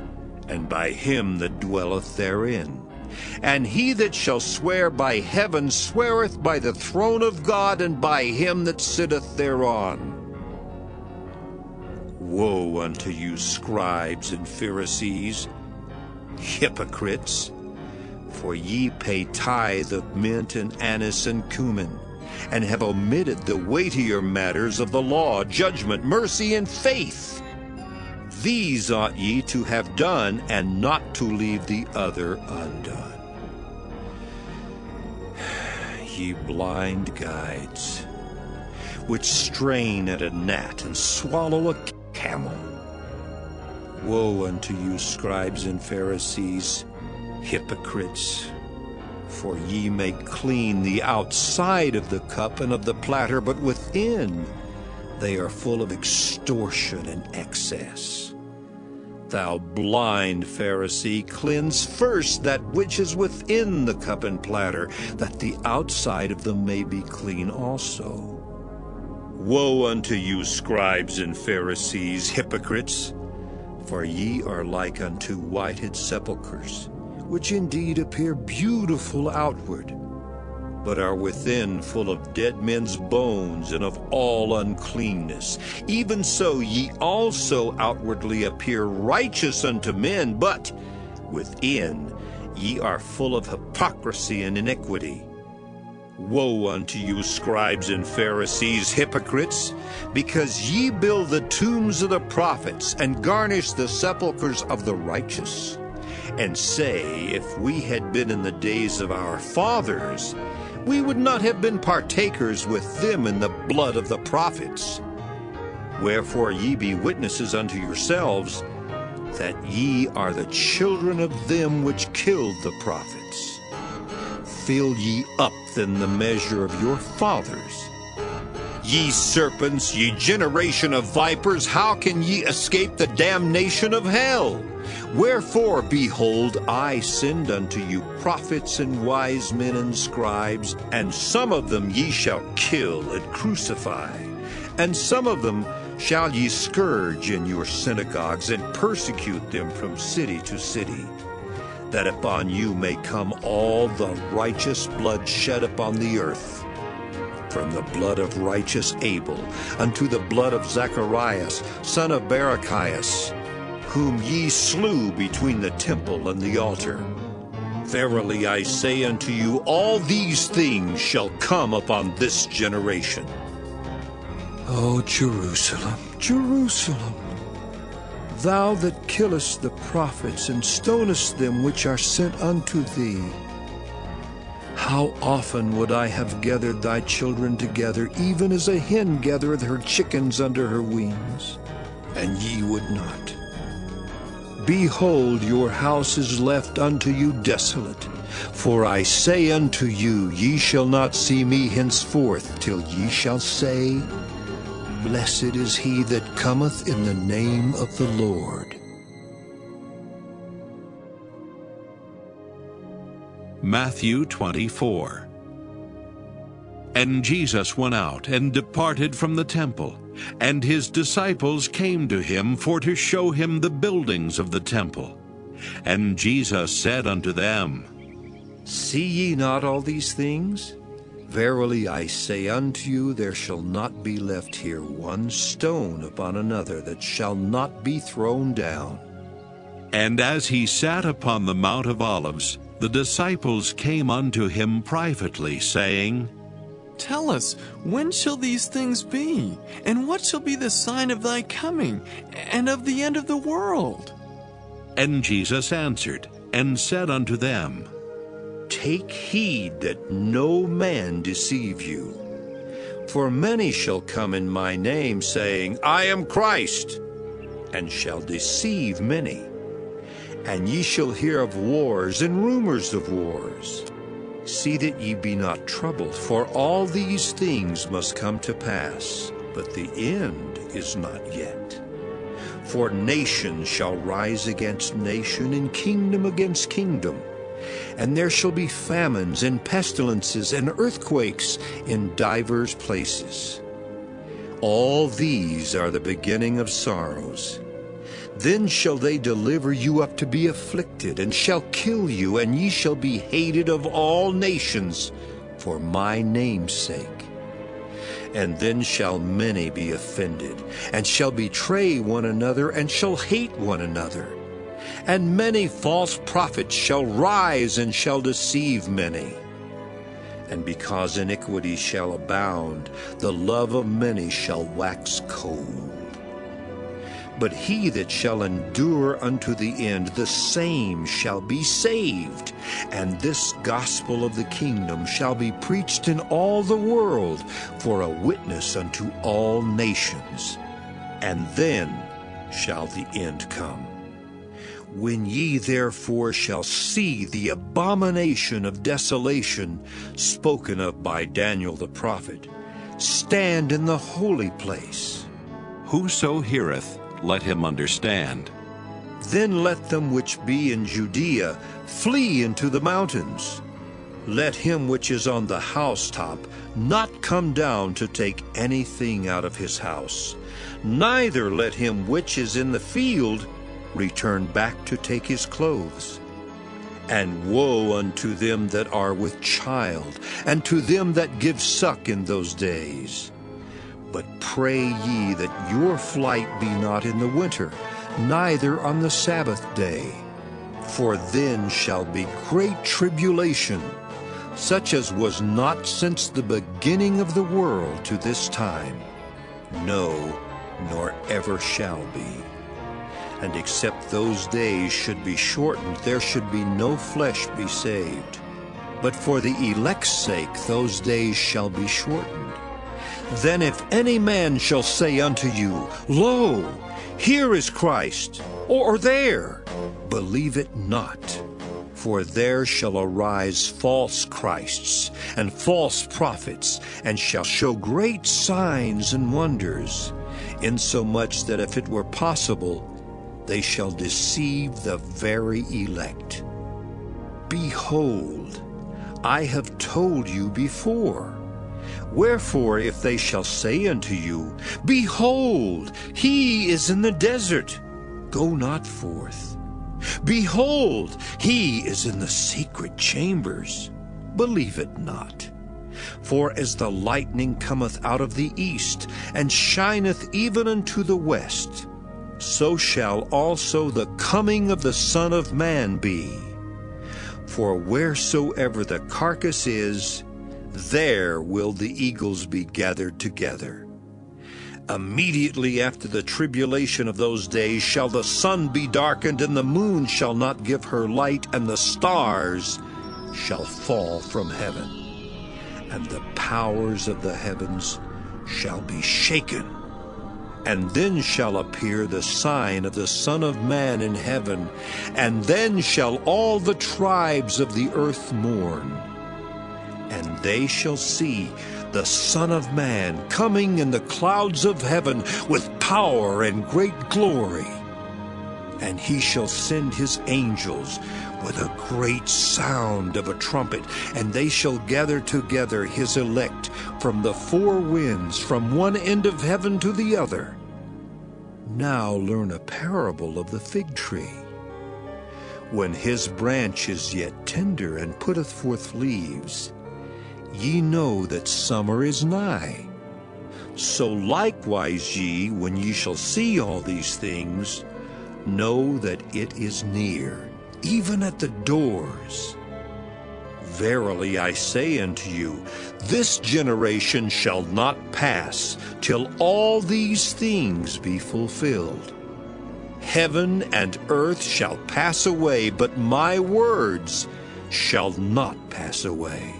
and by him that dwelleth therein. And he that shall swear by heaven sweareth by the throne of God, and by him that sitteth thereon. Woe unto you, scribes and Pharisees, hypocrites! For ye pay tithe of mint and anise and cumin, and have omitted the weightier matters of the law, judgment, mercy, and faith. These ought ye to have done, and not to leave the other undone. Ye blind guides, which strain at a gnat and swallow a camel. Woe unto you, scribes and Pharisees, hypocrites! For ye make clean the outside of the cup and of the platter, but within they are full of extortion and excess. Thou blind Pharisee, cleanse first that which is within the cup and platter, that the outside of them may be clean also. Woe unto you, scribes and Pharisees, hypocrites! For ye are like unto whited sepulchres, which indeed appear beautiful outward, but are within full of dead men's bones and of all uncleanness. Even so ye also outwardly appear righteous unto men, but within ye are full of hypocrisy and iniquity. Woe unto you, scribes and Pharisees, hypocrites! Because ye build the tombs of the prophets, and garnish the sepulchres of the righteous, and say, If we had been in the days of our fathers, we would not have been partakers with them in the blood of the prophets. Wherefore ye be witnesses unto yourselves, that ye are the children of them which killed the prophets. Fill ye up then the measure of your fathers. Ye serpents, ye generation of vipers, how can ye escape the damnation of hell? Wherefore, behold, I send unto you prophets and wise men and scribes, and some of them ye shall kill and crucify, and some of them shall ye scourge in your synagogues, and persecute them from city to city, that upon you may come all the righteous blood shed upon the earth, from the blood of righteous Abel unto the blood of Zacharias, son of Barachias, whom ye slew between the temple and the altar. Verily I say unto you, all these things shall come upon this generation. O Jerusalem, Jerusalem, thou that killest the prophets and stonest them which are sent unto thee, how often would I have gathered thy children together, even as a hen gathereth her chickens under her wings, and ye would not. Behold, your house is left unto you desolate. For I say unto you, ye shall not see me henceforth, till ye shall say, Blessed is he that cometh in the name of the Lord. Matthew 24. And Jesus went out and departed from the temple, and his disciples came to him for to show him the buildings of the temple. And Jesus said unto them, See ye not all these things? Verily I say unto you, there shall not be left here one stone upon another that shall not be thrown down. And as he sat upon the Mount of Olives, the disciples came unto him privately, saying, Tell us, when shall these things be? And what shall be the sign of thy coming, and of the end of the world? And Jesus answered, and said unto them, Take heed that no man deceive you. For many shall come in my name, saying, I am Christ, and shall deceive many. And ye shall hear of wars and rumors of wars. See that ye be not troubled, for all these things must come to pass, but the end is not yet. For nation shall rise against nation, and kingdom against kingdom. And there shall be famines, and pestilences, and earthquakes in divers places. All these are the beginning of sorrows. Then shall they deliver you up to be afflicted, and shall kill you, and ye shall be hated of all nations for my name's sake. And then shall many be offended, and shall betray one another, and shall hate one another. And many false prophets shall rise, and shall deceive many. And because iniquity shall abound, the love of many shall wax cold. But he that shall endure unto the end, the same shall be saved. And this gospel of the kingdom shall be preached in all the world for a witness unto all nations. And then shall the end come. When ye therefore shall see the abomination of desolation spoken of by Daniel the prophet, stand in the holy place. Whoso heareth, let him understand. Then let them which be in Judea flee into the mountains. Let him which is on the housetop not come down to take anything out of his house, neither let him which is in the field return back to take his clothes. And woe unto them that are with child, and to them that give suck in those days. But pray ye that your flight be not in the winter, neither on the Sabbath day. For then shall be great tribulation, such as was not since the beginning of the world to this time, no, nor ever shall be. And except those days should be shortened, there should be no flesh be saved. But for the elect's sake those days shall be shortened. Then if any man shall say unto you, Lo, here is Christ, or there, believe it not. For there shall arise false Christs and false prophets, and shall show great signs and wonders, insomuch that if it were possible, they shall deceive the very elect. Behold, I have told you before. Wherefore, if they shall say unto you, Behold, he is in the desert, go not forth. Behold, he is in the secret chambers, believe it not. For as the lightning cometh out of the east, and shineth even unto the west, so shall also the coming of the Son of Man be. For wheresoever the carcass is, there will the eagles be gathered together. Immediately after the tribulation of those days shall the sun be darkened, and the moon shall not give her light, and the stars shall fall from heaven, and the powers of the heavens shall be shaken. And then shall appear the sign of the Son of Man in heaven, and then shall all the tribes of the earth mourn. And they shall see the Son of Man coming in the clouds of heaven with power and great glory. And he shall send his angels with a great sound of a trumpet, and they shall gather together his elect from the four winds, from one end of heaven to the other. Now learn a parable of the fig tree. When his branch is yet tender and putteth forth leaves, ye know that summer is nigh. So likewise ye, when ye shall see all these things, know that it is near, even at the doors. Verily I say unto you, this generation shall not pass till all these things be fulfilled. Heaven and earth shall pass away, but my words shall not pass away.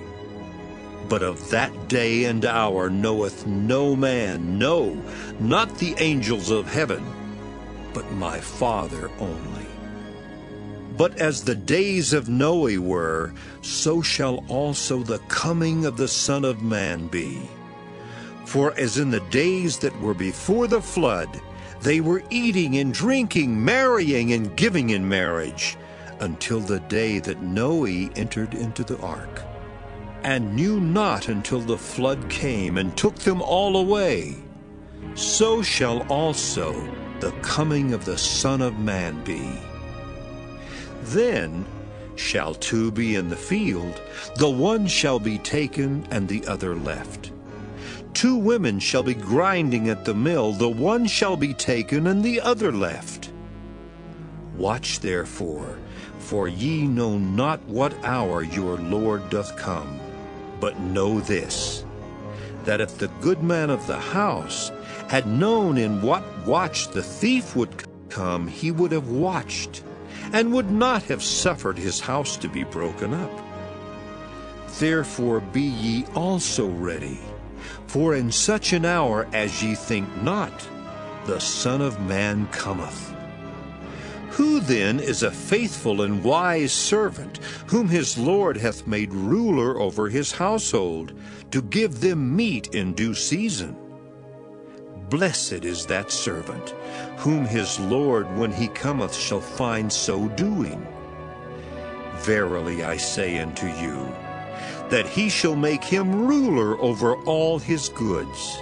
But of that day and hour knoweth no man, no, not the angels of heaven, but my Father only. But as the days of Noe were, so shall also the coming of the Son of Man be. For as in the days that were before the flood, they were eating and drinking, marrying and giving in marriage, until the day that Noe entered into the ark, and knew not until the flood came and took them all away. So shall also the coming of the Son of Man be. Then shall two be in the field, the one shall be taken and the other left. Two women shall be grinding at the mill, the one shall be taken and the other left. Watch therefore, for ye know not what hour your Lord doth come. But know this, that if the good man of the house had known in what watch the thief would come, he would have watched, and would not have suffered his house to be broken up. Therefore be ye also ready, for in such an hour as ye think not, the Son of Man cometh. Who then is a faithful and wise servant, whom his Lord hath made ruler over his household, to give them meat in due season? Blessed is that servant, whom his Lord when he cometh shall find so doing. Verily I say unto you, that he shall make him ruler over all his goods.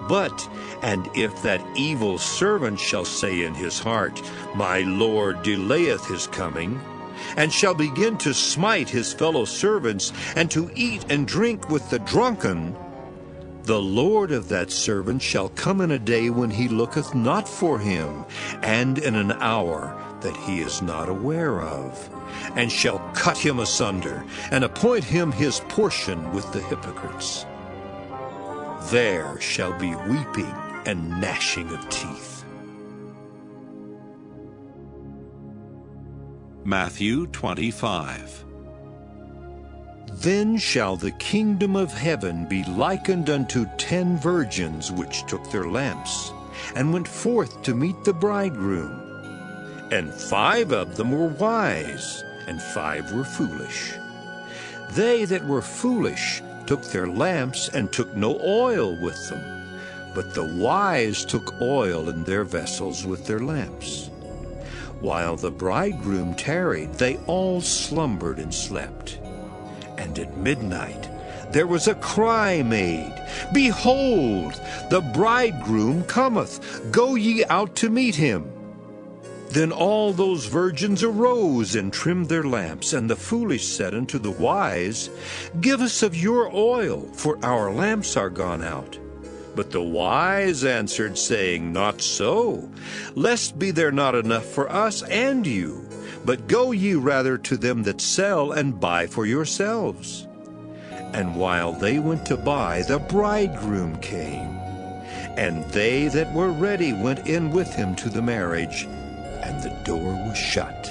But, and if that evil servant shall say in his heart, My Lord delayeth his coming, and shall begin to smite his fellow servants, and to eat and drink with the drunken, the Lord of that servant shall come in a day when he looketh not for him, and in an hour that he is not aware of, and shall cut him asunder, and appoint him his portion with the hypocrites. There shall be weeping and gnashing of teeth. Matthew 25. Then shall the kingdom of heaven be likened unto 10 virgins which took their lamps, and went forth to meet the bridegroom. And 5 of them were wise, and 5 were foolish. They that were foolish took their lamps, and took no oil with them. But the wise took oil in their vessels with their lamps. While the bridegroom tarried, they all slumbered and slept. And at midnight there was a cry made, Behold, the bridegroom cometh, go ye out to meet him. Then all those virgins arose and trimmed their lamps. And the foolish said unto the wise, Give us of your oil, for our lamps are gone out. But the wise answered, saying, Not so, lest be there not enough for us and you. But go ye rather to them that sell, and buy for yourselves. And while they went to buy, the bridegroom came. And they that were ready went in with him to the marriage, and the door was shut.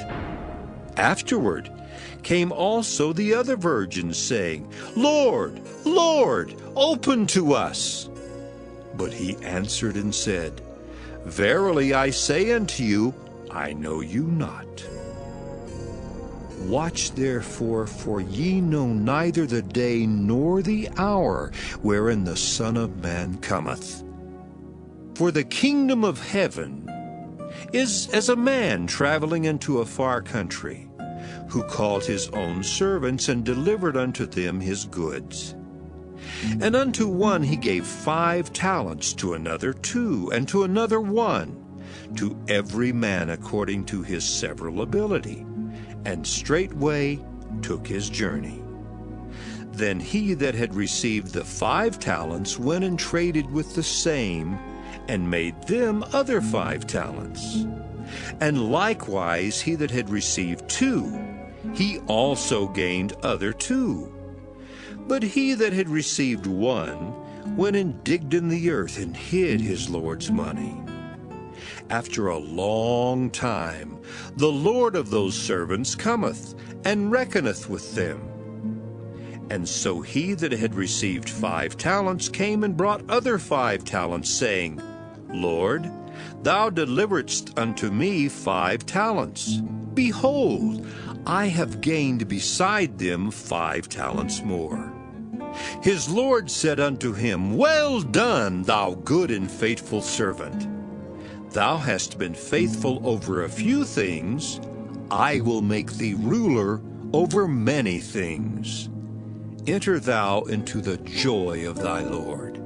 Afterward came also the other virgins, saying, Lord, Lord, open to us. But he answered and said, Verily I say unto you, I know you not. Watch therefore, for ye know neither the day nor the hour wherein the Son of Man cometh. For the kingdom of heaven is as a man traveling into a far country, who called his own servants and delivered unto them his goods. And unto one he gave 5 talents, to another 2, and to another 1, to every man according to his several ability, and straightway took his journey. Then he that had received the 5 talents went and traded with the same, and made them other 5 talents. And likewise he that had received 2, he also gained other 2. But he that had received 1 went and digged in the earth, and hid his Lord's money. After a long time the Lord of those servants cometh, and reckoneth with them. And so he that had received 5 talents came and brought other 5 talents, saying, Lord, thou deliveredst unto me 5 talents. Behold, I have gained beside them 5 talents more. His Lord said unto him, Well done, thou good and faithful servant. Thou hast been faithful over a few things, I will make thee ruler over many things. Enter thou into the joy of thy Lord.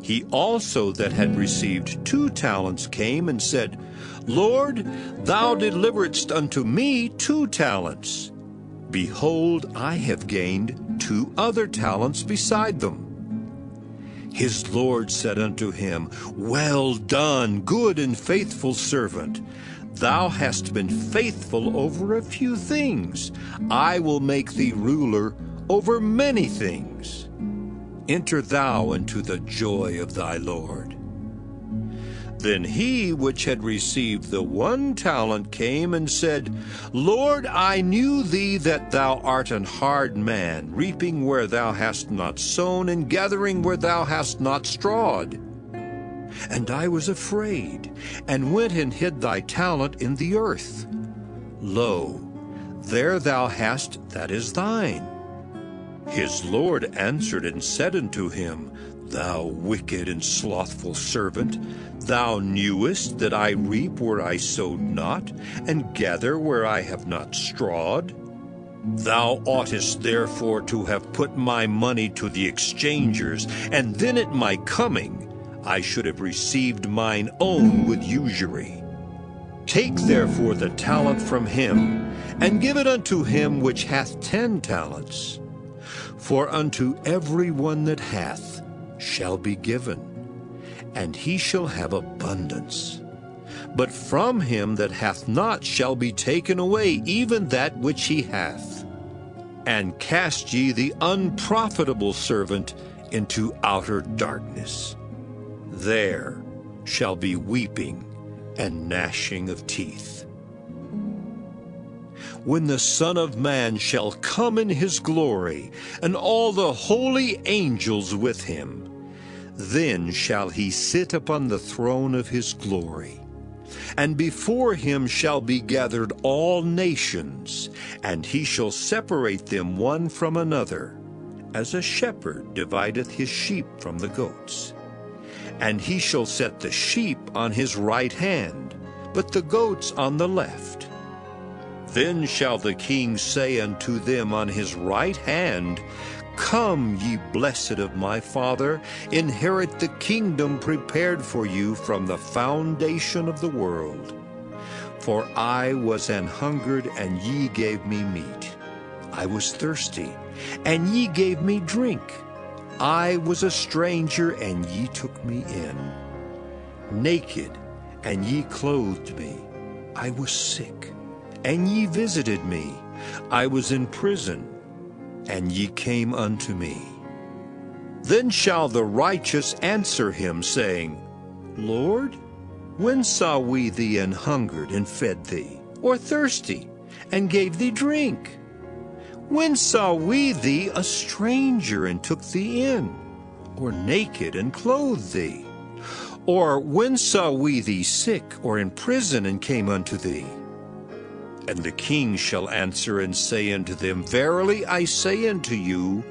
He also that had received 2 talents came and said, Lord, thou deliveredst unto me 2 talents. Behold, I have gained 2 other talents beside them. His Lord said unto him, Well done, good and faithful servant. Thou hast been faithful over a few things. I will make thee ruler over many things. Enter thou into the joy of thy Lord. Then he which had received the 1 talent came and said, Lord, I knew thee that thou art an hard man, reaping where thou hast not sown, and gathering where thou hast not strawed. And I was afraid, and went and hid thy talent in the earth. Lo, there thou hast that is thine. His Lord answered and said unto him, Thou wicked and slothful servant, thou knewest that I reap where I sowed not, and gather where I have not strawed? Thou oughtest therefore to have put my money to the exchangers, and then at my coming I should have received mine own with usury. Take therefore the talent from him, and give it unto him which hath 10 talents. For unto every one that hath shall be given, and he shall have abundance. But from him that hath not shall be taken away even that which he hath. And cast ye the unprofitable servant into outer darkness. There shall be weeping and gnashing of teeth. When the Son of Man shall come in his glory, and all the holy angels with him, then shall he sit upon the throne of his glory. And before him shall be gathered all nations, and he shall separate them one from another, as a shepherd divideth his sheep from the goats. And he shall set the sheep on his right hand, but the goats on the left. Then shall the king say unto them on his right hand, Come, ye blessed of my Father, inherit the kingdom prepared for you from the foundation of the world. For I was an hungered, and ye gave me meat. I was thirsty, and ye gave me drink. I was a stranger, and ye took me in. Naked, and ye clothed me. I was sick, and ye visited me. I was in prison, and ye came unto me. Then shall the righteous answer him, saying, Lord, when saw we thee an hungered, and fed thee, or thirsty, and gave thee drink? When saw we thee a stranger, and took thee in, or naked, and clothed thee? Or when saw we thee sick, or in prison, and came unto thee? And the king shall answer and say unto them, Verily I say unto you,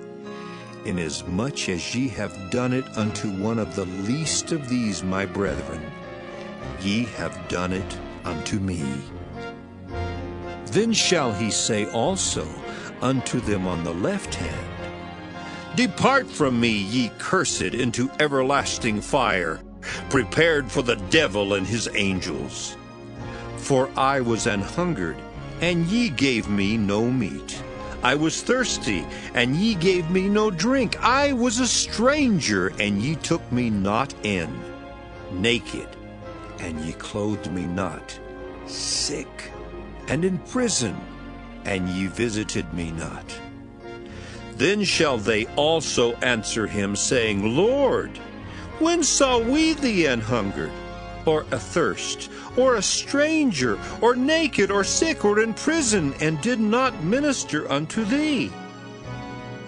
inasmuch as ye have done it unto one of the least of these my brethren, ye have done it unto me. Then shall he say also unto them on the left hand, Depart from me, ye cursed, into everlasting fire, prepared for the devil and his angels. For I was an hungered, and ye gave me no meat. I was thirsty, and ye gave me no drink. I was a stranger, and ye took me not in. Naked, and ye clothed me not. Sick, and in prison, and ye visited me not. Then shall they also answer him, saying, Lord, when saw we thee an hungered, or athirst, or a stranger, or naked, or sick, or in prison, and did not minister unto thee?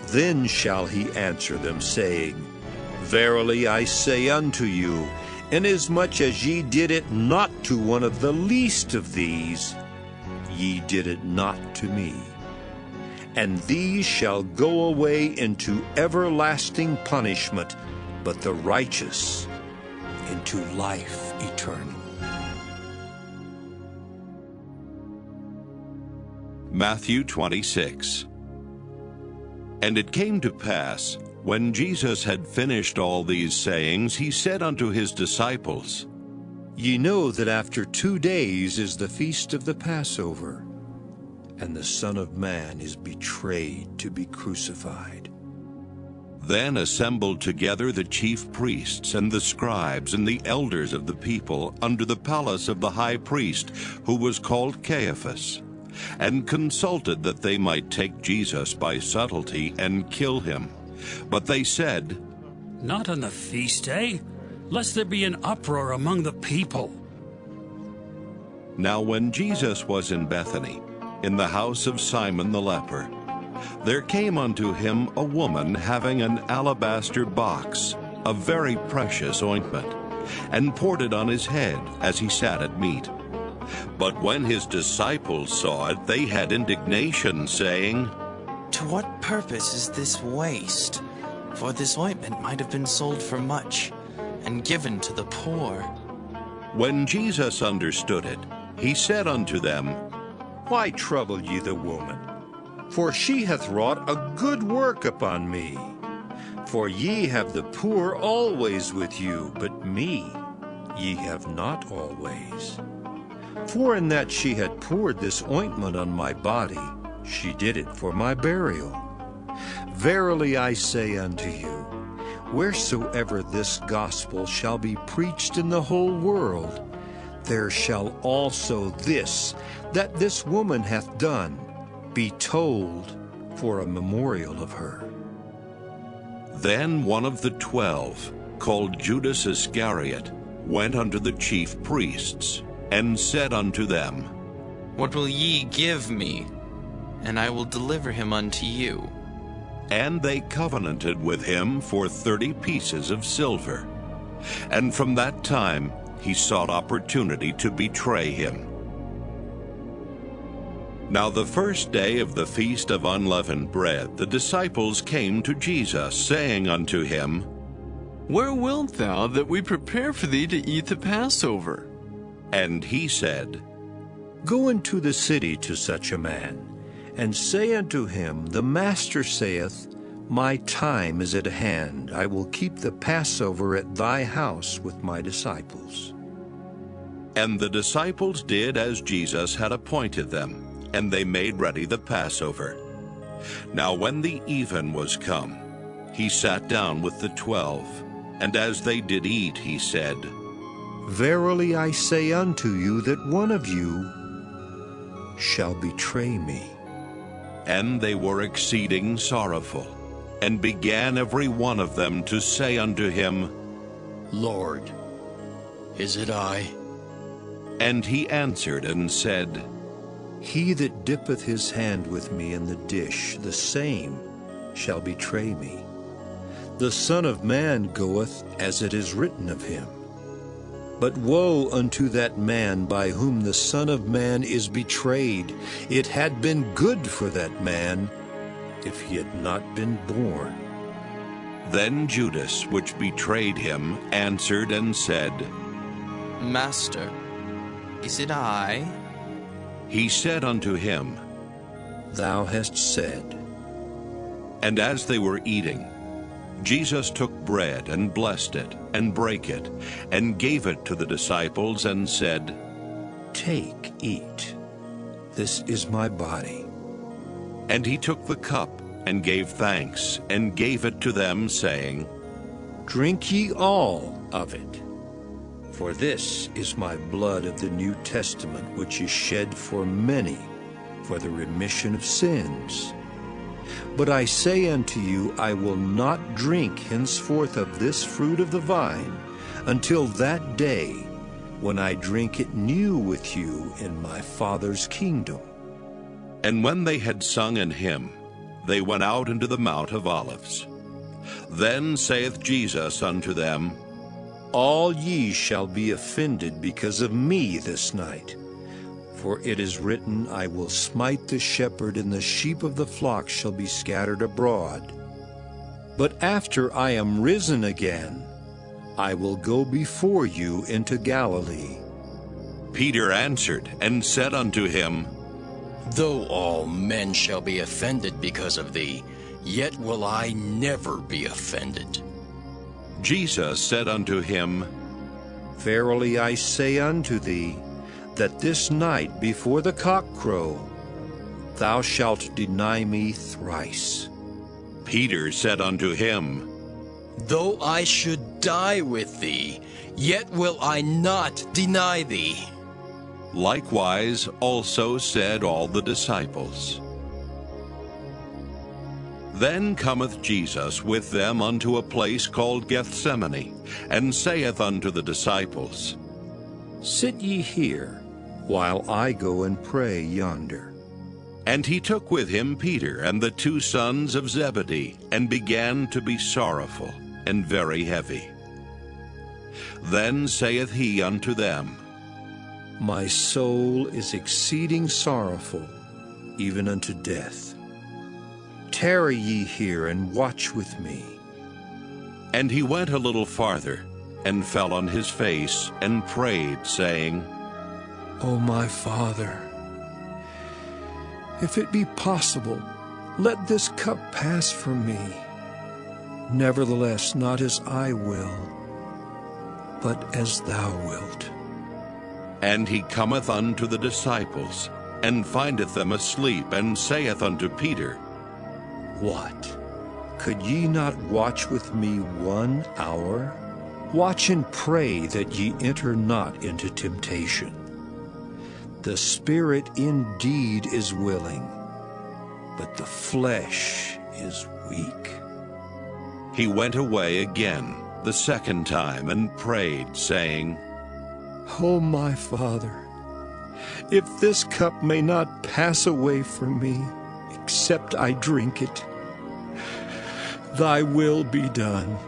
Then shall he answer them, saying, Verily I say unto you, inasmuch as ye did it not to one of the least of these, ye did it not to me. And these shall go away into everlasting punishment, but the righteous into life eternal. Matthew 26. And it came to pass, when Jesus had finished all these sayings, he said unto his disciples, Ye know that after 2 days is the feast of the Passover, and the Son of Man is betrayed to be crucified. Then assembled together the chief priests and the scribes and the elders of the people under the palace of the high priest, who was called Caiaphas, and consulted that they might take Jesus by subtlety and kill him. But they said, Not on the feast day, lest there be an uproar among the people. Now when Jesus was in Bethany, in the house of Simon the leper, there came unto him a woman having an alabaster box of very precious ointment, and poured it on his head as he sat at meat. But when his disciples saw it, they had indignation, saying, To what purpose is this waste? For this ointment might have been sold for much, and given to the poor. When Jesus understood it, he said unto them, Why trouble ye the woman? For she hath wrought a good work upon me. For ye have the poor always with you, but me ye have not always. For in that she had poured this ointment on my body, she did it for my burial. Verily I say unto you, wheresoever this gospel shall be preached in the whole world, there shall also this, that this woman hath done, be told for a memorial of her. Then one of the 12, called Judas Iscariot, went unto the chief priests, and said unto them, What will ye give me? And I will deliver him unto you. And they covenanted with him for 30 pieces of silver. And from that time he sought opportunity to betray him. Now the first day of the feast of unleavened bread, the disciples came to Jesus, saying unto him, Where wilt thou that we prepare for thee to eat the Passover? And he said, Go into the city to such a man, and say unto him, The Master saith, My time is at hand. I will keep the Passover at thy house with my disciples. And the disciples did as Jesus had appointed them, and they made ready the Passover. Now when the even was come, he sat down with the 12, and as they did eat, he said, Verily I say unto you that one of you shall betray me. And they were exceeding sorrowful, and began every one of them to say unto him, Lord, is it I? And he answered and said, He that dippeth his hand with me in the dish, the same shall betray me. The Son of Man goeth as it is written of him. But woe unto that man by whom the Son of Man is betrayed. It had been good for that man if he had not been born. Then Judas, which betrayed him, answered and said, Master, is it I? He said unto him, Thou hast said. And as they were eating, Jesus took bread and blessed it, and brake it, and gave it to the disciples, and said, Take, eat. This is my body. And he took the cup, and gave thanks, and gave it to them, saying, Drink ye all of it. For this is my blood of the New Testament, which is shed for many for the remission of sins. But I say unto you, I will not drink henceforth of this fruit of the vine until that day when I drink it new with you in my Father's kingdom. And when they had sung an hymn, they went out into the Mount of Olives. Then saith Jesus unto them, All ye shall be offended because of me this night. For it is written, I will smite the shepherd, and the sheep of the flock shall be scattered abroad. But after I am risen again, I will go before you into Galilee. Peter answered and said unto him, Though all men shall be offended because of thee, yet will I never be offended. Jesus said unto him, Verily I say unto thee, that this night before the cock crow, thou shalt deny me thrice. Peter said unto him, Though I should die with thee, yet will I not deny thee. Likewise also said all the disciples. Then cometh Jesus with them unto a place called Gethsemane, and saith unto the disciples, Sit ye here, while I go and pray yonder. And he took with him Peter and the 2 sons of Zebedee, and began to be sorrowful and very heavy. Then saith he unto them, My soul is exceeding sorrowful, even unto death. Tarry ye here and watch with me. And he went a little farther, and fell on his face, and prayed, saying, O my Father, if it be possible, let this cup pass from me. Nevertheless, not as I will, but as thou wilt. And he cometh unto the disciples, and findeth them asleep, and saith unto Peter, What? Could ye not watch with me 1 hour? Watch and pray that ye enter not into temptation. The spirit indeed is willing, but the flesh is weak. He went away again the 2nd time, and prayed, saying, O my Father, if this cup may not pass away from me, except I drink it, thy will be done.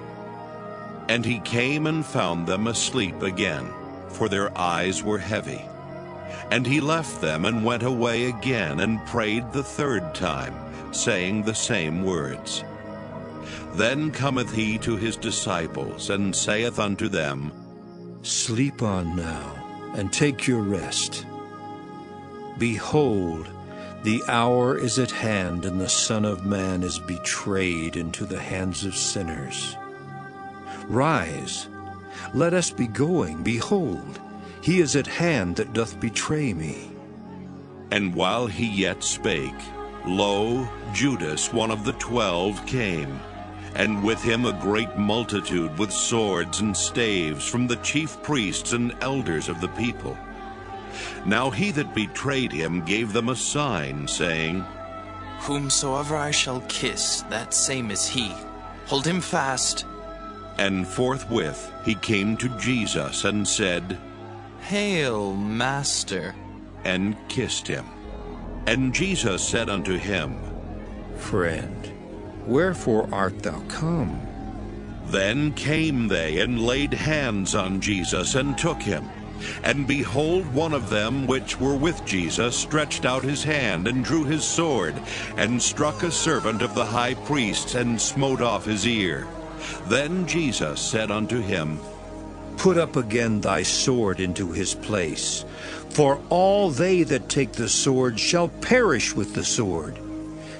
And he came and found them asleep again, for their eyes were heavy. And he left them, and went away again, and prayed the 3rd time, saying the same words. Then cometh he to his disciples, and saith unto them, Sleep on now, and take your rest. Behold, the hour is at hand, and the Son of Man is betrayed into the hands of sinners. Rise, let us be going. Behold, he is at hand that doth betray me. And while he yet spake, lo, Judas, one of the 12, came, and with him a great multitude with swords and staves from the chief priests and elders of the people. Now he that betrayed him gave them a sign, saying, Whomsoever I shall kiss, that same is he. Hold him fast. And forthwith he came to Jesus, and said, Hail, Master, and kissed him. And Jesus said unto him, Friend, wherefore art thou come? Then came they and laid hands on Jesus and took him. And behold, one of them which were with Jesus stretched out his hand and drew his sword, and struck a servant of the high priest, and smote off his ear. Then Jesus said unto him, Put up again thy sword into his place, for all they that take the sword shall perish with the sword.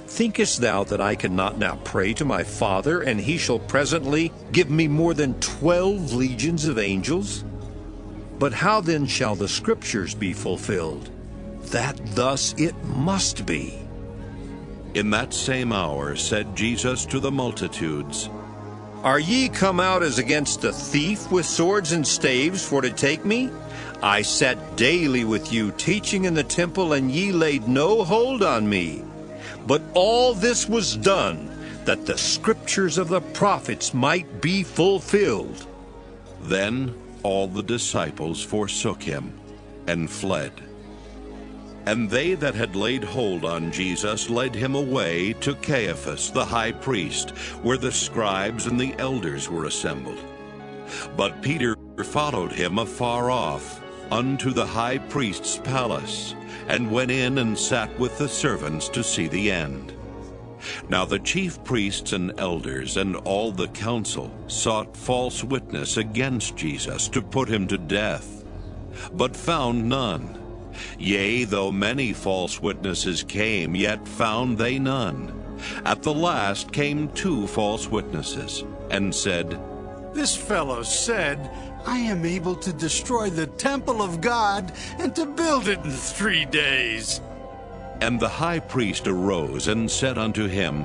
Thinkest thou that I cannot now pray to my Father, and he shall presently give me more than 12 legions of angels? But how then shall the Scriptures be fulfilled, that thus it must be? In that same hour said Jesus to the multitudes, Are ye come out as against a thief with swords and staves for to take me? I sat daily with you teaching in the temple, and ye laid no hold on me. But all this was done, that the Scriptures of the prophets might be fulfilled. Then all the disciples forsook him and fled. And they that had laid hold on Jesus led him away to Caiaphas the high priest, where the scribes and the elders were assembled. But Peter followed him afar off unto the high priest's palace, and went in and sat with the servants to see the end. Now the chief priests and elders and all the council sought false witness against Jesus to put him to death, but found none. Yea, though many false witnesses came, yet found they none. At the last came 2 false witnesses, and said, This fellow said, I am able to destroy the temple of God and to build it in 3 days. And the high priest arose and said unto him,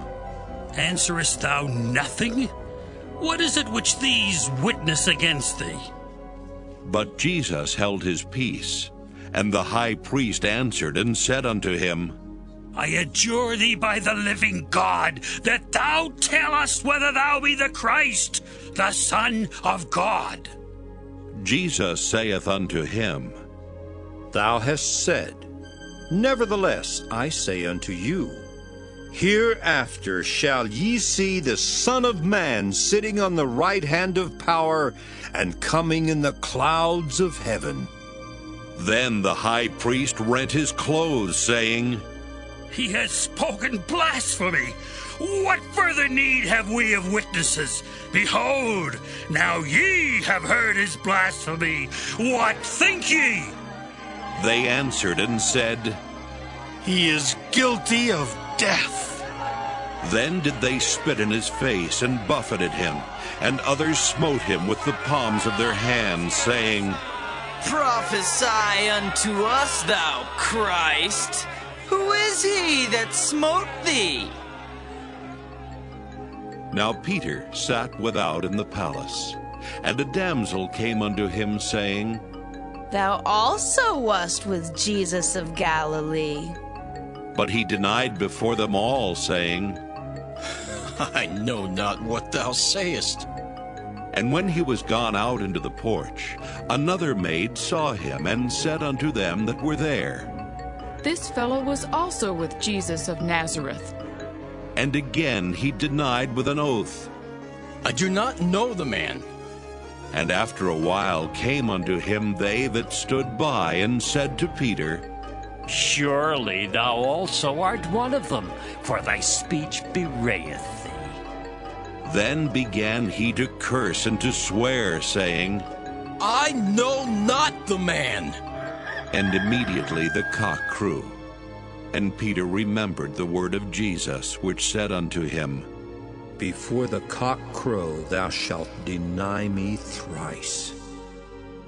Answerest thou nothing? What is it which these witness against thee? But Jesus held his peace. And the high priest answered and said unto him, I adjure thee by the living God, that thou tell us whether thou be the Christ, the Son of God. Jesus saith unto him, Thou hast said. Nevertheless, I say unto you, hereafter shall ye see the Son of Man sitting on the right hand of power, and coming in the clouds of heaven. Then the high priest rent his clothes, saying, He has spoken blasphemy. What further need have we of witnesses? Behold, now ye have heard his blasphemy. What think ye? They answered and said, He is guilty of death. Then did they spit in his face and buffeted him, and others smote him with the palms of their hands, saying, Prophesy unto us, thou Christ. Who is he that smote thee? Now Peter sat without in the palace, and a damsel came unto him, saying, Thou also wast with Jesus of Galilee. But he denied before them all, saying, I know not what thou sayest. And when he was gone out into the porch, another maid saw him, and said unto them that were there, This fellow was also with Jesus of Nazareth. And again he denied with an oath, I do not know the man. And after a while came unto him they that stood by, and said to Peter, Surely thou also art one of them, for thy speech bewrayeth thee. Then began he to curse and to swear, saying, I know not the man. And immediately the cock crew. And Peter remembered the word of Jesus, which said unto him, Before the cock crow thou shalt deny me thrice.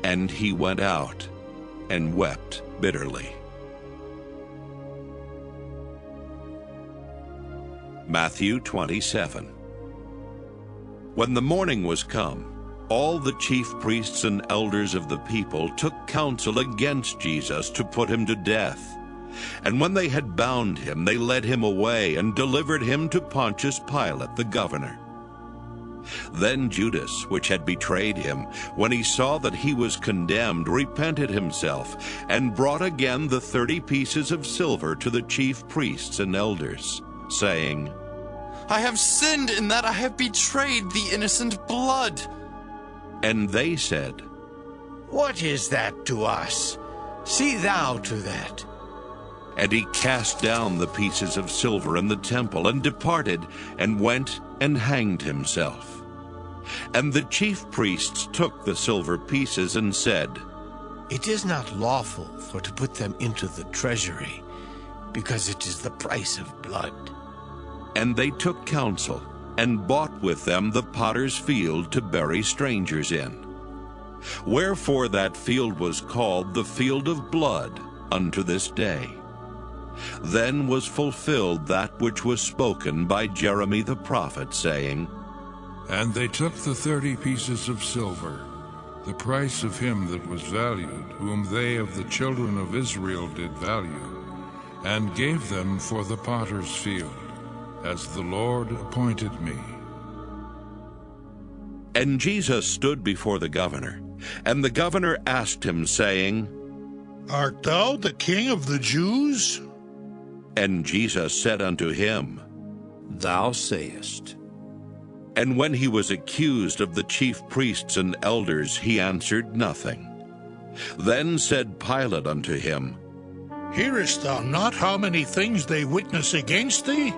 And he went out and wept bitterly. Matthew 27. When the morning was come, all the chief priests and elders of the people took counsel against Jesus to put him to death. And when they had bound him, they led him away and delivered him to Pontius Pilate the governor. Then Judas, which had betrayed him, when he saw that he was condemned, repented himself, and brought again the 30 pieces of silver to the chief priests and elders, saying, I have sinned in that I have betrayed the innocent blood. And they said, What is that to us? See thou to that. And he cast down the pieces of silver in the temple, and departed, and went and hanged himself. And the chief priests took the silver pieces, and said, It is not lawful for to put them into the treasury, because it is the price of blood. And they took counsel, and bought with them the potter's field to bury strangers in. Wherefore that field was called the field of blood unto this day. Then was fulfilled that which was spoken by Jeremy the prophet, saying, And they took the 30 pieces of silver, the price of him that was valued, whom they of the children of Israel did value, and gave them for the potter's field, as the Lord appointed me. And Jesus stood before the governor, and the governor asked him, saying, Art thou the king of the Jews? And Jesus said unto him, Thou sayest. And when he was accused of the chief priests and elders, he answered nothing. Then said Pilate unto him, Hearest thou not how many things they witness against thee?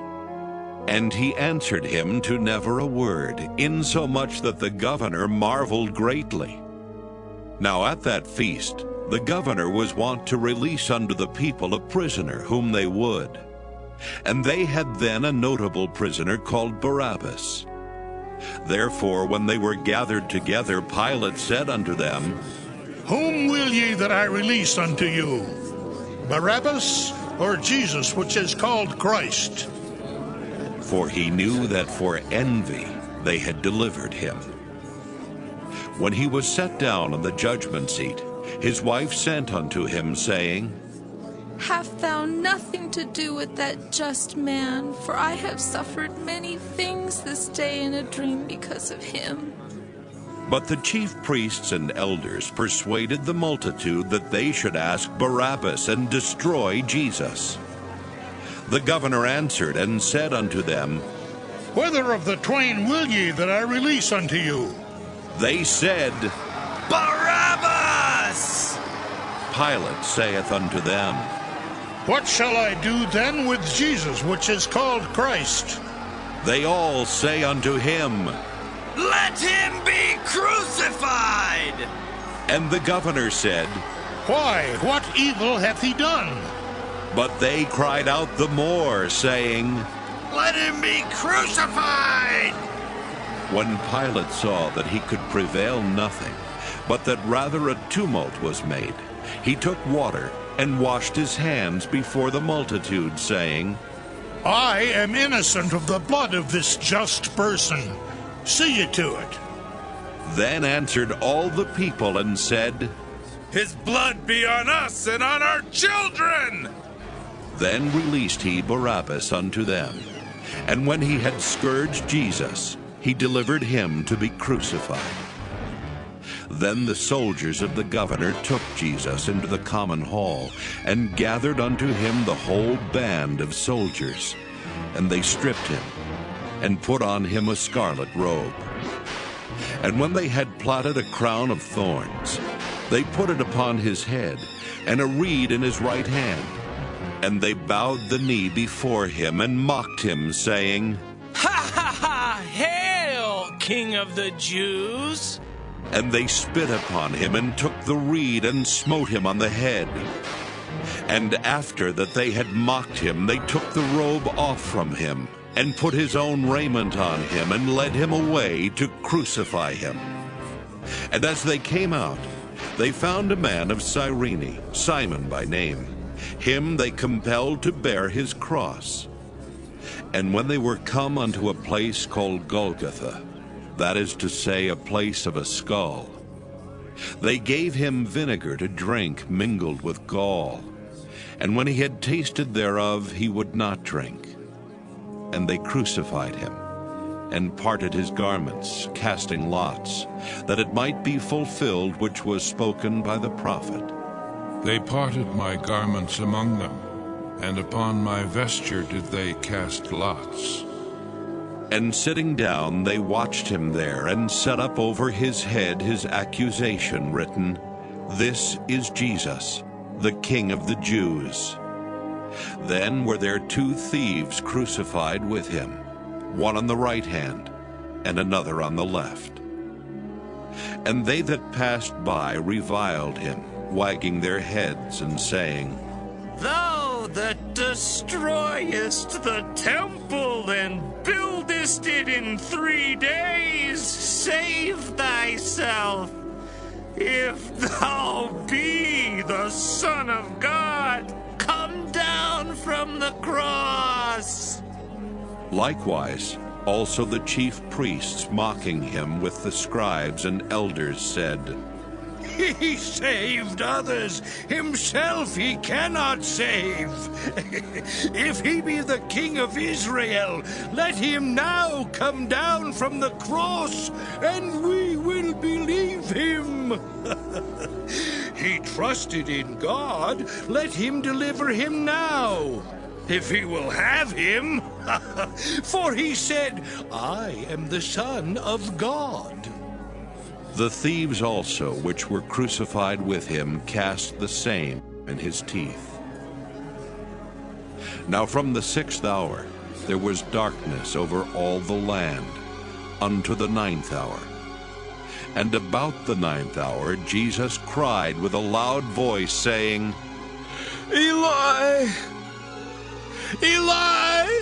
And he answered him to never a word, insomuch that the governor marveled greatly. Now at that feast the governor was wont to release unto the people a prisoner whom they would. And they had then a notable prisoner called Barabbas. Therefore when they were gathered together, Pilate said unto them, Whom will ye that I release unto you? Barabbas, or Jesus, which is called Christ? For he knew that for envy they had delivered him. When he was set down on the judgment seat, his wife sent unto him, saying, Have thou nothing to do with that just man, for I have suffered many things this day in a dream because of him. But the chief priests and elders persuaded the multitude that they should ask Barabbas and destroy Jesus. The governor answered and said unto them, Whether of the twain will ye that I release unto you? They said, Barabbas! Pilate saith unto them, What shall I do then with Jesus, which is called Christ? They all say unto him, Let him be crucified! And the governor said, Why, what evil hath he done? But they cried out the more, saying, Let him be crucified! When Pilate saw that he could prevail nothing, but that rather a tumult was made, he took water and washed his hands before the multitude, saying, I am innocent of the blood of this just person. See ye to it. Then answered all the people and said, His blood be on us and on our children! Then released he Barabbas unto them. And when he had scourged Jesus, he delivered him to be crucified. Then the soldiers of the governor took Jesus into the common hall, and gathered unto him the whole band of soldiers. And they stripped him, and put on him a scarlet robe. And when they had platted a crown of thorns, they put it upon his head, and a reed in his right hand. And they bowed the knee before him, and mocked him, saying, Ha ha ha! Hail, King of the Jews! And they spit upon him, and took the reed, and smote him on the head. And after that they had mocked him, they took the robe off from him, and put his own raiment on him, and led him away to crucify him. And as they came out, they found a man of Cyrene, Simon by name. Him they compelled to bear his cross. And when they were come unto a place called Golgotha, that is to say, a place of a skull, they gave him vinegar to drink mingled with gall. And when he had tasted thereof, he would not drink. And they crucified him, and parted his garments, casting lots, that it might be fulfilled which was spoken by the prophet. They parted my garments among them, and upon my vesture did they cast lots. And sitting down, they watched him there, and set up over his head his accusation written, "This is Jesus, the King of the Jews." Then were there 2 thieves crucified with him, one on the right hand, and another on the left. And they that passed by reviled him, wagging their heads, and saying, Thou that destroyest the temple and buildest it in 3 days, save thyself. If thou be the Son of God, come down from the cross. Likewise, also the chief priests, mocking him with the scribes and elders, said, He saved others. Himself he cannot save. If he be the King of Israel, let him now come down from the cross, and we will believe him. He trusted in God. Let him deliver him now, if he will have him. For he said, I am the Son of God. The thieves also, which were crucified with him, cast the same in his teeth. Now from the 6th hour there was darkness over all the land, unto the 9th hour. And about the 9th hour Jesus cried with a loud voice, saying, Eli, Eli,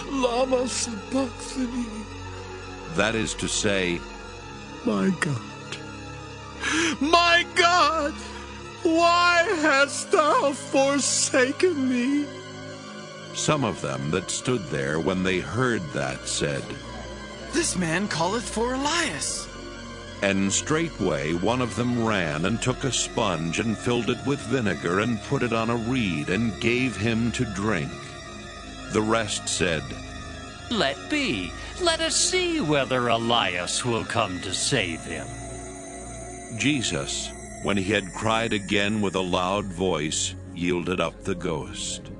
lama sabachthani. That is to say, My God, why hast thou forsaken me? Some of them that stood there when they heard that said, This man calleth for Elias. And straightway one of them ran and took a sponge and filled it with vinegar and put it on a reed and gave him to drink. The rest said, Let be. Let us see whether Elias will come to save him. Jesus, when he had cried again with a loud voice, yielded up the ghost.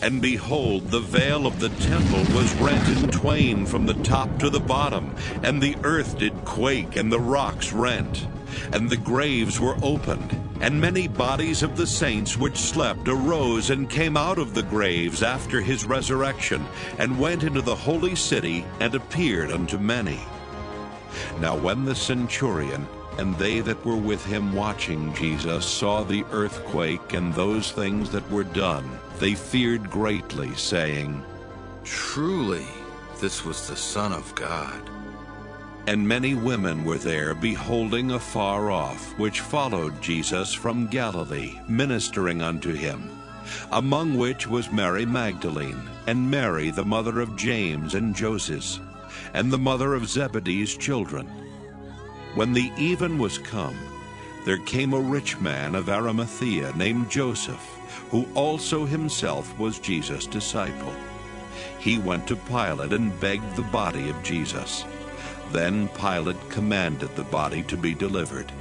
And behold, the veil of the temple was rent in twain from the top to the bottom, and the earth did quake, and the rocks rent, and the graves were opened, and many bodies of the saints which slept arose and came out of the graves after his resurrection, and went into the holy city, and appeared unto many. Now when the centurion and they that were with him watching Jesus saw the earthquake and those things that were done, they feared greatly, saying, Truly, this was the Son of God. And many women were there, beholding afar off, which followed Jesus from Galilee, ministering unto him, among which was Mary Magdalene, and Mary the mother of James and Joses, and the mother of Zebedee's children. When the even was come, there came a rich man of Arimathea named Joseph, who also himself was Jesus' disciple. He went to Pilate and begged the body of Jesus. Then Pilate commanded the body to be delivered.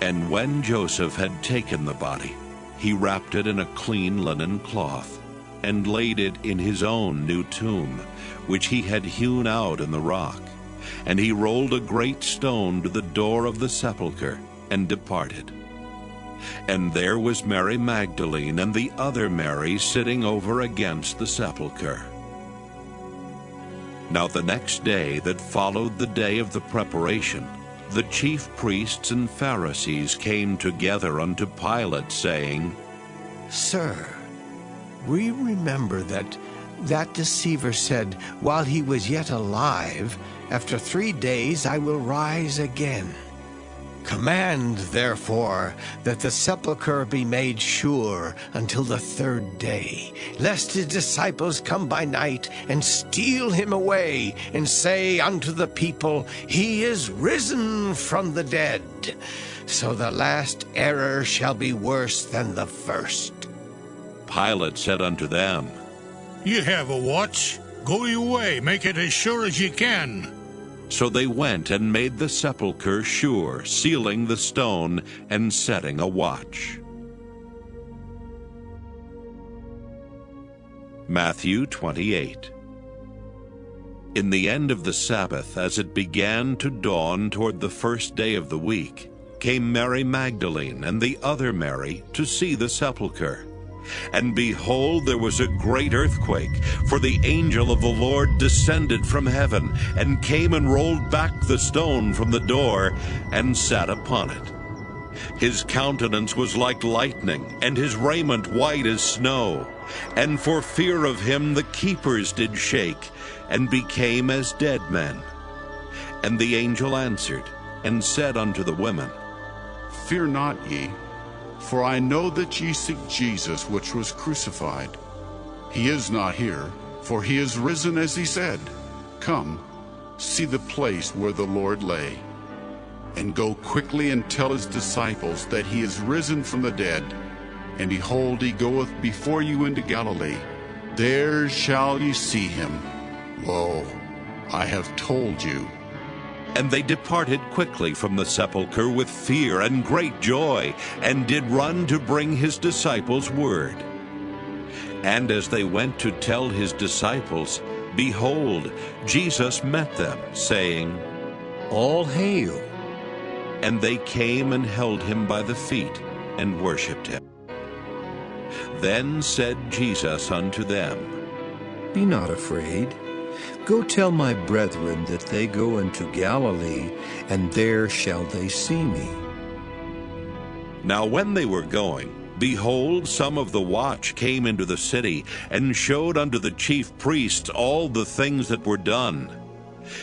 And when Joseph had taken the body, he wrapped it in a clean linen cloth, and laid it in his own new tomb, which he had hewn out in the rock. And he rolled a great stone to the door of the sepulchre, and departed. And there was Mary Magdalene and the other Mary sitting over against the sepulchre. Now the next day that followed the day of the preparation, the chief priests and Pharisees came together unto Pilate, saying, Sir, we remember that deceiver said, while he was yet alive, after 3 days I will rise again. Command, therefore, that the sepulchre be made sure until the 3rd day, lest his disciples come by night and steal him away, and say unto the people, He is risen from the dead. So the last error shall be worse than the first. Pilate said unto them, You have a watch. Go your way, make it as sure as you can. So they went and made the sepulchre sure, sealing the stone and setting a watch. Matthew 28. In the end of the Sabbath, as it began to dawn toward the first day of the week, came Mary Magdalene and the other Mary to see the sepulchre. And behold, there was a great earthquake, for the angel of the Lord descended from heaven, and came and rolled back the stone from the door, and sat upon it. His countenance was like lightning, and his raiment white as snow. And for fear of him the keepers did shake, and became as dead men. And the angel answered, and said unto the women, Fear not ye, for I know that ye seek Jesus, which was crucified. He is not here, for he is risen as he said. Come, see the place where the Lord lay. And go quickly and tell his disciples that he is risen from the dead. And behold, he goeth before you into Galilee. There shall ye see him. Lo, I have told you. And they departed quickly from the sepulchre with fear and great joy, and did run to bring his disciples word. And as they went to tell his disciples, behold, Jesus met them, saying, All hail. And they came and held him by the feet, and worshipped him. Then said Jesus unto them, Be not afraid. Go tell my brethren that they go into Galilee, and there shall they see me. Now when they were going, behold, some of the watch came into the city, and showed unto the chief priests all the things that were done.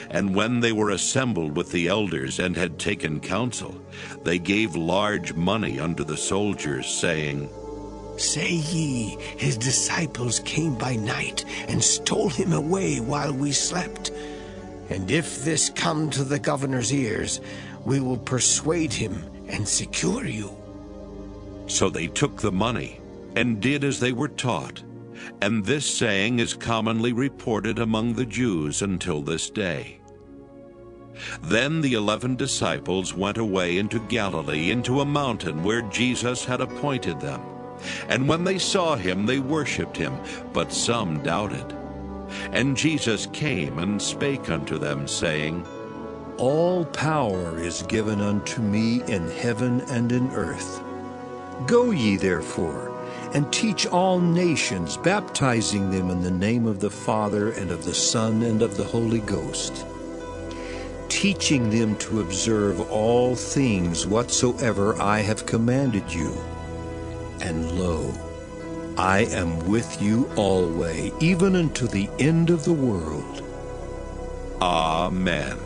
And when they were assembled with the elders, and had taken counsel, they gave large money unto the soldiers, saying, Say ye, his disciples came by night, and stole him away while we slept. And if this come to the governor's ears, we will persuade him and secure you. So they took the money, and did as they were taught. And this saying is commonly reported among the Jews until this day. Then the 11 disciples went away into Galilee, into a mountain where Jesus had appointed them. And when they saw him, they worshipped him, but some doubted. And Jesus came and spake unto them, saying, All power is given unto me in heaven and in earth. Go ye therefore, and teach all nations, baptizing them in the name of the Father, and of the Son, and of the Holy Ghost, teaching them to observe all things whatsoever I have commanded you. And lo, I am with you always, even unto the end of the world. Amen.